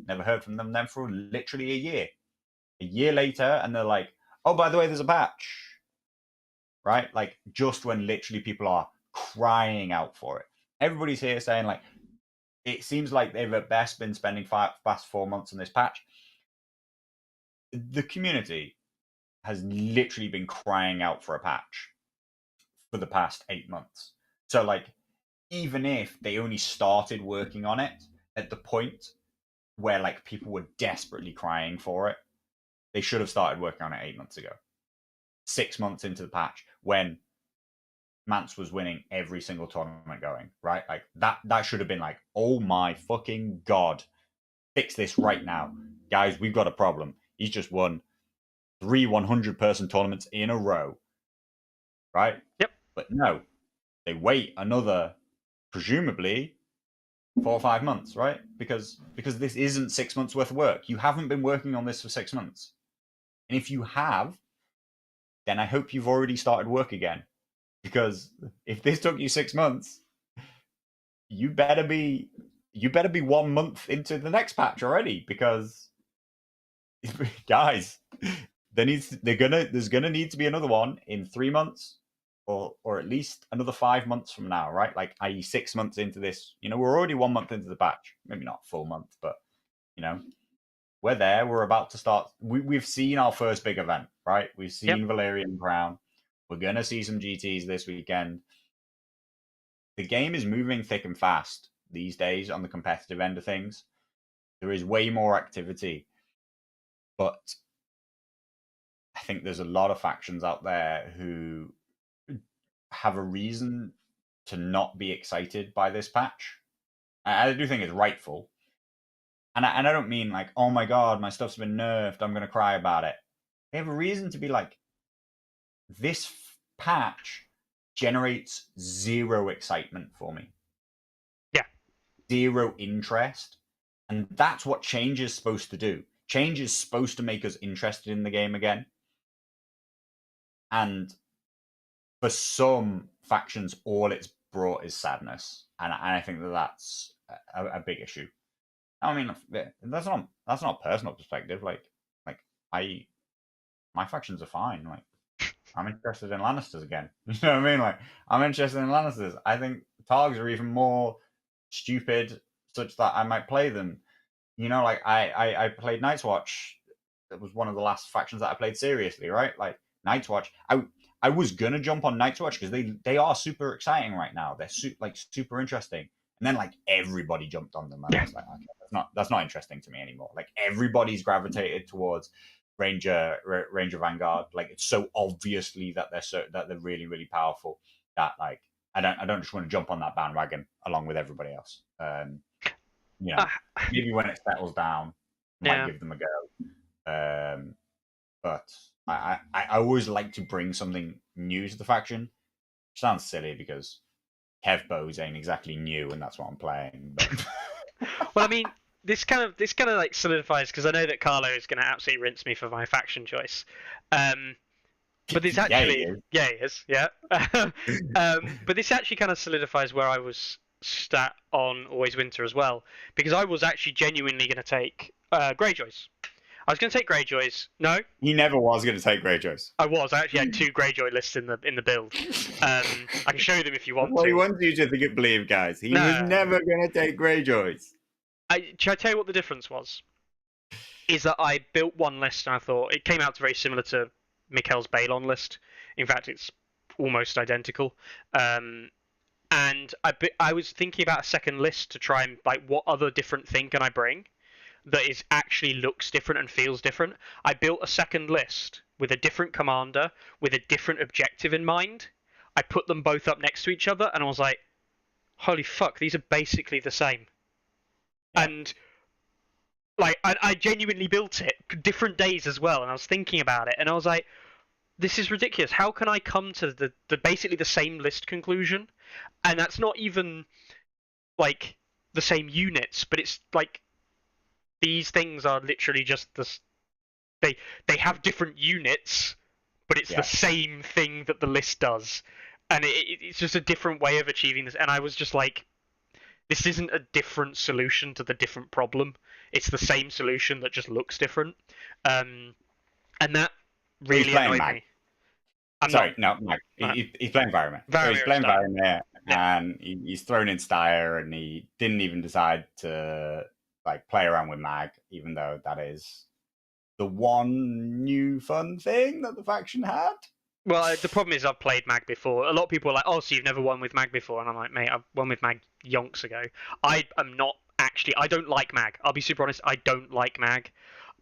never heard from them then for literally a year. A year later, and they're like, oh, by the way, there's a patch. Right? Like, just when literally people are crying out for it. Everybody's here saying like, it seems like they've at best been spending past 4 months on this patch. The community has literally been crying out for a patch for the past 8 months. So like, even if they only started working on it at the point where like people were desperately crying for it, they should have started working on it 8 months ago. 6 months into the patch, when Mance was winning every single tournament going, right? Like that should have been like, oh my fucking god, fix this right now. Guys, we've got a problem. He's just won 3 100-person tournaments in a row. Right?
Yep.
But no, they wait another, presumably, 4 or 5 months, right? Because this isn't 6 months worth of work. You haven't been working on this for 6 months. And if you have, then I hope you've already started work again. Because if this took you 6 months, you better be 1 month into the next patch already. Because guys, there's gonna need to be another one in 3 months, or at least another 5 months from now, right? Like, i.e., 6 months into this. We're already 1 month into the patch. Maybe not a full month, but we're there. We're about to start. We've seen our first big event, right? We've seen Valerian Crown. We're gonna see some GTs this weekend. The game is moving thick and fast these days on the competitive end of things. There is way more activity, but I think there's a lot of factions out there who have a reason to not be excited by this patch. I do think it's rightful. And I don't mean like, oh my god, my stuff's been nerfed, I'm going to cry about it. They have a reason to be like, this patch generates zero excitement for me.
Yeah.
Zero interest. And that's what change is supposed to do. Change is supposed to make us interested in the game again. And for some factions, all it's brought is sadness. And I think that's a big issue. I mean, that's not a personal perspective. Like my factions are fine. Like, I'm interested in Lannisters again. You know what I mean? Like, I'm interested in Lannisters. I think Targs are even more stupid, such that I might play them. Like I played Night's Watch. It was one of the last factions that I played seriously, right? Like Night's Watch. I was gonna jump on Night's Watch because they are super exciting right now. They're super interesting. And then like everybody jumped on them, and I was like, okay, that's not interesting to me anymore. Like, everybody's gravitated towards Ranger Vanguard. Like, it's so obviously that they're really, really powerful that like I don't just want to jump on that bandwagon along with everybody else. Maybe when it settles down, I might give them a go. But I always like to bring something new to the faction. Which sounds silly because Kev Bows ain't exactly new, and that's what I'm playing. But
well, I mean, this kind of like solidifies, because I know that Carlo is going to absolutely rinse me for my faction choice. But this actually, he is. But this actually kind of solidifies where I was stat on Always Winter as well, because I was actually genuinely going to take Greyjoys. I was going to take Greyjoys. No,
he never was going to take Greyjoys.
I actually had 2 Greyjoy lists in the build. I can show you them if you want to.
He wants you to believe, guys. He was never going to take Greyjoys.
Shall I tell you what the difference was? Is that I built one list and I thought it came out very similar to Mikhail's Balon list. In fact, it's almost identical. And I was thinking about a second list to try and like, what other different thing can I bring that is actually looks different and feels different. I built a second list with a different commander with a different objective in mind. I put them both up next to each other and I was like, holy fuck, these are basically the same. Yeah. And like I genuinely built it different days as well, and I was thinking about it and I was like, this is ridiculous. How can I come to the basically the same list conclusion? And that's not even like the same units, but it's like these things are literally just they have different units, but it's the same thing that the list does, and it's just a different way of achieving this. And I was just like, this isn't a different solution to the different problem. It's the same solution that just looks different, and that really annoyed me.
He's playing Environment. So he's playing Environment, and he's thrown in Styre, and he didn't even decide to like play around with Mag, even though that is the one new fun thing that the faction had.
Well, the problem is I've played Mag before. A lot of people are like, "Oh, so you've never won with Mag before?" And I'm like, "Mate, I've won with Mag yonks ago." I am not actually. I don't like Mag. I'll be super honest. I don't like Mag.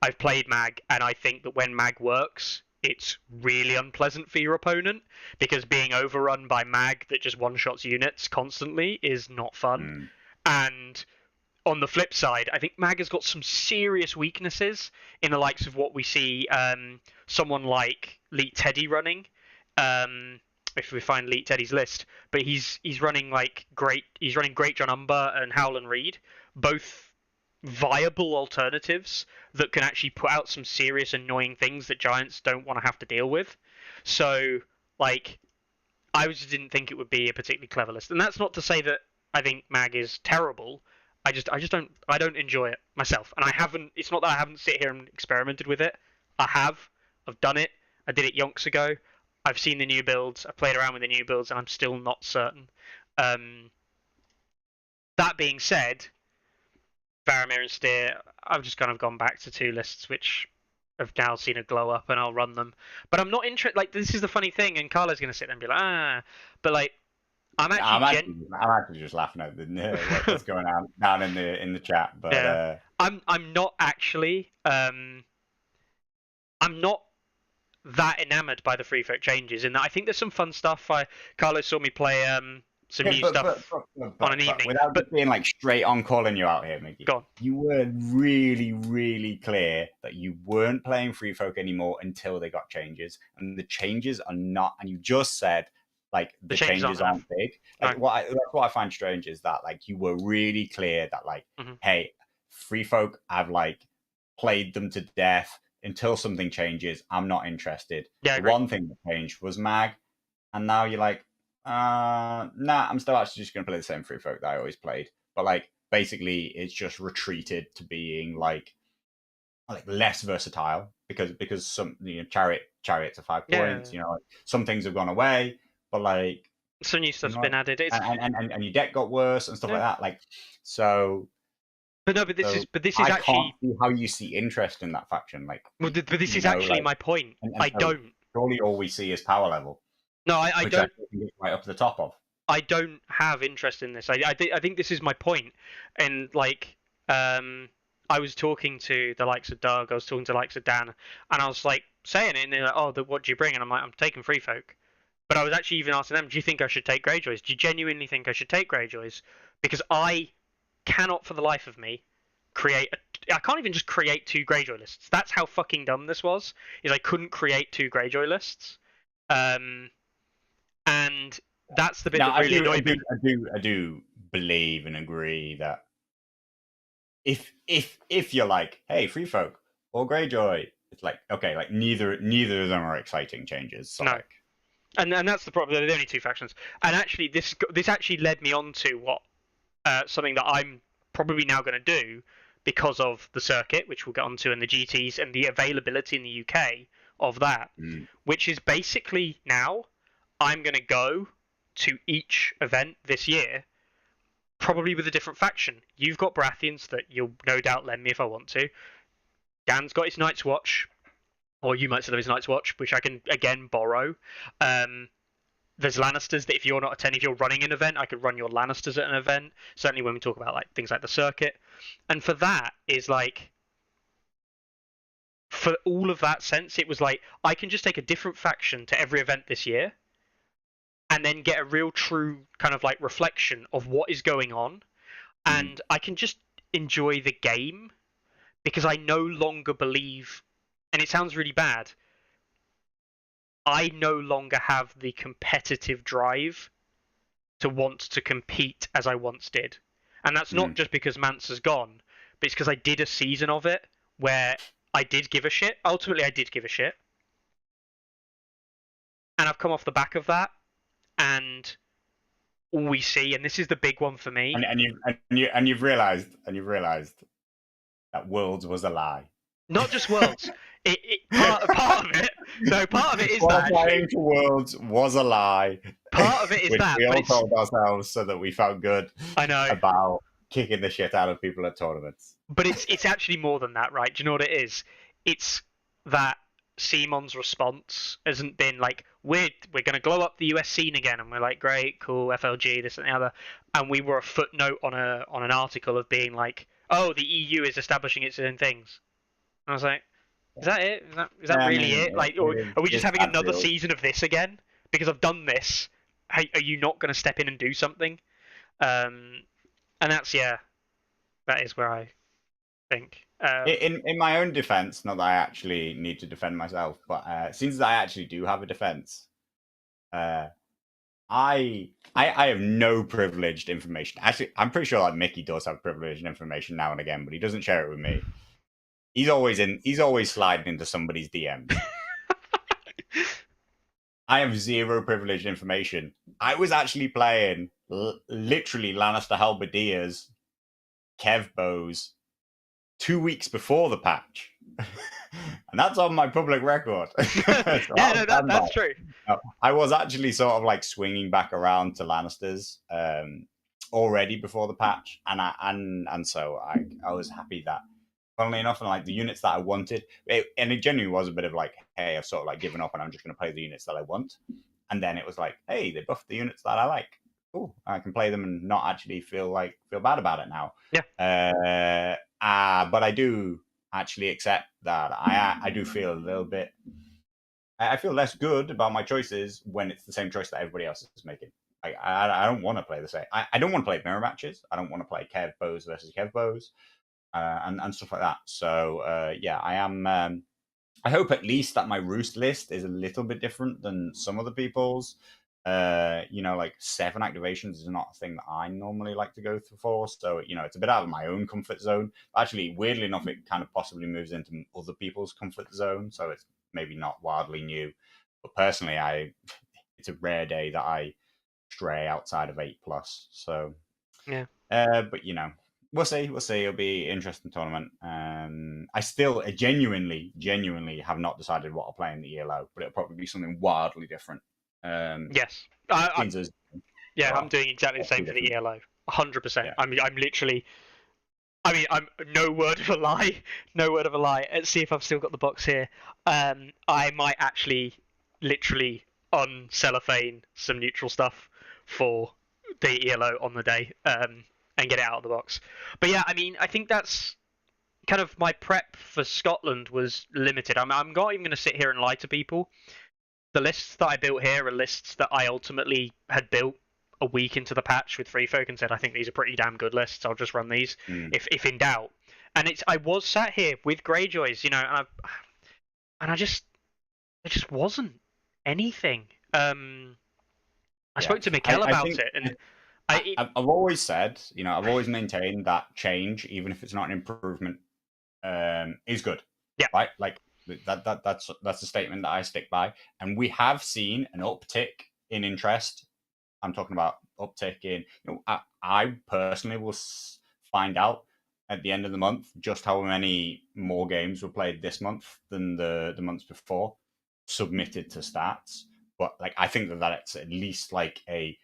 I've played Mag, and I think that when Mag works, it's really unpleasant for your opponent because being overrun by Mag that just one-shots units constantly is not fun. And on the flip side, I think Mag has got some serious weaknesses in the likes of what we see someone like Leet Teddy running. If we find Leet Teddy's list, but he's running he's running Great John Umber and Howland Reed, both viable alternatives that can actually put out some serious annoying things that Giants don't want to have to deal with. So like, I just didn't think it would be a particularly clever list, and that's not to say that I think Mag is terrible. I just don't enjoy it myself, and I haven't. It's not that I haven't sit here and experimented with it. I've done it. I did it yonks ago. I've seen the new builds. I played around with the new builds, and I'm still not certain. That being said, Varamir and Steer, I've just kind of gone back to 2 lists which have now seen a glow up, and I'll run them. But I'm not interested. Like, this is the funny thing, and Carla's going to sit there and be like, but like, I'm
actually just laughing at what's going on down in the chat. But yeah.
I'm not actually. I'm not that enamored by the free folk changes, in that I think there's some fun stuff. Carlo saw me play some new stuff on an evening.
Without being like straight on calling you out here, Mickey.
Go on.
You were really, really clear that you weren't playing free folk anymore until they got changes, and the changes are not. And you just said, like, the changes aren't big. Like, that's what I find strange is that, like, you were really clear that, like, hey, free folk, I've like played them to death. Until something changes, I'm not interested.
Yeah,
the one thing that changed was Mag, and now you're like, nah, I'm still actually just going to play the same free folk that I always played. But like, basically, it's just retreated to being like less versatile because some chariots are 5 points. You know, like, some things have gone away, but like
some new stuff's been added.
And your deck got worse and stuff like that. Like, so.
But this is
I
actually
can't see how you see interest in that faction. Like,
but this is actually my point. I don't.
Surely all we see is power level.
No, I don't.
I think it's right up to the top of.
I don't have interest in this. I think this is my point. And like, I was talking to the likes of Doug. I was talking to the likes of Dan, and I was like saying it, and they're like, "Oh, what do you bring?" And I'm like, "I'm taking free folk." But I was actually even asking them, "Do you think I should take Greyjoys? Do you genuinely think I should take Greyjoys?" Because I cannot for the life of me I can't even just create 2 Greyjoy lists. That's how fucking dumb this was. Is I couldn't create 2 Greyjoy lists, and that's the bit that really annoyed me.
I do believe and agree that if you're like, hey, free folk or Greyjoy, it's like, okay, like neither of them are exciting changes. So
no.
Like...
And that's the problem. They're the only 2 factions. And actually, this actually led me on to what something that I'm probably now going to do because of the circuit, which we'll get onto, and the GTs and the availability in the UK of that, which is basically now I'm going to go to each event this year, probably with a different faction. You've got Baratheons that you'll no doubt lend me if I want to. Dan's got his Night's Watch, or you might still have his Night's Watch, which I can again borrow. There's Lannisters that if you're running an event, I could run your Lannisters at an event. Certainly when we talk about like things like the circuit. And for that is like, for all of that sense, it was like, I can just take a different faction to every event this year and then get a real true kind of like reflection of what is going on. And I can just enjoy the game because I no longer believe, and it sounds really bad, I no longer have the competitive drive to want to compete as I once did. And that's not just because Mansa's gone, but it's because I did a season of it where I did give a shit. Ultimately, I did give a shit. And I've come off the back of that, and all we see, and this is the big one for me.
And you've realised that Worlds was a lie.
Not just Worlds. Part of it. So part of it is that
qualifying to Worlds was a lie.
Part of it is
which
that
we all told ourselves so that we felt good.
I know
about kicking the shit out of people at tournaments.
But it's actually more than that, right? Do you know what it is? It's that Simon's response hasn't been like, we're going to glow up the US scene again, and we're like, great, cool, FLG, this and the other, and we were a footnote on an article of being like, oh, the EU is establishing its own things. And I was like, is that it? Is that really it? Like, or are we just having another season of this again? Because I've done this. Are you not going to step in and do something? And that's that is where I think.
In my own defense, not that I actually need to defend myself, but since I actually do have a defense, I have no privileged information. Actually, I'm pretty sure that Mickey does have privileged information now and again, but he doesn't share it with me. He's always sliding into somebody's DMs. I have zero privileged information. I was actually playing literally Lannister Halberdiers, Kev Bows 2 weeks before the patch. And that's on my public record.
That's true.
I was actually sort of like swinging back around to Lannisters already before the patch, and so I was happy that, funnily enough, and like the units that I wanted, and it genuinely was a bit of like, hey, I've sort of like given up and I'm just going to play the units that I want. And then it was like, hey, they buffed the units that I like. Cool, I can play them and not actually feel bad about it now.
Yeah.
But I do actually accept that I do feel a little bit. I feel less good about my choices when it's the same choice that everybody else is making. I don't want to play the same. I don't want to play mirror matches. I don't want to play Kev Bows versus Kev Bows. And stuff like that. So I am. I hope at least that my roost list is a little bit different than some other people's. Like 7 activations is not a thing that I normally like to go for. So it's a bit out of my own comfort zone. Actually, weirdly enough, it kind of possibly moves into other people's comfort zone. So it's maybe not wildly new. But personally, it's a rare day that I stray outside of 8+. So
yeah.
But we'll see. It'll be an interesting tournament. I still genuinely have not decided what I'll play in the ELO, but it'll probably be something wildly different.
Yes. I'm doing exactly the same for the ELO. 100%. Yeah. I'm literally. I'm no word of a lie. Let's see if I've still got the box here. I might actually literally uncellophane some neutral stuff for the ELO on the day. And get it out of the box. But yeah, I think that's kind of my prep for Scotland was limited. I'm not even going to sit here and lie to people. The lists that I built here are lists that I ultimately had built a week into the patch with Free Folk and said, I think these are pretty damn good lists. I'll just run these if in doubt. And I was sat here with Greyjoys, and it just wasn't anything. I spoke to Mikkel about it, and
I've always said, I've always maintained that change, even if it's not an improvement, is good.
Yeah.
Right? Like that's a statement that I stick by. And we have seen an uptick in interest. I'm talking about uptick in, I personally will find out at the end of the month just how many more games were played this month than the months before, submitted to stats. But I think that's at least like a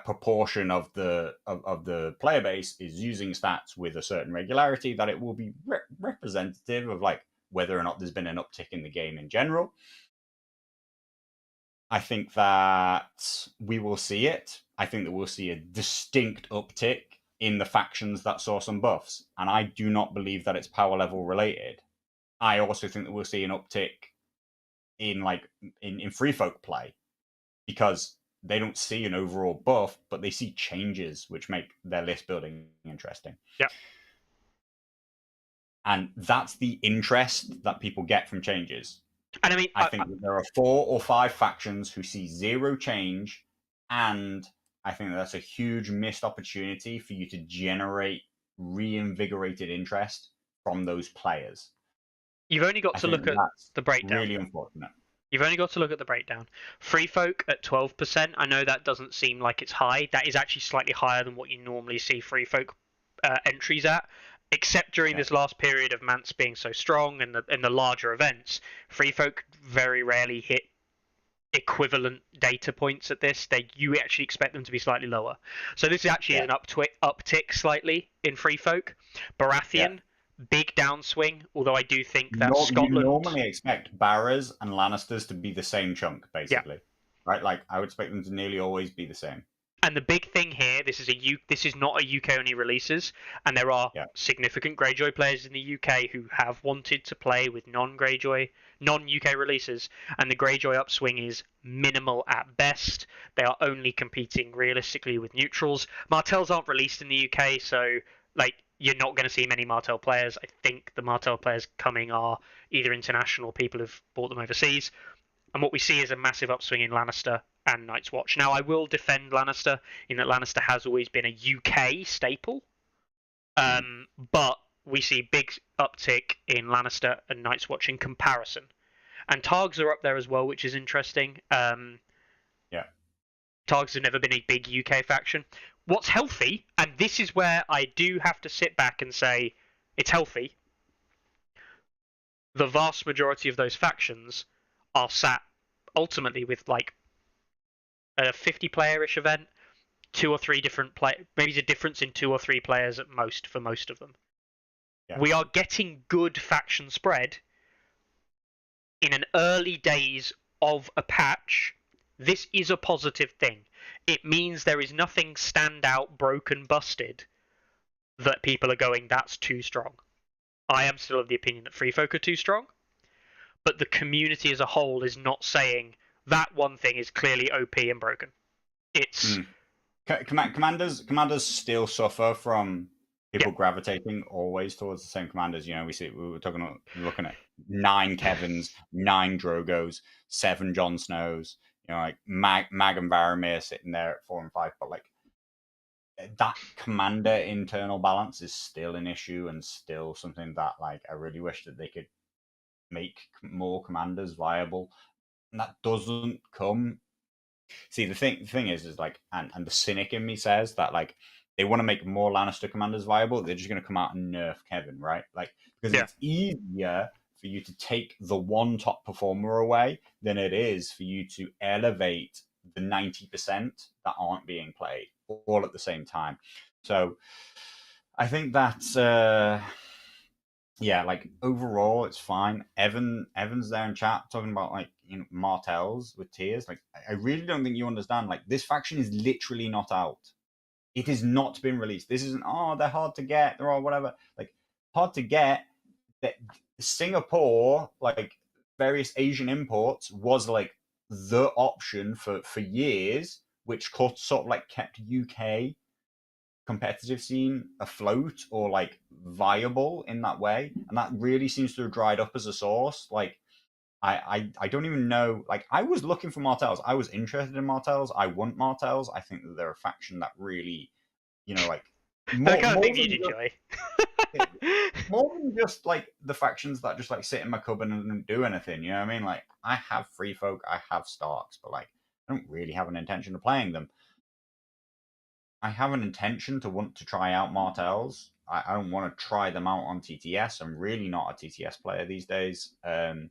proportion of the player base is using stats with a certain regularity that it will be representative of whether or not there's been an uptick in the game in general. I think that we will see it. I think that we'll see a distinct uptick in the factions that saw some buffs, and I do not believe that it's power level related. I also think that we'll see an uptick in in free folk play, because they don't see an overall buff, but they see changes which make their list building interesting.
Yeah.
And that's the interest that people get from changes.
And
I think that there are 4 or 5 factions who see 0 change, and I think that's a huge missed opportunity for you to generate reinvigorated interest from those players.
You've only got to look at the breakdown.
Really unfortunate.
You've only got to look at the breakdown. Free Folk at 12%. I know that doesn't seem like it's high. That is actually slightly higher than what you normally see Free Folk entries at. Except during this last period of Mance being so strong and the larger events, Free Folk very rarely hit equivalent data points at this. You actually expect them to be slightly lower. So this is actually an uptick slightly in Free Folk. Baratheon, big downswing, although I do think that
You
Scotland...
normally expect Barras and Lannisters to be the same chunk,
Yeah.
basically. Right? Like, I would expect them to nearly always be the same.
And the big thing here, this is not a UK only releases, and there are significant Greyjoy players in the UK who have wanted to play with non-UK releases, and the Greyjoy upswing is minimal at best. They are only competing realistically with neutrals. Martells aren't released in the UK, so like you're not going to see many Martell players. I think the Martell players coming are either international people who've bought them overseas. And what we see is a massive upswing in Lannister and Night's Watch. Now, I will defend Lannister in that Lannister has always been a UK staple, but we see big uptick in Lannister and Night's Watch in comparison. And Targs are up there as well, which is interesting. Targs have never been a big UK faction. What's healthy, and this is where I do have to sit back and say it's healthy, the vast majority of those factions are sat ultimately with like a 50-player-ish event, 2 or 3 different maybe a difference in 2 or 3 players at most for most of them. Yeah. We are getting good faction spread in an early days of a patch. This is a positive thing. It means there is nothing standout, broken, busted that people are going, that's too strong. I am still of the opinion that Free Folk are too strong, but the community as a whole is not saying that one thing is clearly OP and broken. It's
commanders still suffer from people gravitating always towards the same commanders. You know, we're looking at 9 Kevins, 9 Drogos, 7 Jon Snows. You know, like Mag and Varamir sitting there at 4 and 5, but like that commander internal balance is still an issue and still something that like I really wish that they could make more commanders viable. And that doesn't come. See, the thing is like, and the cynic in me says that like they want to make more Lannister commanders viable. They're just going to come out and nerf Kevin, right? Like because it's easier for you to take the one top performer away than it is for you to elevate the 90% that aren't being played all at the same time. So I think that's like overall it's fine. Evan's there in chat talking about like, you know, Martells with tiers. Like I really don't think you understand. Like this faction is literally not out. It has not been released. This isn't they're hard to get, they're all whatever. Like hard to get. That Singapore, like various Asian imports, was like the option for years, which sort of like kept UK competitive scene afloat or like viable in that way, and that really seems to have dried up as a source. Like I don't even know. Like I was looking for Martells. I was interested in Martells. I want Martells. I think that they're a faction that really, you know, like
more, the kind of thing you'd enjoy.
More than just like the factions that just like sit in my cupboard and don't do anything. You know what I mean? Like I have Free Folk, I have Starks, but like I don't really have an intention of playing them. I have an intention to want to try out Martells. I don't want to try them out on TTS. I'm really not a TTS player these days. I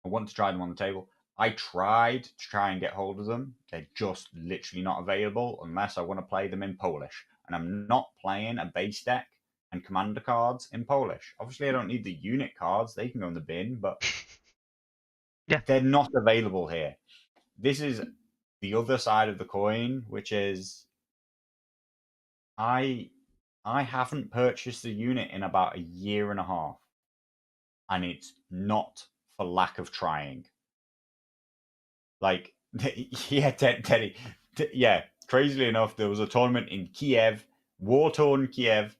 want to try them on the table. I tried to try and get hold of them. They're just literally not available unless I want to play them in Polish. And I'm not playing a base deck and commander cards in Polish. Obviously, I don't need the unit cards. They can go in the bin, but they're not available here. This is the other side of the coin, which is I haven't purchased a unit in about a year and a half. And it's not for lack of trying. Like, yeah, Teddy. Yeah, crazily enough, there was a tournament in Kiev, war-torn Kiev,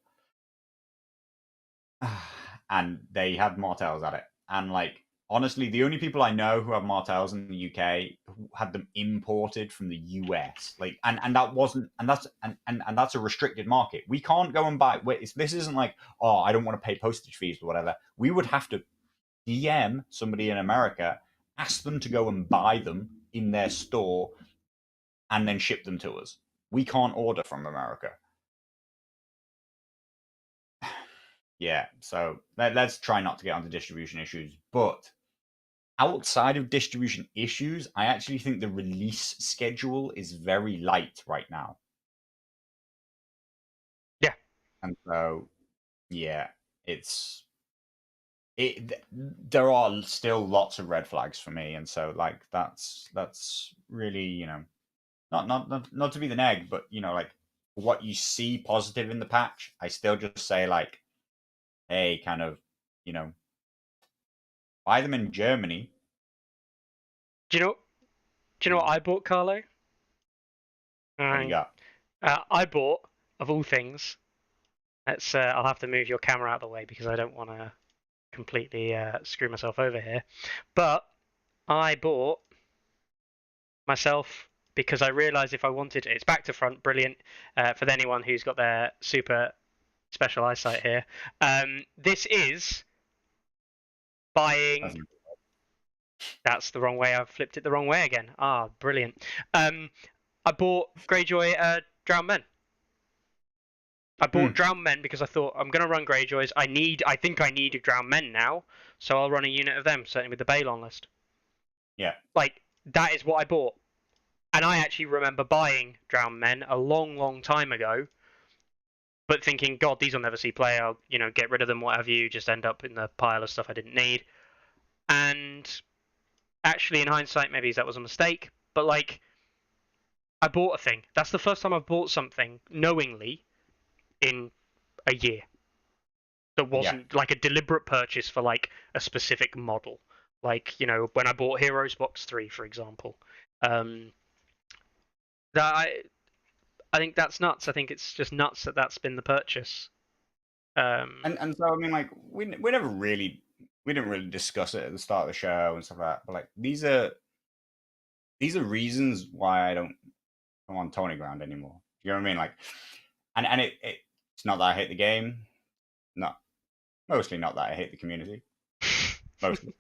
and they had Martells at it. And like, honestly, the only people I know who have Martells in the UK had them imported from the US. Like, and that wasn't, and that's a restricted market. We can't go and buy. This isn't like, I don't want to pay postage fees or whatever. We would have to DM somebody in America, ask them to go and buy them in their store, and then ship them to us. We can't order from America. Yeah, so let's try not to get onto distribution issues. But outside of distribution issues, I actually think the release schedule is very light right now.
Yeah.
And so, yeah, there are still lots of red flags for me, and so like that's really not to be the neg, but like what you see positive in the patch, I still just say like, hey, kind of buy them in Germany.
Do you know what I bought, Carlo?
What do you got?
I bought, of all things, I'll have to move your camera out of the way because I don't want to completely screw myself over here. But I bought myself because I realised if I wanted it's back to front, brilliant for anyone who's got their super special eyesight here. This is buying. That's the wrong way. I've flipped it the wrong way again. Ah, brilliant. I bought Greyjoy Drowned Men. I bought Drowned Men because I thought I'm going to run Greyjoys. I think I need a Drowned Men now, so I'll run a unit of them, certainly with the Balon list.
Yeah.
Like, that is what I bought. And I actually remember buying Drowned Men a long, long time ago, but thinking, God, these will never see play. I'll, get rid of them, what have you, just end up in the pile of stuff I didn't need. And actually, in hindsight, maybe that was a mistake, but like, I bought a thing. That's the first time I've bought something knowingly in a year. That wasn't like a deliberate purchase for like a specific model. Like, when I bought Heroes Box 3, for example. That I think that's nuts. I think it's just nuts that that's been the purchase.
And so I mean, like we didn't really discuss it at the start of the show and stuff like that. But like these are reasons why I don't come on Tourney Ground anymore. You know what I mean? Like, and it's not that I hate the game. Mostly not that I hate the community. Mostly.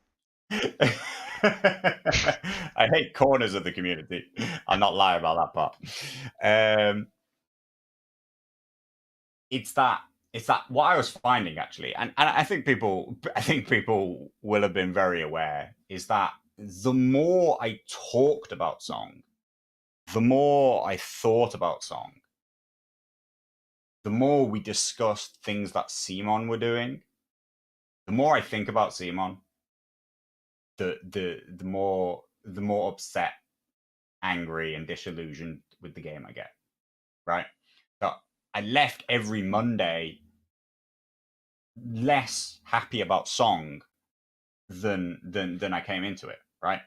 I hate corners of the community. I'll not lie about that part. It's that what I was finding actually, and I think people will have been very aware, is that the more I talked about song, the more I thought about song, the more we discussed things that Simon were doing, the more I think about Simon, the more upset, angry, and disillusioned with the game I get. Right? So I left every Monday less happy about song than I came into it, right?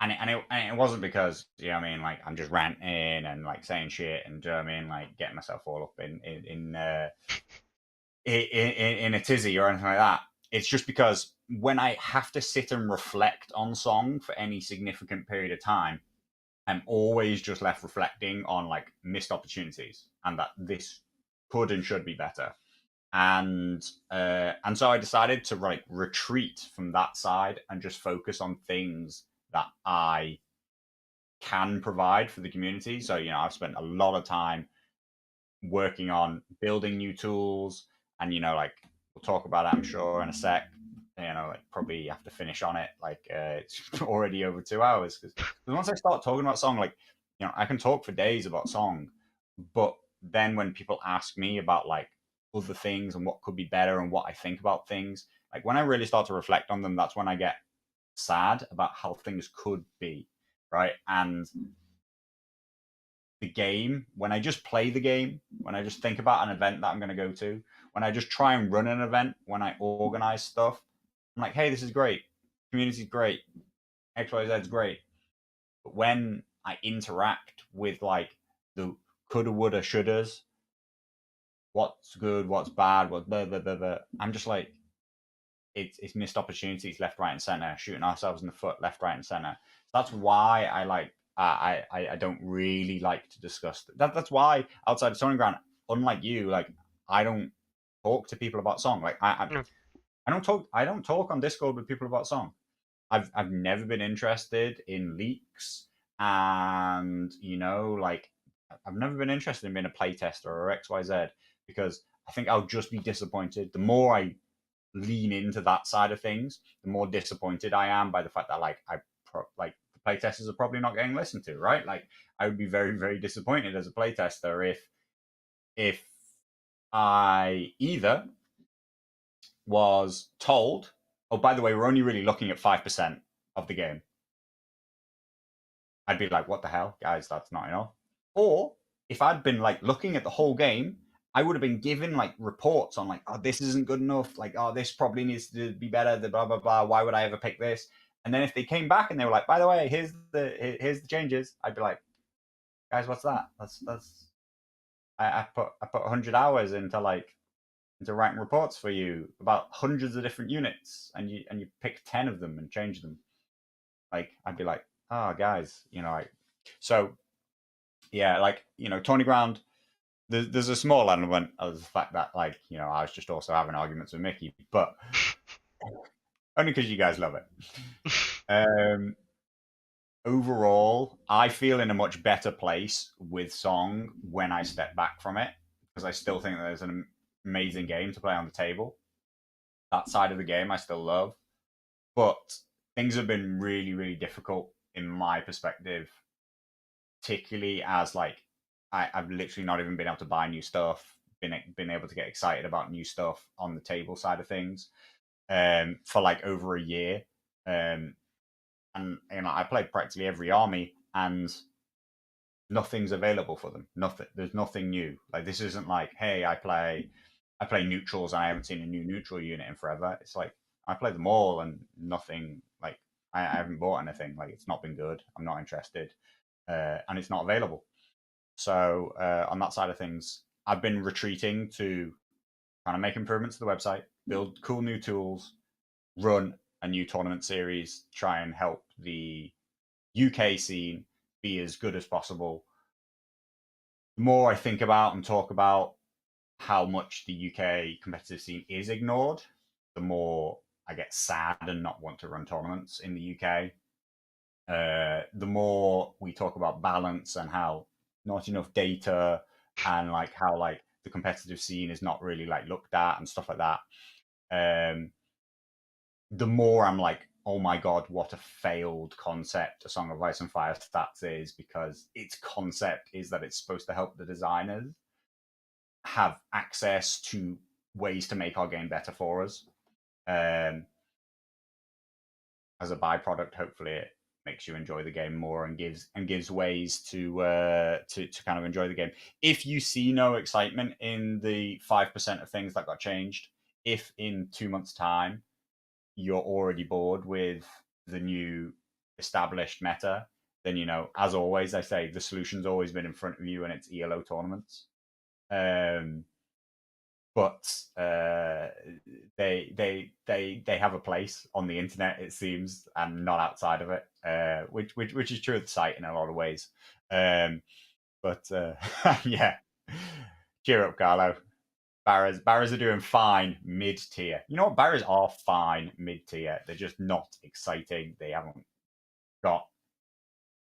And it wasn't because I mean, like I'm just ranting and like saying shit and I mean, like getting myself all up in a tizzy or anything like that. It's just because when I have to sit and reflect on song for any significant period of time, I'm always just left reflecting on like missed opportunities and that this could and should be better. And so I decided to like retreat from that side and just focus on things that I can provide for the community. So I've spent a lot of time working on building new tools, and like we'll talk about that I'm sure in a sec. Like probably have to finish on it. Like it's already over 2 hours because once I start talking about song, like I can talk for days about song, but then when people ask me about like other things and what could be better and what I think about things, like when I really start to reflect on them, that's when I get sad about how things could be, right? And the game, when I just play the game, when I just think about an event that I'm going to go to, when I just try and run an event, when I organize stuff, I'm like, hey, this is great. Community's great. XYZ's great. But when I interact with like the coulda, woulda, shouldas, what's good, what's bad, what blah, blah, blah, blah, I'm just like, it's missed opportunities left, right, and center, shooting ourselves in the foot left, right, and center. That's why I like I don't really like to discuss that. That's why outside of Tourney Ground, unlike you, like I don't talk to people about song. Like I don't talk on Discord with people about song. I've never been interested in leaks, and like I've never been interested in being a playtester or XYZ because I think I'll just be disappointed. The more I lean into that side of things, the more disappointed I am by the fact that like like the playtesters are probably not getting listened to, right? Like I would be very, very disappointed as a playtester if I either was told, oh, by the way, we're only really looking at 5% of the game, I'd be like, what the hell, guys, that's not enough. Or if I'd been like looking at the whole game, I would have been given like reports on like, oh, this isn't good enough. Like, oh, this probably needs to be better. The blah blah blah. Why would I ever pick this? And then if they came back and they were like, by the way, here's the changes, I'd be like, guys, what's that? That's I put 100 hours into writing reports for you about hundreds of different units, and you pick 10 of them and change them. Like, I'd be like, oh, guys, so yeah, like, Tourney Ground. There's a small element of the fact that, like, I was just also having arguments with Mickey, but only because you guys love it. Overall, I feel in a much better place with Song when I step back from it, because I still think that there's an amazing game to play on the table. That side of the game I still love, but things have been really, really difficult in my perspective, particularly as like I've literally not even been able to buy new stuff, been able to get excited about new stuff on the table side of things, for like over a year. And I played practically every army, and nothing's available for them. There's nothing new. Like, this isn't like, hey, I play neutrals and I haven't seen a new neutral unit in forever. It's like I play them all and nothing. Like, I haven't bought anything. Like, it's not been good. I'm not interested, and it's not available. So on that side of things, I've been retreating to kind of make improvements to the website, build cool new tools, run a new tournament series, try and help the UK scene be as good as possible. The more I think about and talk about how much the UK competitive scene is ignored, the more I get sad and not want to run tournaments in the UK. The more we talk about balance and how not enough data, and like how like the competitive scene is not really like looked at and stuff like that, the more I'm like, oh my god, what a failed concept A Song of Ice and Fire Stats is, because its concept is that it's supposed to help the designers have access to ways to make our game better for us. As a byproduct, hopefully it makes you enjoy the game more and gives ways to kind of enjoy the game. If you see no excitement in the 5% of things that got changed, if in 2 months' time you're already bored with the new established meta, then as always, I say the solution's always been in front of you, and it's ELO tournaments. But they have a place on the internet, it seems, and not outside of it, which is true of the site in a lot of ways. But yeah, cheer up, Carlo. Barras are doing fine mid-tier. You know what? Barras are fine mid-tier. They're just not exciting. They haven't got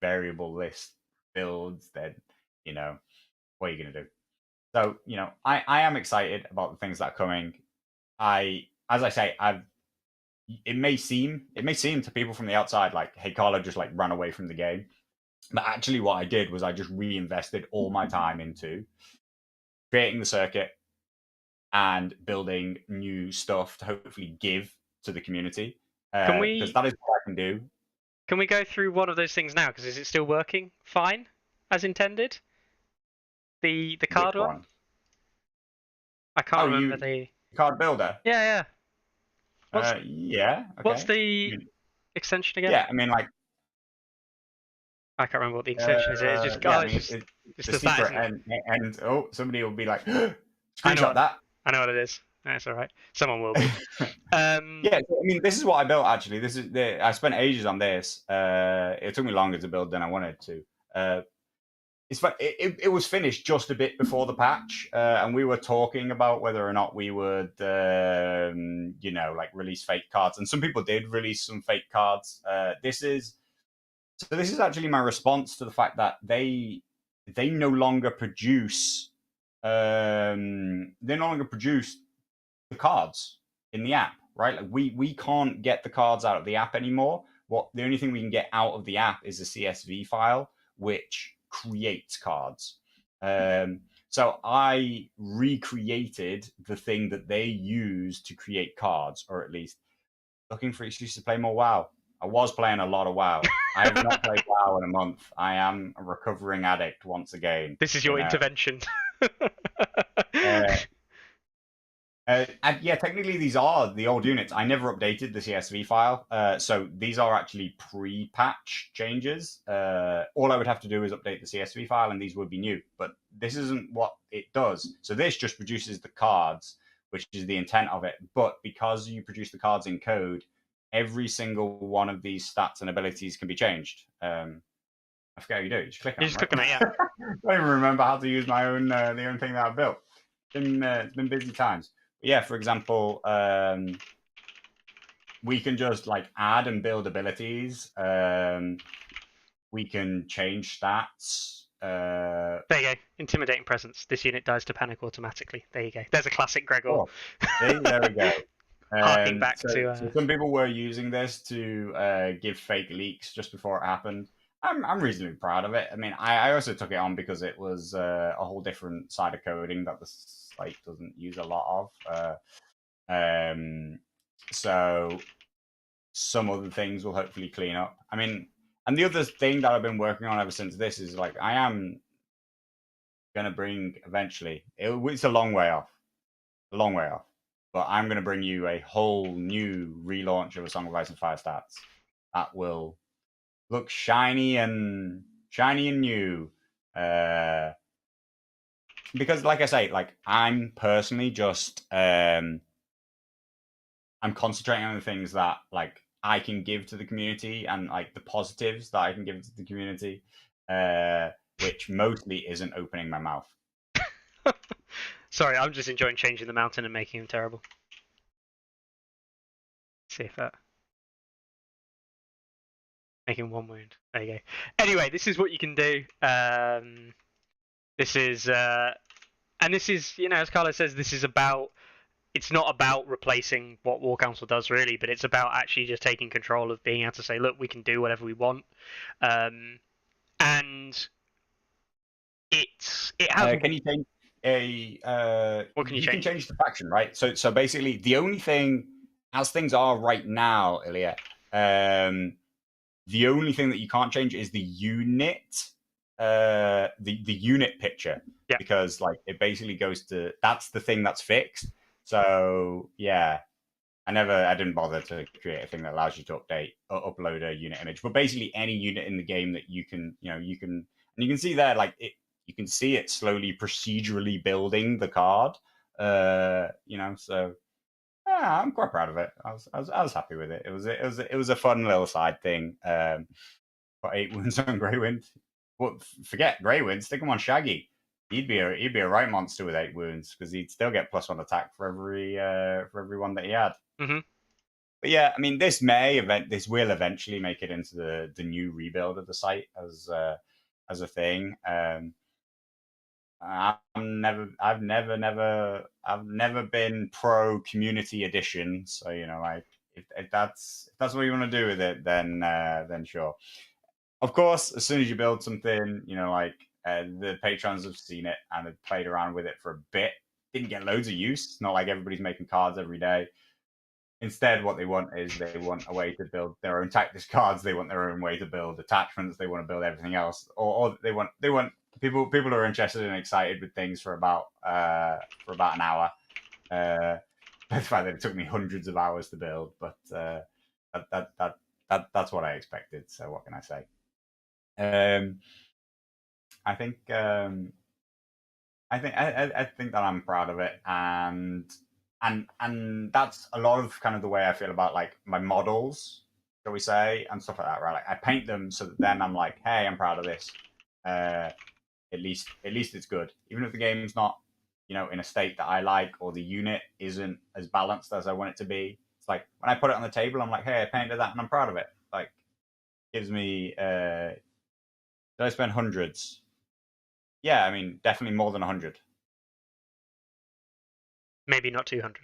variable list builds. Then what are you going to do? So I am excited about the things that are coming. As I say, it may seem to people from the outside like, hey, Carlo just like ran away from the game, but actually what I did was I just reinvested all my time into creating the circuit and building new stuff to hopefully give to the community. Because that is what I can do.
Can we go through one of those things now? Because is it still working fine as intended? The card one? I can't remember the
card builder.
Yeah.
Yeah. Okay.
What's the extension again?
Yeah, I mean, like,
I can't remember what the extension is. It's just it's
the secret, and somebody will be like, screenshot that.
I know what it is. That's all right. Someone will be.
Yeah, I mean, this is what I built actually. I spent ages on this. It took me longer to build than I wanted to. It was finished just a bit before the patch, and we were talking about whether or not we would, like release fake cards, and some people did release some fake cards. This is actually my response to the fact that they no longer produce the cards in the app, right? Like we can't get the cards out of the app anymore. The only thing we can get out of the app is a CSV file, which creates cards. So I recreated the thing that they use to create cards, or at least looking for excuses to play more WoW. I was playing a lot of WoW. I have not played WoW in a month. I am a recovering addict once again.
This is your intervention.
Yeah, technically these are the old units. I never updated the CSV file, so these are actually pre-patch changes. All I would have to do is update the CSV file, and these would be new. But this isn't what it does. So this just produces the cards, which is the intent of it. But because you produce the cards in code, every single one of these stats and abilities can be changed. I forget how you do it. You just click on
You
it.
just click on it, yeah.
I don't even remember how to use my own the own thing that I built. It's been busy times. Yeah, for example, we can just like add and build abilities. We can change stats.
There you go. Intimidating presence. This unit dies to panic automatically. There you go. There's a classic Gregor.
Oh, there we go.
Harking back to.
So some people were using this to give fake leaks just before it happened. I'm reasonably proud of it. I mean, I also took it on because it was a whole different side of coding that the site doesn't use a lot of. So some other things will hopefully clean up. I mean, and the other thing that I've been working on ever since this is like I am gonna bring eventually. It's a long way off, but I'm gonna bring you a whole new relaunch of A Song of Ice and Fire stats that will look shiny and new. Because, like I say, like I'm personally just I'm concentrating on the things that like I can give to the community and like the positives that I can give to the community, which mostly isn't opening my mouth.
Sorry, I'm just enjoying changing the mountain and making him terrible. See if that. Making 1 wound. There you go. Anyway, this is what you can do. This is, and this is, as Carlo says, this is about. It's not about replacing what War Council does really, but it's about actually just taking control of being able to say, look, we can do whatever we want, and it has.
Can you change
what can you
can
change?
change the faction, right? So basically, the only thing, as things are right now, Ilya, the only thing that you can't change is the unit, the unit picture, because like it basically goes to that's the thing that's fixed. So yeah, I didn't bother to create a thing that allows you to upload a unit image, but basically any unit in the game that you can see there, like it, you can see it slowly procedurally building the card, so. Yeah, I'm quite proud of it. I was happy with it. It was a fun little side thing. Got 8 wounds on Greywind. Well, forget Greywind. Stick him on Shaggy. He'd be a right monster with 8 wounds because he'd still get +1 attack for every one that he had.
Mm-hmm.
But yeah, I mean, this will eventually make it into the new rebuild of the site as a thing. I've never been pro community edition. So like if that's what you want to do with it, then sure. Of course, as soon as you build something, like the patrons have seen it and have played around with it for a bit. Didn't get loads of use. It's not like everybody's making cards every day. Instead, what they want is they want a way to build their own tactics cards. They want their own way to build attachments. They want to build everything else, or they want people are interested and excited with things for about an hour. That's why it took me hundreds of hours to build, but that's what I expected. So what can I say? I think that I'm proud of it, and that's a lot of kind of the way I feel about like my models, shall we say, and stuff like that, right? Like I paint them so that then I'm like, hey, I'm proud of this. At least it's good, even if the game's not, in a state that I like, or the unit isn't as balanced as I want it to be. It's like when I put it on the table, I'm like, hey, I painted that and I'm proud of it. Like, gives me. Did I spend hundreds? Yeah, I mean, definitely more than 100.
Maybe not 200.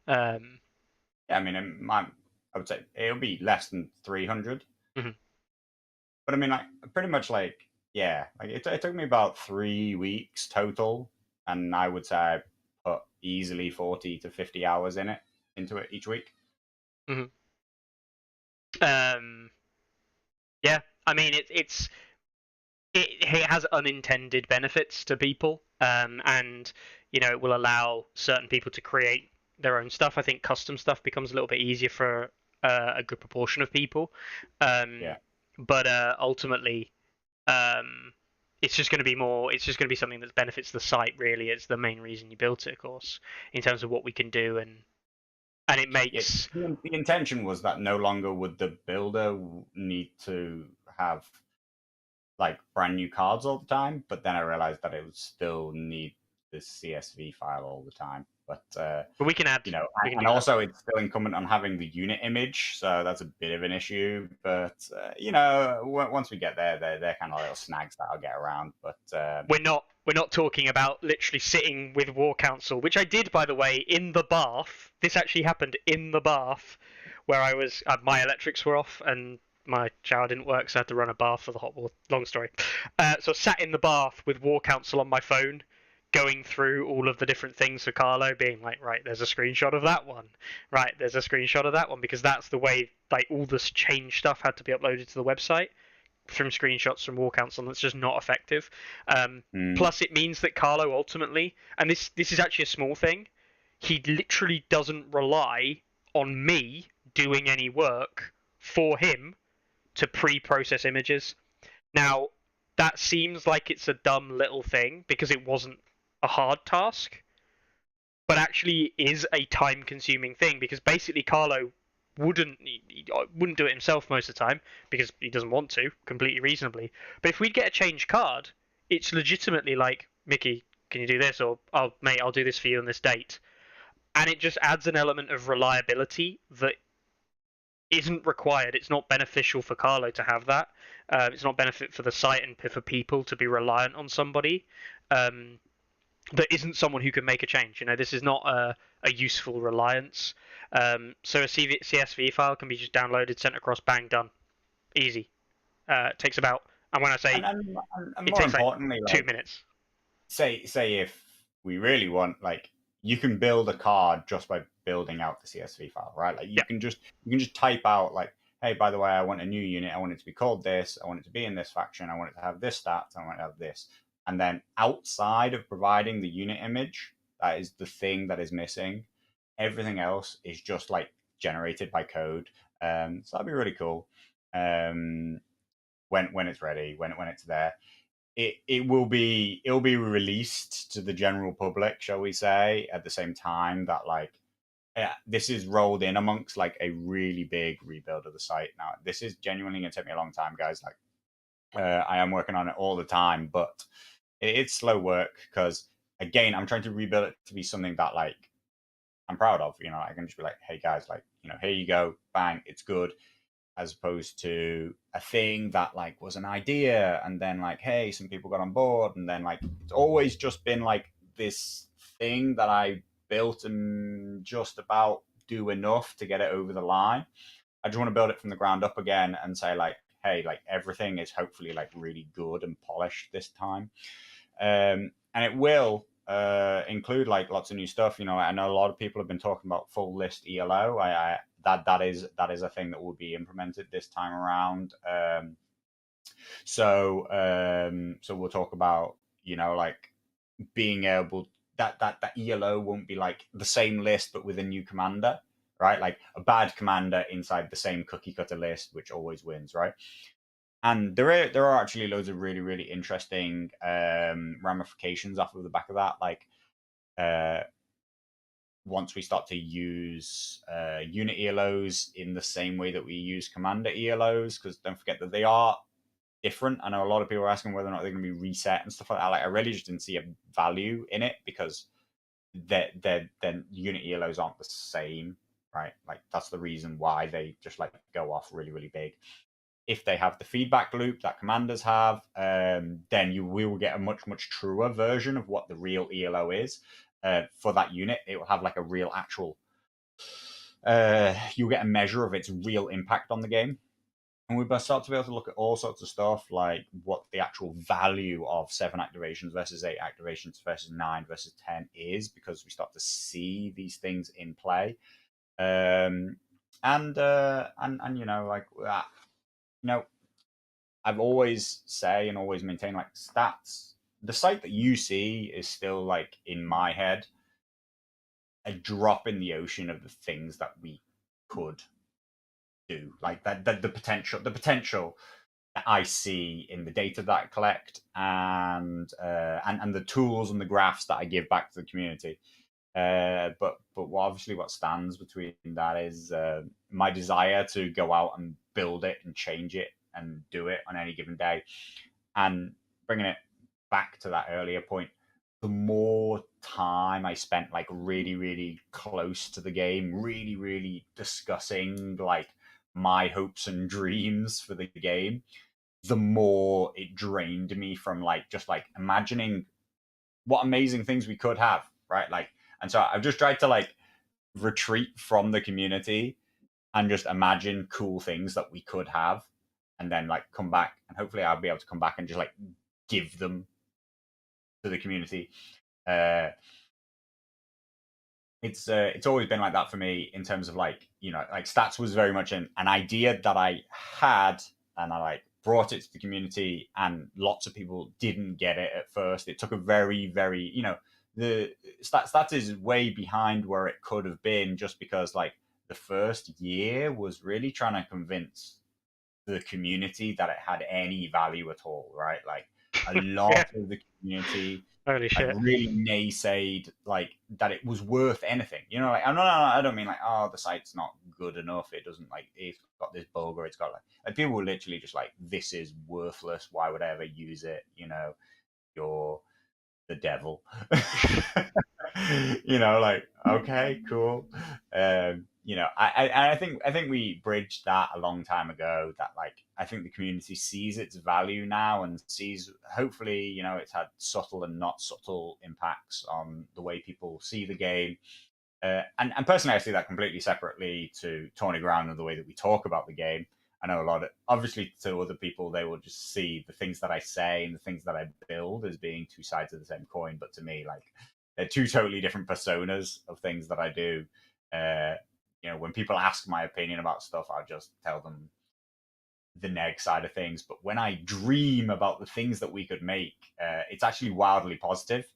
Yeah, I mean, I would say it'll be less than 300.
Mm-hmm.
But I mean, like, pretty much like, yeah, like it took me about 3 weeks total, and I would say I put easily 40 to 50 hours into it each week.
Hmm. Yeah, I mean it has unintended benefits to people, and it will allow certain people to create their own stuff. I think custom stuff becomes a little bit easier for a good proportion of people,
Yeah.
but ultimately, um, it's just going to be more. It's just going to be something that benefits the site. Really, it's the main reason you built it, of course, in terms of what we can do, and it
Yeah,
makes.
the intention was that no longer would the builder need to have like brand new cards all the time, but then I realized that it would still need this CSV file all the time. But
But we can add.
you know,
We can
and
do that.
also it's still incumbent on having the unit image, so that's a bit of an issue. But you know, once we get there, they're kind of little snags that I'll get around. But
We're not talking about literally sitting with War Council, which I did, by the way, in the bath. This actually happened in the bath, where I was my electrics were off and my shower didn't work, so I had to run a bath for the hot water. Long story. So I sat in the bath with War Council on my phone, going through all of the different things for Carlo, being like, right, there's a screenshot of that one, right, there's a screenshot of that one, because that's the way like all this change stuff had to be uploaded to the website from screenshots from War Council, and that's just not effective. Plus, it means that Carlo ultimately, and this is actually a small thing, he literally doesn't rely on me doing any work for him to pre-process images. Now, that seems like it's a dumb little thing because it wasn't a hard task, but actually is a time-consuming thing because basically Carlo wouldn't do it himself most of the time because he doesn't want to, completely reasonably. But if we get a change card, it's legitimately like, Mickey, can you do this? Or, oh, mate, I'll do this for you on this date. And it just adds an element of reliability that isn't required. It's not beneficial for Carlo to have that. It's not benefit for the site and for people to be reliant on somebody that isn't someone who can make a change. This is not a useful reliance. So a CSV file can be just downloaded, sent across, bang, done. Easy. It takes about, and when I say
and
it
more
takes like
importantly,
2 minutes.
say if we really want, like, you can build a card just by building out the CSV file, right? Like
Yeah.
you can just type out like, hey, by the way, I want a new unit. I want it to be called this. I want it to be in this faction. I want it to have this stats. I want it to have this. And then outside of providing the unit image, that is the thing that is missing. Everything else is just like generated by code. So that'd be really cool. When it's ready, when it's there. It'll be released to the general public, shall we say, at the same time that like this is rolled in amongst like a really big rebuild of the site. Now this is genuinely going to take me a long time, guys. Like I am working on it all the time, but it's slow work because again I'm trying to rebuild it to be something that like I'm proud of. I can just be like, hey guys, like here you go, bang, it's good, as opposed to a thing that like was an idea and then like, hey, some people got on board, and then like it's always just been like this thing that I built and just about do enough to get it over the line. I just want to build it from the ground up again and say like, hey, like everything is hopefully like really good and polished this time. And it will include like lots of new stuff. I know a lot of people have been talking about full list ELO. That is a thing that will be implemented this time around. So we'll talk about like being able that ELO won't be like the same list but with a new commander, right? Like a bad commander inside the same cookie cutter list, which always wins, right? And there are actually loads of really really interesting ramifications off of the back of that. Like uh, once we start to use unit ELOs in the same way that we use commander ELOs, because don't forget that they are different. I know a lot of people are asking whether or not they're going to be reset and stuff like that. Like I really just didn't see a value in it because then unit ELOs aren't the same, right? Like that's the reason why they just like go off really really big. If they have the feedback loop that commanders have, then you will get a much, much truer version of what the real ELO is for that unit. It will have like a real actual, you'll get a measure of its real impact on the game. And we start to be able to look at all sorts of stuff, like what the actual value of 7 activations versus 8 activations versus 9 versus 10 is, because we start to see these things in play. And like that, I've always say and always maintain, like, stats. The sight that you see is still, like, in my head, a drop in the ocean of the things that we could do. Like that, the potential that I see in the data that I collect, and the tools and the graphs that I give back to the community. But obviously, what stands between that is my desire to go out and build it and change it and do it on any given day. And bringing it back to that earlier point, the more time I spent, like, really, really close to the game, really, really discussing, like, my hopes and dreams for the game, the more it drained me from, like, just like imagining what amazing things we could have, right? Like, and so I've just tried to, like, retreat from the community and just imagine cool things that we could have, and then, like, come back, and hopefully I'll be able to come back and just, like, give them to the community. It's always been like that for me, in terms of, like, like, stats was very much an idea that I had, and I, like, brought it to the community, and lots of people didn't get it at first. It took a very, very, the stats is way behind where it could have been, just because, like, the first year was really trying to convince the community that it had any value at all, right? Like, a lot of the community,
Holy
like,
shit.
really naysayed, like, that it was worth anything. Like, I don't mean, like, oh, the site's not good enough. It doesn't, like, it's got this bug, or it's got, like people were literally just like, this is worthless. Why would I ever use it? You're the devil. Like, okay, cool. I think we bridged that a long time ago. That, like, I think the community sees its value now, and sees, hopefully, it's had subtle and not subtle impacts on the way people see the game. And personally, I see that completely separately to Tourney Ground and the way that we talk about the game. I know a lot of, obviously, to other people, they will just see the things that I say and the things that I build as being two sides of the same coin. But to me, like, they're two totally different personas of things that I do. When people ask my opinion about stuff, I'll just tell them the neg side of things. But when I dream about the things that we could make, it's actually wildly positive.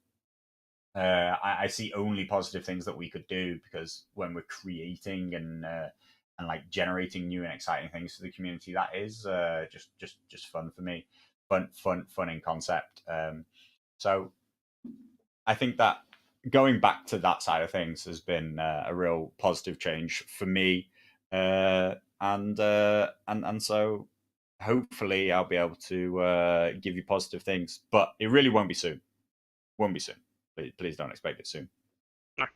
I see only positive things that we could do, because when we're creating and like, generating new and exciting things for the community, that is just fun for me, fun in concept. So I think that going back to that side of things has been a real positive change for me, and so hopefully I'll be able to give you positive things, but it really won't be soon. Won't be soon. Please don't expect it soon.
No.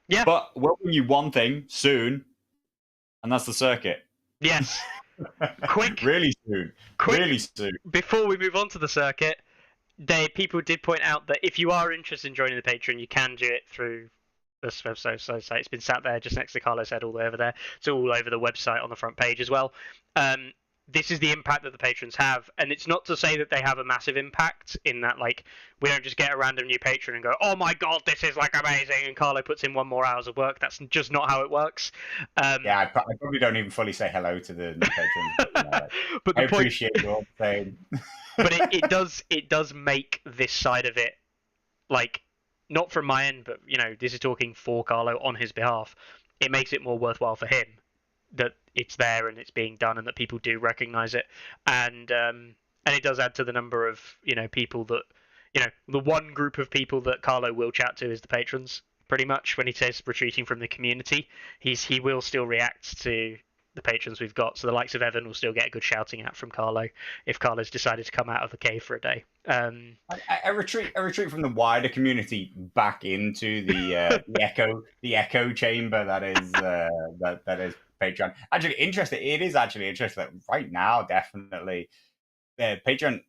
Yeah.
But we'll bring you one thing soon, and that's the circuit.
Yes. Quick.
Really soon.
Quick.
Really soon.
Before we move on to the circuit, people did point out that if you are interested in joining the Patreon, you can do it through the website. So it's been sat there just next to Carlos' head, all the way over there. It's all over the website on the front page as well. This is the impact that the patrons have, and it's not to say that they have a massive impact, in that, like, we don't just get a random new patron and go, oh my god, this is, like, amazing, and Carlo puts in 1 more hours of work. That's just not how it works.
Yeah, I probably don't even fully say hello to the new patrons, but I appreciate your saying.
But it does make this side of it, like, not from my end, but this is talking for Carlo on his behalf. It makes it more worthwhile for him that it's there and it's being done, and that people do recognize it, and it does add to the number of people that the one group of people that Carlo will chat to is the patrons. Pretty much, when he says retreating from the community, he will still react to the patrons we've got. So the likes of Evan will still get a good shouting out from Carlo if Carlo's decided to come out of the cave for a day.
I retreat from the wider community back into the echo chamber that is that is Patreon. It is actually interesting that right now, definitely, Patreon,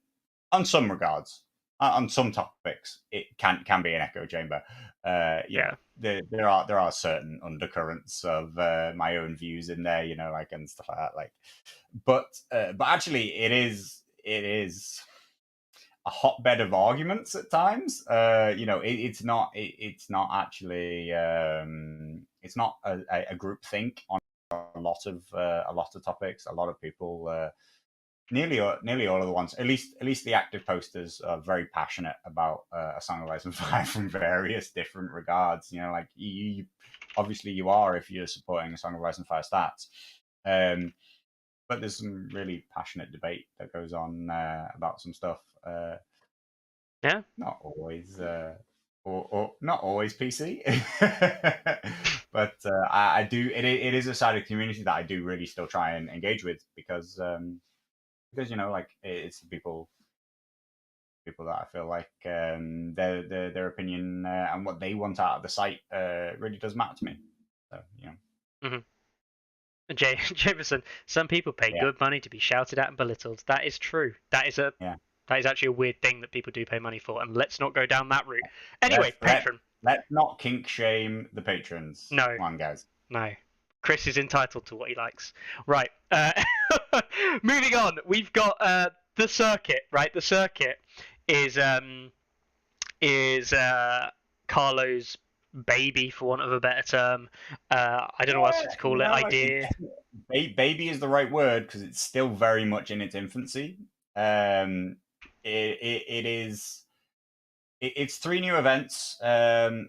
on some regards, on some topics it can be an echo chamber. You know, there are certain undercurrents of my own views in there, you know, like, and stuff like that. Like, but actually, it is a hotbed of arguments at times. You know, it's not actually it's not a group think on a lot of topics. A lot of people. Nearly all of the ones, at least the active posters, are very passionate about A Song of Ice and Fire from various different regards. You know, like you obviously you are if you're supporting A Song of Ice and Fire stats. But there's some really passionate debate that goes on about some stuff.
Yeah.
Not always, or not always PC, but I do. It is a side of the community that I do really still try and engage with because you know, like, it's the people that I feel like their opinion and what they want out of the site really does matter to me. So, you know.
Mm-hmm. Jameson, some people pay good money to be shouted at and belittled. That is true. That is actually a weird thing that people do pay money for, and let's not go down that route. Anyway, patron.
Let's not kink shame the patrons.
No.
Come on, guys.
No. Chris is entitled to what he likes. Right. Moving on, we've got the circuit. Right, the circuit is Carlo's baby, for want of a better term. I don't know what else to call it. Idea.
Baby is the right word because it's still very much in its infancy. It's 3 new events.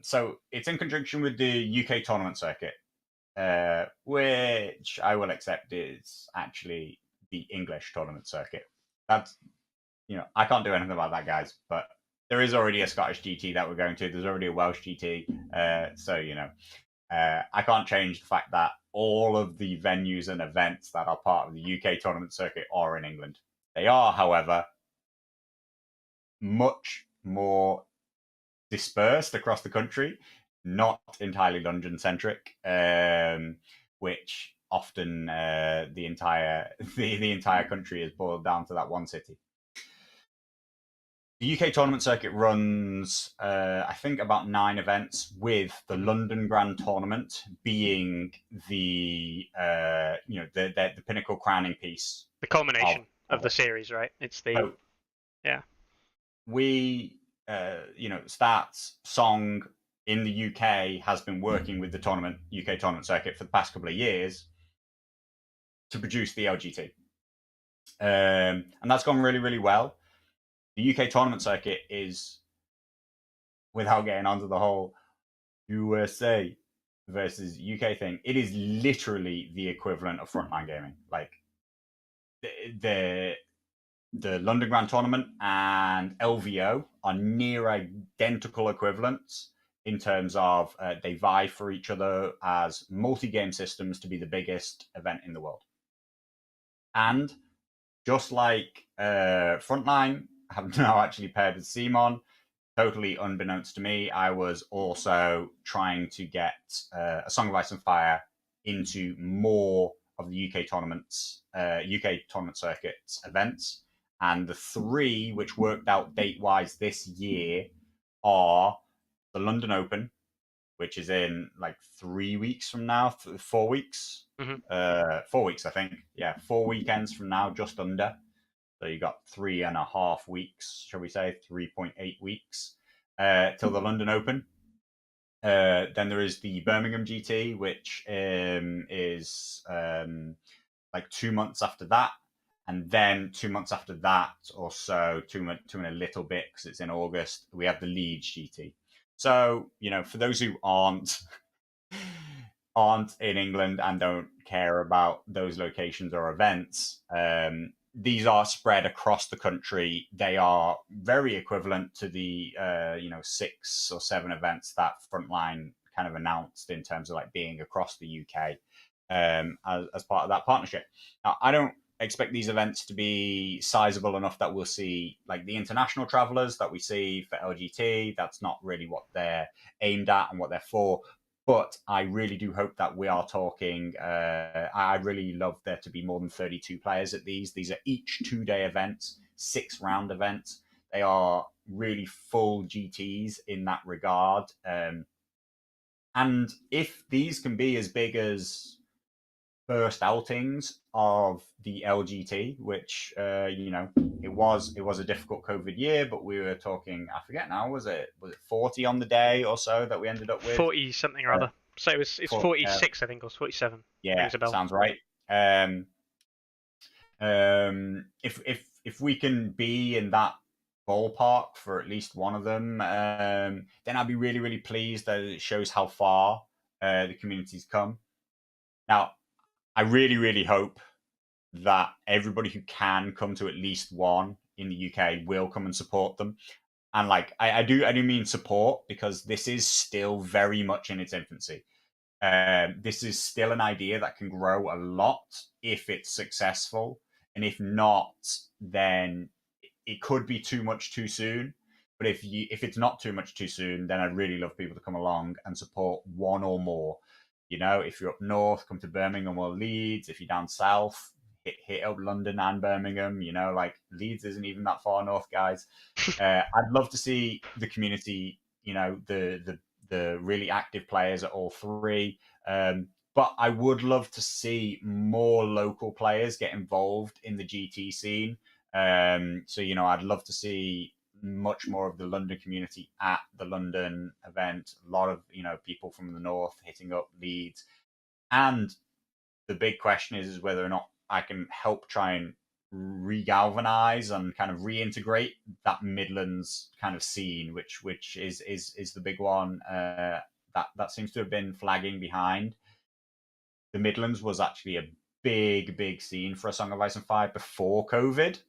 So it's in conjunction with the UK tournament circuit, which I will accept is actually the English tournament circuit. That's, you know, I can't do anything about that, guys, but there is already a Scottish GT that we're going to. There's already a Welsh GT. So, you know, I can't change the fact that all of the venues and events that are part of the UK tournament circuit are in England. They are, however, much more dispersed across the country, not entirely London-centric, which often the entire country is boiled down to that one city. The UK tournament circuit runs, I think, about 9 events, with the London Grand Tournament being the the pinnacle crowning piece,
the culmination of the series, right? It's the
we Stats Song in the UK has been working with the UK tournament circuit for the past couple of years to produce the LGT, and that's gone really, really well. The UK tournament circuit is, without getting onto the whole USA versus UK thing, it is literally the equivalent of frontline gaming. Like, the London Grand Tournament and LVO are near identical equivalents in terms of they vie for each other as multi-game systems to be the biggest event in the world. And just like Frontline have now actually paired with Simon, totally unbeknownst to me, I was also trying to get A Song of Ice and Fire into more of the UK tournament circuit's events. And the 3 which worked out date-wise this year are the London Open, which is in like 3 weeks from now, 4 weeks.
Mm-hmm.
4 weeks, I think. Yeah, 4 weekends from now, just under. So you got 3.5 weeks, shall we say, 3.8 weeks till the London Open. Then there is the Birmingham GT, which is like 2 months after that. And then 2 months after that, or so, two and a little bit, because it's in August, we have the Leeds GT. So, you know, for those who aren't in England and don't care about those locations or events, these are spread across the country. They are very equivalent to the 6 or 7 events that Frontline kind of announced in terms of like being across the UK as part of that partnership. Now, I don't expect these events to be sizable enough that we'll see like the international travelers that we see for LGT. That's not really what they're aimed at and what they're for. But I really do hope that we are talking. I really love there to be more than 32 players at these. These are each 2-day events, 6-round events. They are really full GTs in that regard. And if these can be as big as first outings of the LGT, which it was a difficult COVID year, but we were talking, I forget now, was it 40 on the day or so that we ended up with
40 something or other. So it's 46, I think, or 47.
yeah,
Rings a bell.
sounds right. If we can be in that ballpark for at least one of them, then I'd be really, really pleased that it shows how far the community's come. Now, I really, really hope that everybody who can come to at least one in the UK will come and support them. And like I do mean support, because this is still very much in its infancy. This is still an idea that can grow a lot if it's successful, and if not, then it could be too much too soon. But if it's not too much too soon, then I'd really love people to come along and support one or more. If you're up north, come to Birmingham or Leeds. If you're down south, hit up London and Birmingham. Like Leeds isn't even that far north, guys. I'd love to see the community, the really active players at all three. But I would love to see more local players get involved in the GT scene. So I'd love to see much more of the London community at the London event. A lot of people from the north hitting up Leeds, and the big question is whether or not I can help try and regalvanize and kind of reintegrate that Midlands kind of scene, which is the big one that seems to have been flagging behind. The Midlands was actually a big scene for A Song of Ice and Fire before COVID,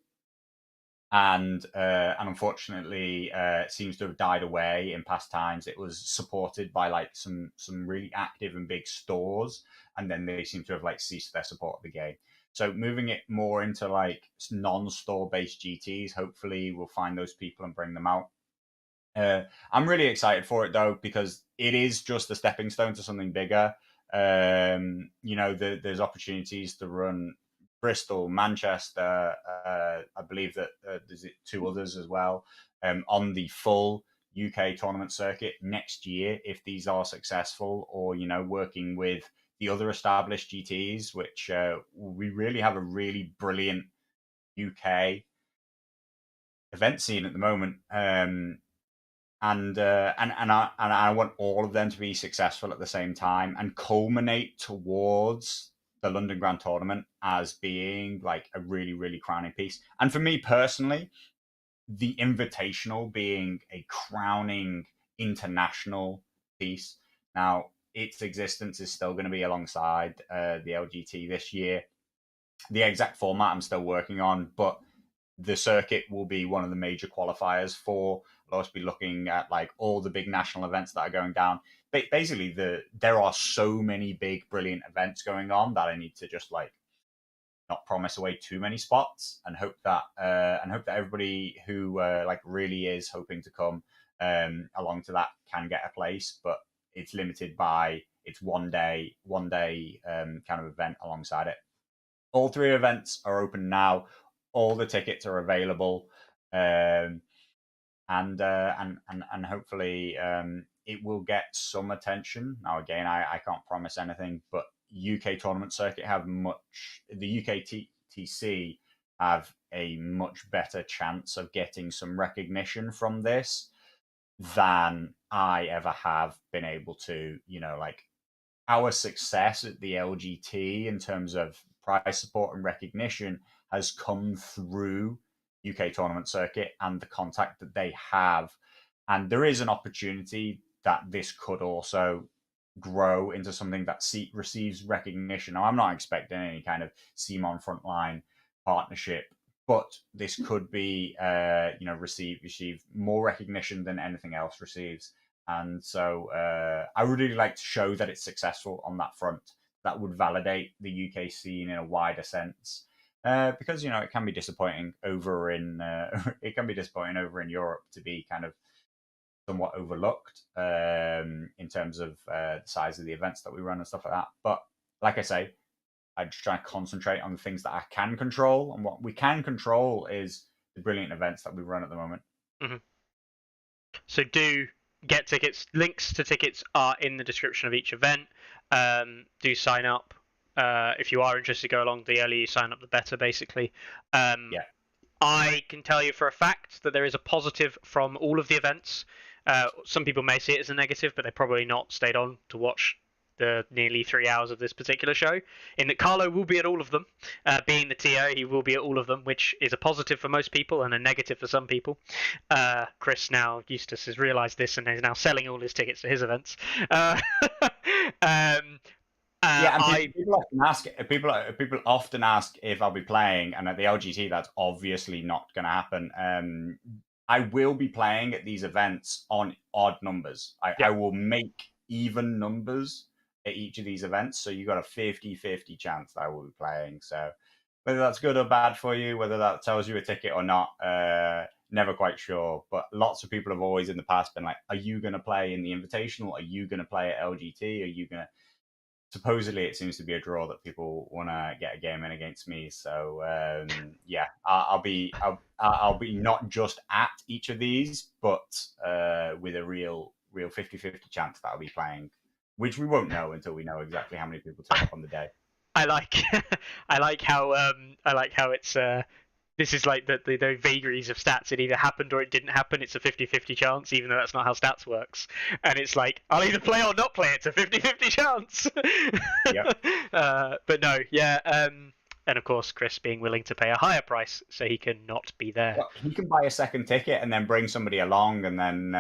and unfortunately seems to have died away in past times. It was supported by like some really active and big stores, and then they seem to have like ceased their support of the game. So moving it more into like non-store based GTs, hopefully we'll find those people and bring them out. I'm really excited for it though, because it is just a stepping stone to something bigger. There's opportunities to run Bristol, Manchester. I believe that there's two others as well on the full UK tournament circuit next year if these are successful, or working with the other established GTs, which we really have a really brilliant UK event scene at the moment. And I want all of them to be successful at the same time and culminate towards the London Grand Tournament as being like a really, really crowning piece. And for me personally, the Invitational being a crowning international piece. Now, its existence is still going to be alongside the LGT this year. The exact format I'm still working on, but the circuit will be one of the major qualifiers for. I'll also be looking at like all the big national events that are going down. Basically, there are so many big, brilliant events going on that I need to just like not promise away too many spots, and hope that everybody who like really is hoping to come along to that can get a place. But it's limited by it's one day kind of event alongside it. All three events are open now. All the tickets are available, and hopefully it will get some attention. Now, again, I can't promise anything, but UK tournament circuit the UKTC have a much better chance of getting some recognition from this than I ever have been able to. Like our success at the LGT in terms of prize support and recognition has come through UK tournament circuit and the contact that they have. And there is an opportunity that this could also grow into something that receives recognition. Now, I'm not expecting any kind of CMON frontline partnership, but this could be, receive more recognition than anything else receives. And so I would really like to show that it's successful on that front. That would validate the UK scene in a wider sense. Because it can be disappointing over in Europe to be kind of somewhat overlooked in terms of the size of the events that we run and stuff like that. But like I say, I just try to concentrate on the things that I can control, and what we can control is the brilliant events that we run at the moment.
So do get tickets. Links to tickets are in the description of each event. Do sign up. If you are interested, go along. The earlier you sign up, the better, basically.
Yeah.
I can tell you for a fact that there is a positive from all of the events. Some people may see it as a negative, but they've probably not stayed on to watch the nearly 3 hours of this particular show. In that Carlo will be at all of them. Being the TO, he will be at all of them, which is a positive for most people and a negative for some people. Chris now, Eustace, has realised this and is now selling all his tickets to his events.
Yeah, and people often ask. People often ask if I'll be playing, and at the LGT, that's obviously not going to happen. I will be playing at these events on odd numbers. I will make even numbers at each of these events, so you got a 50-50 chance that I will be playing. So whether that's good or bad for you, whether that tells you a ticket or not, never quite sure. But lots of people have always in the past been like, "Are you going to play in the Invitational? Are you going to play at LGT? Are you going to?" Supposedly it seems to be a draw that people want to get a game in against me. So yeah, I'll be not just at each of these, but with a real 50-50 chance that I'll be playing, which we won't know until we know exactly how many people turn up on the day.
I like I like how it's this is like the vagaries of stats. It either happened or it didn't happen. It's a 50-50 chance, even though that's not how stats works. And it's like, I'll either play or not play. It's a 50-50 chance.
Yep.
But no, yeah. And of course, Chris being willing to pay a higher price so he can not be there.
Well, he can buy a second ticket and then bring somebody along, and then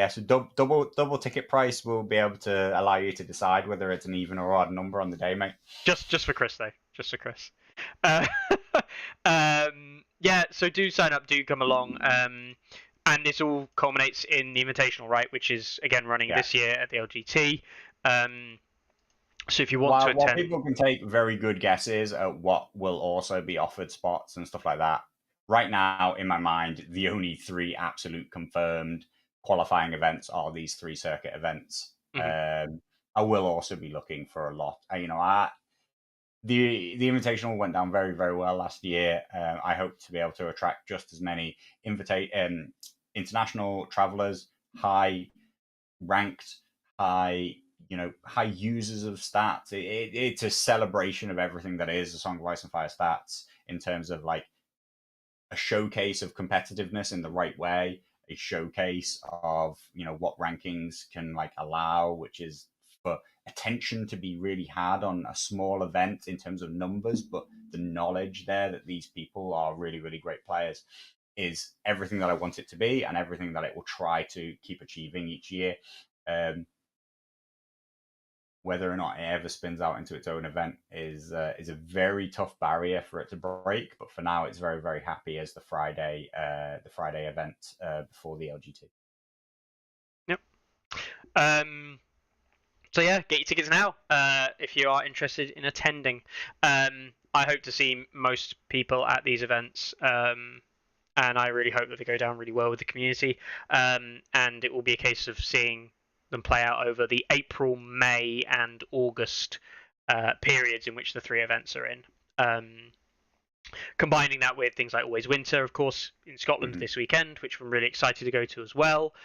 so double ticket price will be able to allow you to decide whether it's an even or odd number on the day, mate.
Just for Chris though, just for Chris. Yeah, so do sign up, do come along. And this all culminates in the Invitational, right? Which is again running this year at the LGT. So if you want to attend,
while people can take very good guesses at what will also be offered spots and stuff like that, right now in my mind, the only 3 absolute confirmed qualifying events are these 3 circuit events.
Mm-hmm.
I will also be looking for a lot. The Invitational went down very, very well last year. I hope to be able to attract just as many international travelers, high ranked, high users of stats. It's a celebration of everything that is a Song of Ice and Fire stats in terms of like a showcase of competitiveness in the right way, a showcase of what rankings can like allow, which is for attention to be really had on a small event in terms of numbers, but the knowledge there that these people are really, really great players is everything that I want it to be and everything that it will try to keep achieving each year. Whether or not it ever spins out into its own event is a very tough barrier for it to break. But for now, it's very, very happy as the Friday event before the LGT.
Yep. So yeah, get your tickets now if you are interested in attending. I hope to see most people at these events, and I really hope that they go down really well with the community. And it will be a case of seeing them play out over the April, May, and August periods in which the 3 events are in. Combining that with things like Always Winter, of course, in Scotland this weekend, which I'm really excited to go to as well.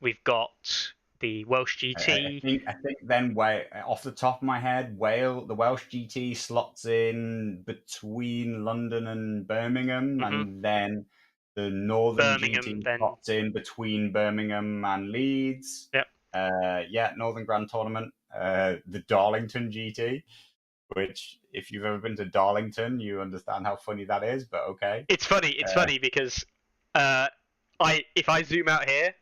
We've got the Welsh GT.
I think then off the top of my head, the Welsh GT slots in between London and Birmingham, and then the Northern GT slots in between Birmingham and Leeds.
Yep.
Northern Grand Tournament, the Darlington GT, which if you've ever been to Darlington, you understand how funny that is. But okay,
it's funny. It's funny because if I zoom out here,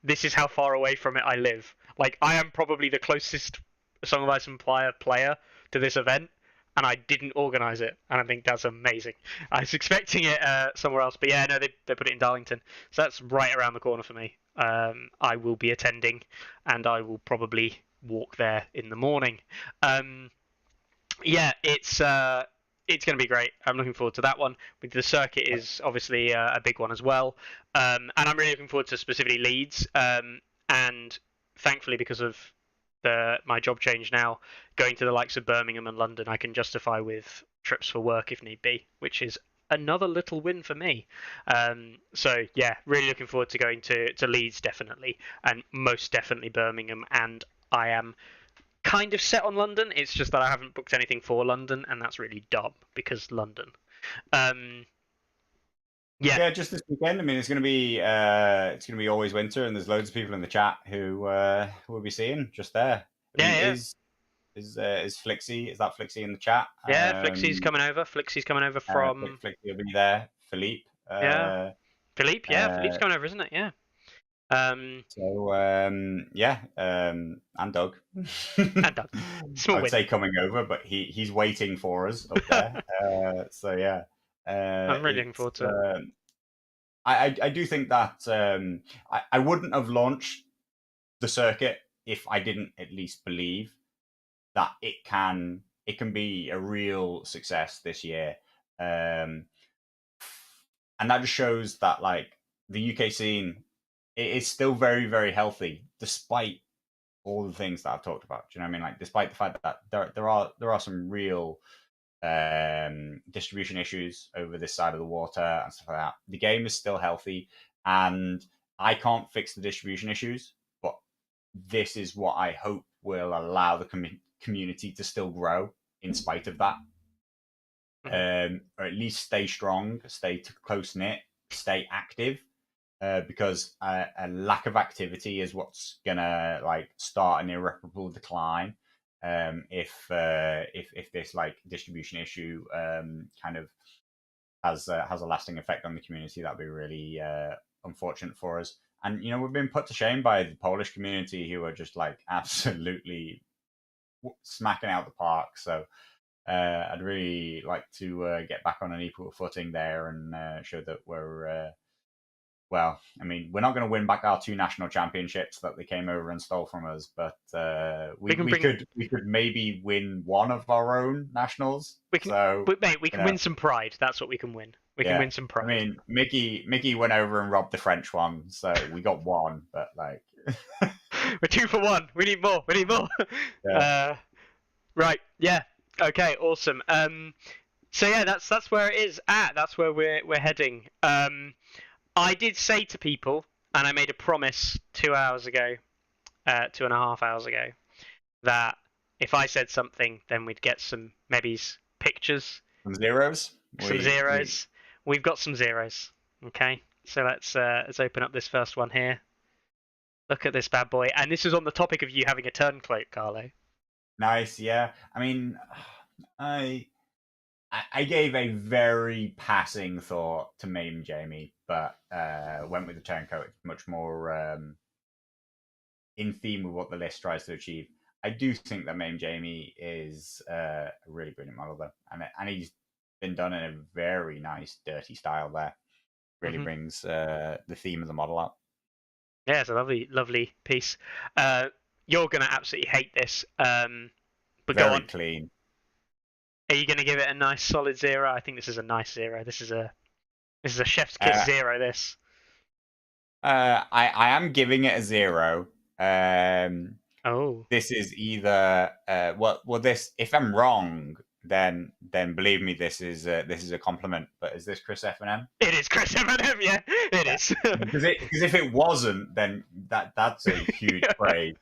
this is how far away from it I live. Like, I am probably the closest Song of Ice and Fire player to this event, and I didn't organise it, and I think that's amazing. I was expecting it somewhere else, but yeah, no, they put it in Darlington, so that's right around the corner for me. I will be attending, and I will probably walk there in the morning. Yeah, it's going to be great. I'm looking forward to that one. The circuit is obviously a big one as well. And I'm really looking forward to specifically Leeds. And thankfully, because of my job change now, going to the likes of Birmingham and London, I can justify with trips for work if need be, which is another little win for me. So yeah, really looking forward to going to Leeds definitely, and most definitely Birmingham. And I am kind of set on London. It's just that I haven't booked anything for London, and that's really dumb because London.
Yeah, just this weekend. I mean, it's going to be Always Winter, and there's loads of people in the chat who we'll be seeing just there. I mean,
Yeah.
Is Flixie? Is that Flixie in the chat?
Yeah, Flixie's coming over. Flixie's coming over from.
Flixie will be there. Philippe.
Yeah. Philippe. Yeah, Philippe's coming over, isn't it? Yeah.
So yeah, and Doug.
And Doug. Small
I would
win.
say coming over, but he's waiting for us up there. So yeah,
I'm really looking forward to it.
I do think that I wouldn't have launched the circuit if I didn't at least believe that it can be a real success this year, and that just shows that like the UK scene is still very, very healthy despite all the things that I've talked about. Do you know what I mean? Like despite the fact that there are some real distribution issues over this side of the water and stuff like that. The game is still healthy, and I can't fix the distribution issues, but this is what I hope will allow the community to still grow in spite of that. Or at least stay strong, stay close knit, stay active, because a lack of activity is what's gonna like start an irreparable decline. If this like distribution issue kind of has a lasting effect on the community, that'd be really unfortunate for us. And you know, we've been put to shame by the Polish community, who are just like absolutely smacking out the park. So I'd really like to get back on an equal footing there and show that we're well, I mean, we're not going to win back our 2 national championships that they came over and stole from us, but we could maybe win one of our own nationals.
We can win some pride. That's what we can win. We can win some pride.
I mean, Mickey went over and robbed the French one, so we got one. But like,
we're 2 for 1. We need more. Yeah. Right. Yeah. Okay. Awesome. So yeah, that's where it is at. That's where we're heading. I did say to people, and I made a promise 2 hours ago, 2.5 hours ago, that if I said something, then we'd get some maybes, pictures,
some zeros.
We've got some zeros. Okay, so let's open up this first one here. Look at this bad boy, and this is on the topic of you having a turncoat, Carlo.
Nice, yeah. I mean, I gave a very passing thought to Maim Jamie, but went with the turncoat. It's much more in theme with what the list tries to achieve. I do think that Maim Jamie is a really brilliant model, though, and he's been done in a very nice, dirty style there. Really brings the theme of the model out.
Yeah, it's a lovely, lovely piece. You're going to absolutely hate this, but
very
go on.
Clean.
Are you going to give it a nice solid 0? I think this is a nice 0. This is a chef's kiss 0. This.
I am giving it a 0.
Oh.
This is either this. If I'm wrong, then believe me, this is a compliment. But is this Chris F&M?
It is Chris F&M. Yeah, it is.
Because if it wasn't, then that's a huge praise.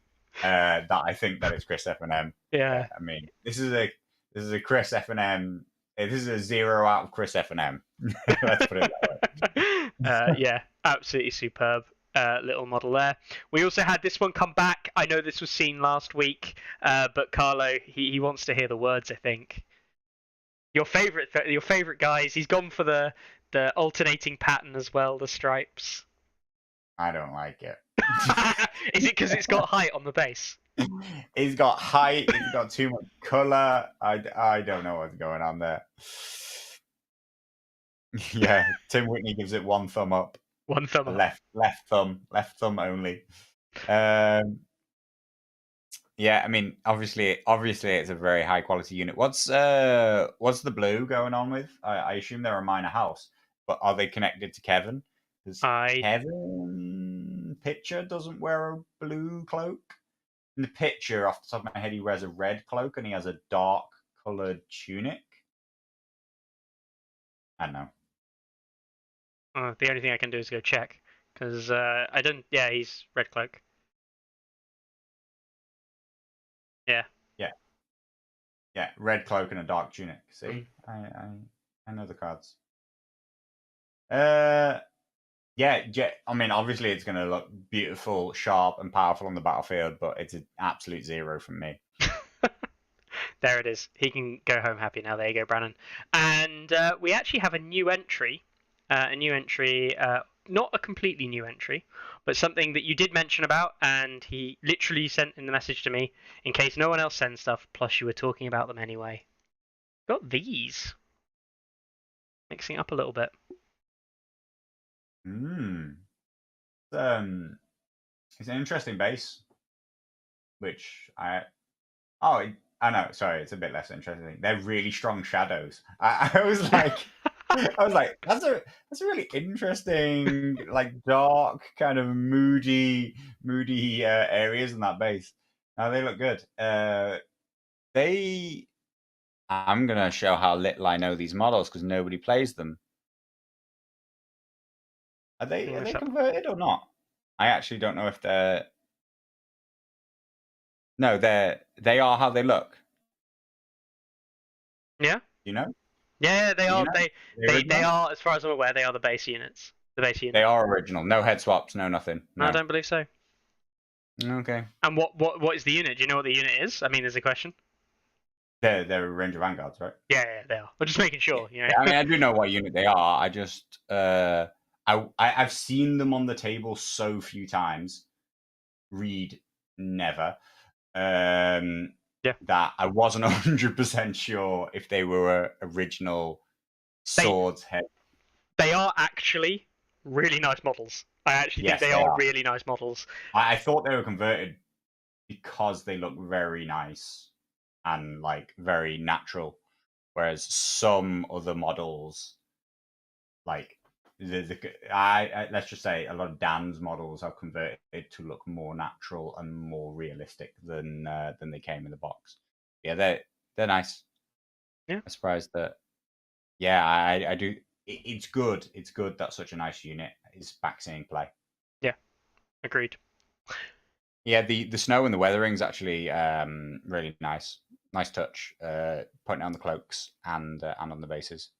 That I think that it's Chris F&M.
Yeah.
I mean, this is a Chris F&M. This is a 0 out of Chris F&M. Let's put it that way.
Yeah, absolutely superb little model there. We also had this one come back. I know this was seen last week, but Carlo, he wants to hear the words, I think. Your favorite guys. He's gone for the alternating pattern as well, the stripes.
I don't like it.
Is it because it's got height on the base?
He's got height. He's got too much color. I don't know what's going on there. Yeah, Tim Whitney gives it 1 thumb up.
1 thumb up.
Left thumb only. Yeah, I mean, obviously, it's a very high quality unit. What's the blue going on with? I assume they're a minor house, but are they connected to Kevin? Because Kevin picture doesn't wear a blue cloak. In the picture, off the top of my head, he wears a red cloak and he has a dark coloured tunic. I don't know.
The only thing I can do is go check because I don't. Yeah, he's red cloak. Yeah.
Yeah, red cloak and a dark tunic. See,
Mm.
I know the cards. Yeah. I mean, obviously, it's going to look beautiful, sharp, and powerful on the battlefield, but it's an absolute 0 from me.
There it is. He can go home happy now. There you go, Brannon. And we actually have a new entry. Not a completely new entry, but something that you did mention about, and he literally sent in the message to me in case no one else sends stuff, plus you were talking about them anyway. Got these. Mixing up a little bit.
It's an interesting base, which I know. Sorry, it's a bit less interesting. They're really strong shadows. I was like, that's a really interesting, like dark, kind of moody areas in that base. Now they look good. I'm gonna show how little I know these models because nobody plays them. Are they converted or not? I actually don't know if they're. No, they are how they look.
Yeah.
You know?
Yeah, they are.
know?
They are, as far as I'm aware, they are the base units. The base unit.
They are original. No head swaps. No nothing. No.
I don't believe so.
Okay.
And what is the unit? Do you know what the unit is? I mean, there's a question.
They're a range of vanguards, right?
Yeah, they are. I'm just making sure. You know.
Yeah, I mean, I do know what unit they are. I just I've seen them on the table so few times. Read never.
Yeah.
That I wasn't 100% sure if they were original swords head.
They are actually really nice models. I actually think they are really nice models.
I thought they were converted because they look very nice and like very natural, whereas some other models, like let's just say a lot of Dan's models are converted to look more natural and more realistic than they came in the box. Yeah, they're nice.
Yeah,
I'm surprised that. Yeah, I do. It's good. It's good that such a nice unit is back seeing play.
Yeah, agreed.
Yeah, the snow and the weathering's actually really nice. Nice touch. Putting on the cloaks and on the bases.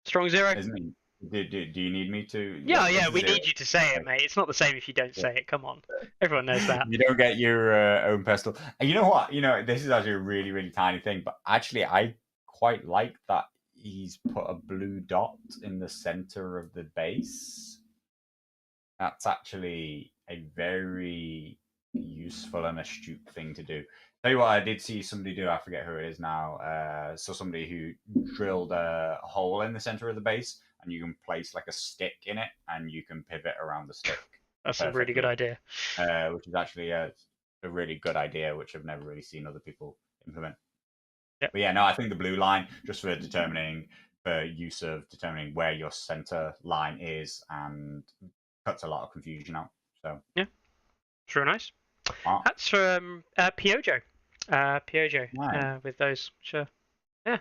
Strong 0.
Isn't it? Do you need me to?
Yeah, we need you to say it, mate. It's not the same if you don't say it. Come on, everyone knows that.
You don't get your own personal. And you know what? This is actually a really, really tiny thing, but actually, I quite like that he's put a blue dot in the center of the base. That's actually a very useful and astute thing to do. Tell you what, I did see somebody do. I forget who it is now. So somebody who drilled a hole in the center of the base, and you can place like a stick in it, and you can pivot around the stick.
That's a really good idea.
Which is actually a really good idea, which I've never really seen other people implement.
Yep.
But yeah, no, I think the blue line just for use of determining where your center line is and cuts a lot of confusion out. So
yeah, sure, nice. That's from Piojo. With those, sure. Yeah,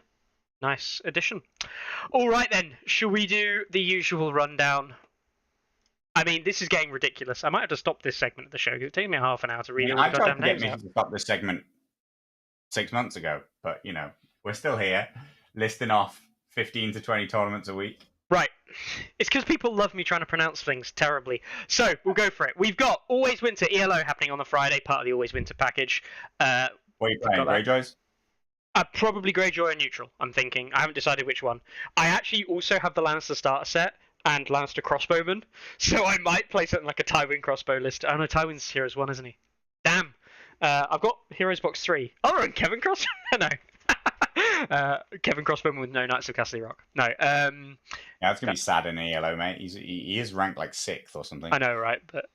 nice addition. All right then, shall we do the usual rundown? I mean, this is getting ridiculous. I might have to stop this segment of the show because it took me half an hour to read all the goddamn names out. I tried to get me
to stop this segment 6 months ago, but we're still here, listing off 15 to 20 tournaments a week.
Right. It's because people love me trying to pronounce things terribly. So, we'll go for it. We've got Always Winter ELO happening on the Friday, part of the Always Winter package.
What are you playing, Greyjoys?
Probably Greyjoy or Neutral, I'm thinking. I haven't decided which one. I actually also have the Lannister starter set and Lannister Crossbowman, so I might play something like a Tywin Crossbow list. Oh no, Tywin's Heroes 1, isn't he? Damn. I've got Heroes Box 3. Oh, and Kevin Crossbowman? No. Kevin Crossbowman with no Knights of Castle Rock. No.
Yeah, it's gonna be sad in ELO, mate. He is ranked like 6th or something.
I know, right? But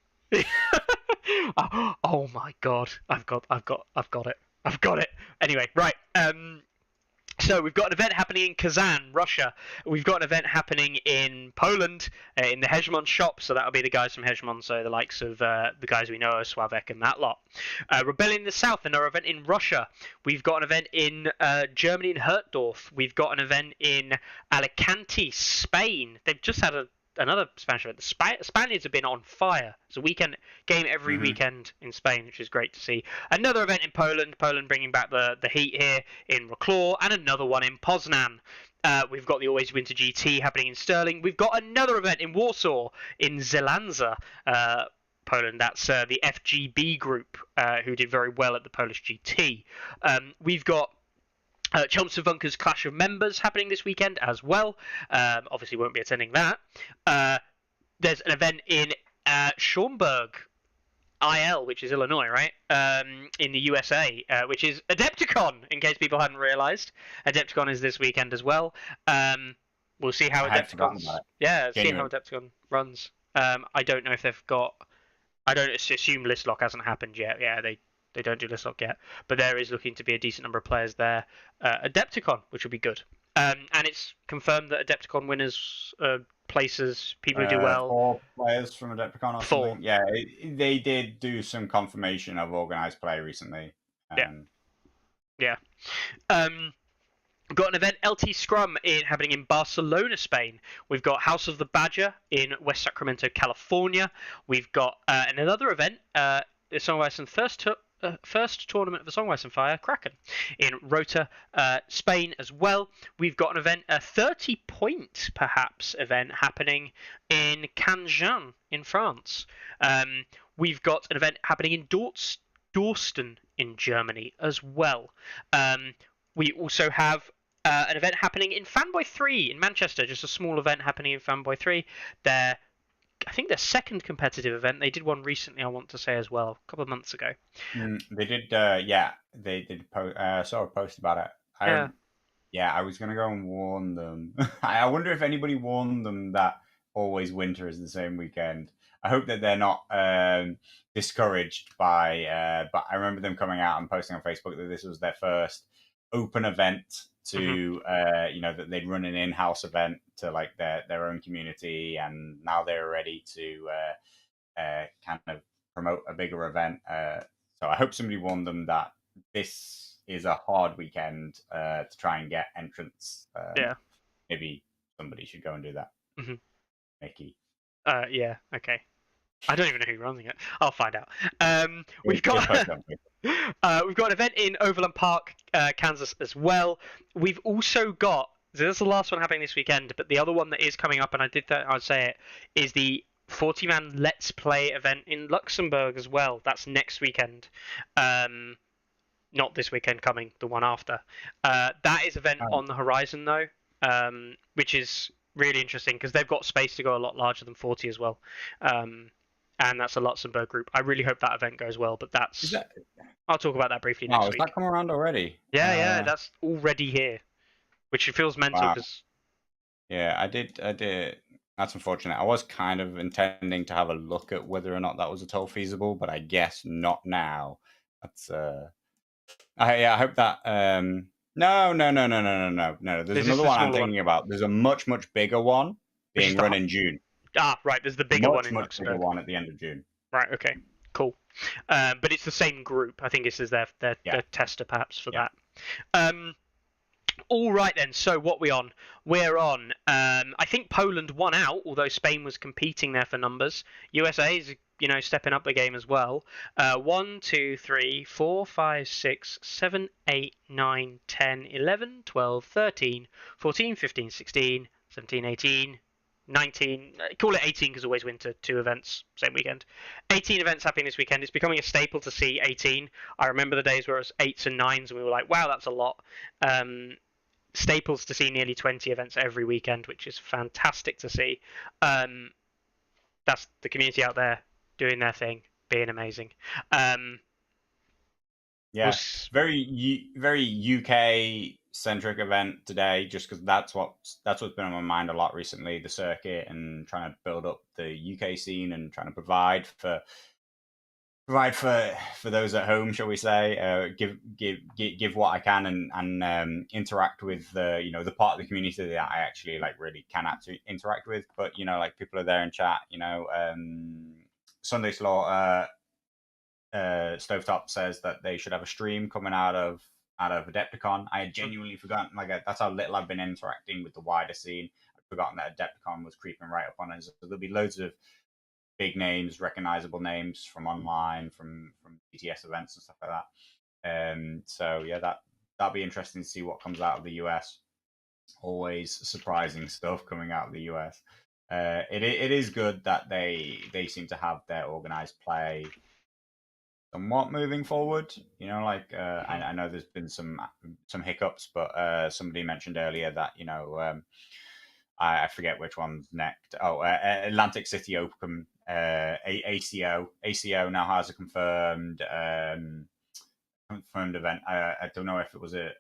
oh my god, I've got it. Anyway, right. So we've got an event happening in Kazan, Russia. We've got an event happening in Poland, in the Hegemon shop. So that'll be the guys from Hegemon, so the likes of the guys we know, Slavek and that lot. Rebellion in the South, another event in Russia. We've got an event in Germany in Hertdorf. We've got an event in Alicante, Spain. They've just had another Spanish event. The Spaniards have been on fire. It's a weekend game every weekend in Spain, which is great to see. Another event in Poland. Poland bringing back the heat here in Wrocław, and another one in Poznan. We've got the Always Winter GT happening in Stirling. We've got another event in Warsaw, in Zelanza, Poland. That's the FGB group, who did very well at the Polish GT. We've got Chelmsford Vunkers Clash of Members happening this weekend as well. Obviously won't be attending that. There's an event in Schaumburg, IL, which is Illinois, right? In the USA, which is Adepticon, in case people hadn't realised. Adepticon is this weekend as well. We'll see how Adepticon runs. I don't know if they've got... I don't assume list lock hasn't happened yet. Yeah, they don't do list lock yet. But there is looking to be a decent number of players there. Adepticon, which will be good. And it's confirmed that Adepticon winners... places, people who do well.
4 players from Adepticon or
4.
something. Yeah, they did do some confirmation of organised play recently.
Yeah. We've got an event, LT Scrum, happening in Barcelona, Spain. We've got House of the Badger in West Sacramento, California. We've got another event, the Songweiss first tournament of the Songweiss and Fire, Kraken, in Rota, Spain as well. We've got an event, a 30-point perhaps event happening in Cannes in France. We've got an event happening in Dorsten in Germany as well. We also have an event happening in Fanboy 3 in Manchester, just a small event happening in Fanboy 3. I think their second competitive event. They did one recently, I want to say, as well, a couple of months ago.
They did, they did saw a post about it. I was going to go and warn them. I wonder if anybody warned them that Always Winter is the same weekend. I hope that they're not discouraged by, but I remember them coming out and posting on Facebook that this was their first open event to that they'd run an in-house event to like their own community, and now they're ready to kind of promote a bigger event. So I hope somebody warned them that this is a hard weekend to try and get entrants. Maybe somebody should go and do that. Mickey.
Yeah. Okay. I don't even know who's running it. I'll find out. We've got an event in Overland Park, Kansas as well. We've also got, so this is the last one happening this weekend, but the other one that is coming up, and I'd say it, is the 40-man Let's Play event in Luxembourg as well. That's next weekend. Not this weekend coming, the one after. That is event on the horizon though, which is really interesting because they've got space to go a lot larger than 40 as well. And that's a Luxembourg group. I really hope that event goes well, but I'll talk about that briefly next week.
Has that come around already?
Yeah, that's already here, which it feels mental because...
Yeah, I did. That's unfortunate. I was kind of intending to have a look at whether or not that was at all feasible, but I guess not now. That's I hope that No. There's another one I'm thinking about. There's a much bigger one being run in June.
Right. There's the bigger one in
much
Luxembourg.
Bigger one at the end of June.
Right. Okay. Cool. But it's the same group. I think this is their tester perhaps for that. All right then. So what we're on? I think Poland won out, although Spain was competing there for numbers. USA is stepping up the game as well. 1, 2, 3, 4, 5, 6, 7, 8, 9, 10, 11, 12, 13, 14, 15, 16, 17, 18, 19, call it 18 because Always Winter, 2 events, same weekend. 18 events happening this weekend. It's becoming a staple to see 18. I remember the days where it was 8s and 9s and we were like, wow, that's a lot. Staples to see nearly 20 events every weekend, which is fantastic to see. That's the community out there doing their thing, being amazing.
Very UK centric event today, just because that's what's been on my mind a lot recently, the circuit and trying to build up the UK scene and trying to provide for provide for those at home, shall we say? Give what I can and interact with the part of the community that I actually like really can interact with. But like people are there in chat. Sunday Slaughter Stovetop says that they should have a stream coming out of Adepticon. I had genuinely forgotten. Like that's how little I've been interacting with the wider scene. I'd forgotten that Adepticon was creeping right up on us. So there'll be loads of big names, recognizable names from online, from BTS events and stuff like that. So yeah, that'll be interesting to see what comes out of the US. Always surprising stuff coming out of the US. It is good that they seem to have their organized play somewhat moving forward. I know there's been some hiccups, but somebody mentioned earlier that I forget which one's next. Oh, Atlantic City Open, ACO now has a confirmed event. I don't know if it was a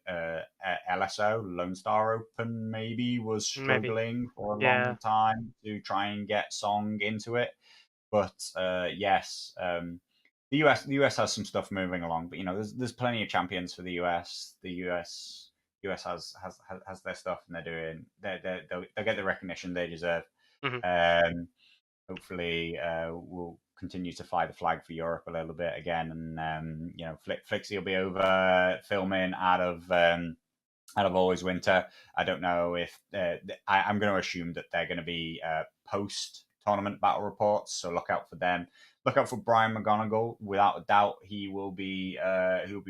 LSO, Lone Star Open, maybe was struggling for a long time to try and get Song into it. But yes, the US has some stuff moving along. But there's plenty of champions for the US. The US has their stuff, and they'll get the recognition they deserve.
Mm-hmm.
Hopefully, we'll continue to fly the flag for Europe a little bit again, and Flixie will be over filming out of Always Winter. I don't know if I'm going to assume that they're going to be post tournament battle reports, so look out for them. Look out for Brian McGonigal. Without a doubt, he will be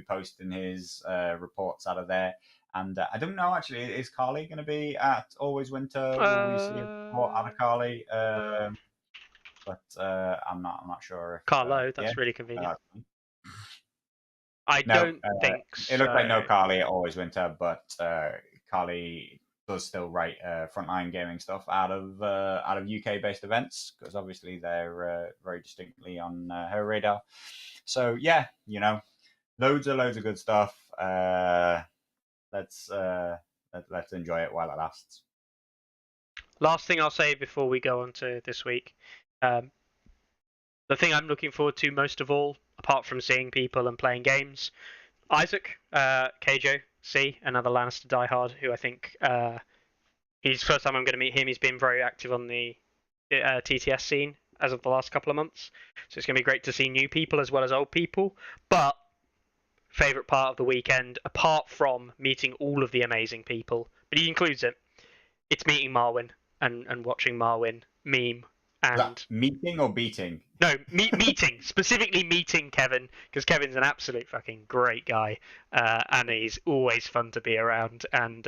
posting his reports out of there. And I don't know, actually, is Carly going to be at Always Winter? Will we see a report out of Carly? But I'm not sure if
Carlo. That's really convenient. I
No,
don't think so.
It looked like no Carly at Always Winter, but Carly does still write frontline gaming stuff out of UK based events, because obviously they're very distinctly on her radar. So yeah, loads of good stuff. Let's enjoy it while it lasts.
Last thing I'll say before we go on to this week, the thing I'm looking forward to most of all, apart from seeing people and playing games, Isaac, KJ, another Lannister diehard, who I think he's first time I'm going to meet him. He's been very active on the TTS scene as of the last couple of months, so it's going to be great to see new people as well as old people. But favourite part of the weekend, apart from meeting all of the amazing people, but he includes it, it's meeting Marwyn and watching Marwyn meme. And
meeting or beating?
No, meeting. Specifically meeting Kevin, because Kevin's an absolute fucking great guy, and he's always fun to be around. And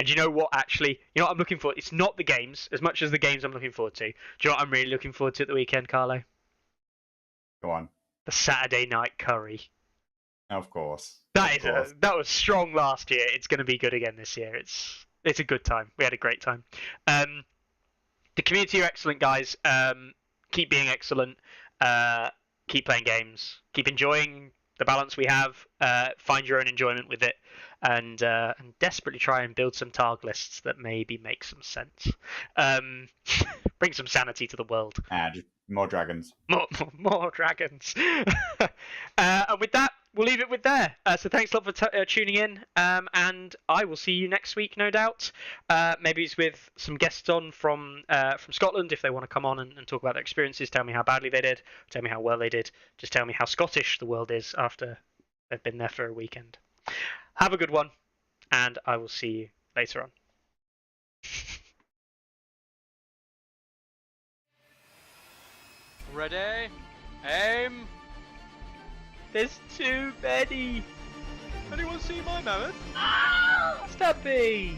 you know what, actually? You know what I'm looking for? It's not the games, as much as the games I'm looking forward to. Do you know what I'm really looking forward to at the weekend, Carlo?
Go on.
The Saturday night curry.
Of course.
That was strong last year. It's going to be good again this year. It's a good time. We had a great time. The community are excellent, guys. Keep being excellent. Keep playing games. Keep enjoying the balance we have. Find your own enjoyment with it, and desperately try and build some Targ lists that maybe make some sense. Bring some sanity to the world.
Just more dragons.
More dragons. And with that, we'll leave it with there. So thanks a lot for tuning in, and I will see you next week, no doubt. Maybe it's with some guests on from Scotland if they want to come on and talk about their experiences, tell me how badly they did, tell me how well they did, just tell me how Scottish the world is after they've been there for a weekend. Have a good one, and I will see you later on.
Ready? Aim!
There's too many!
Anyone see my mammoth?
Stumpy!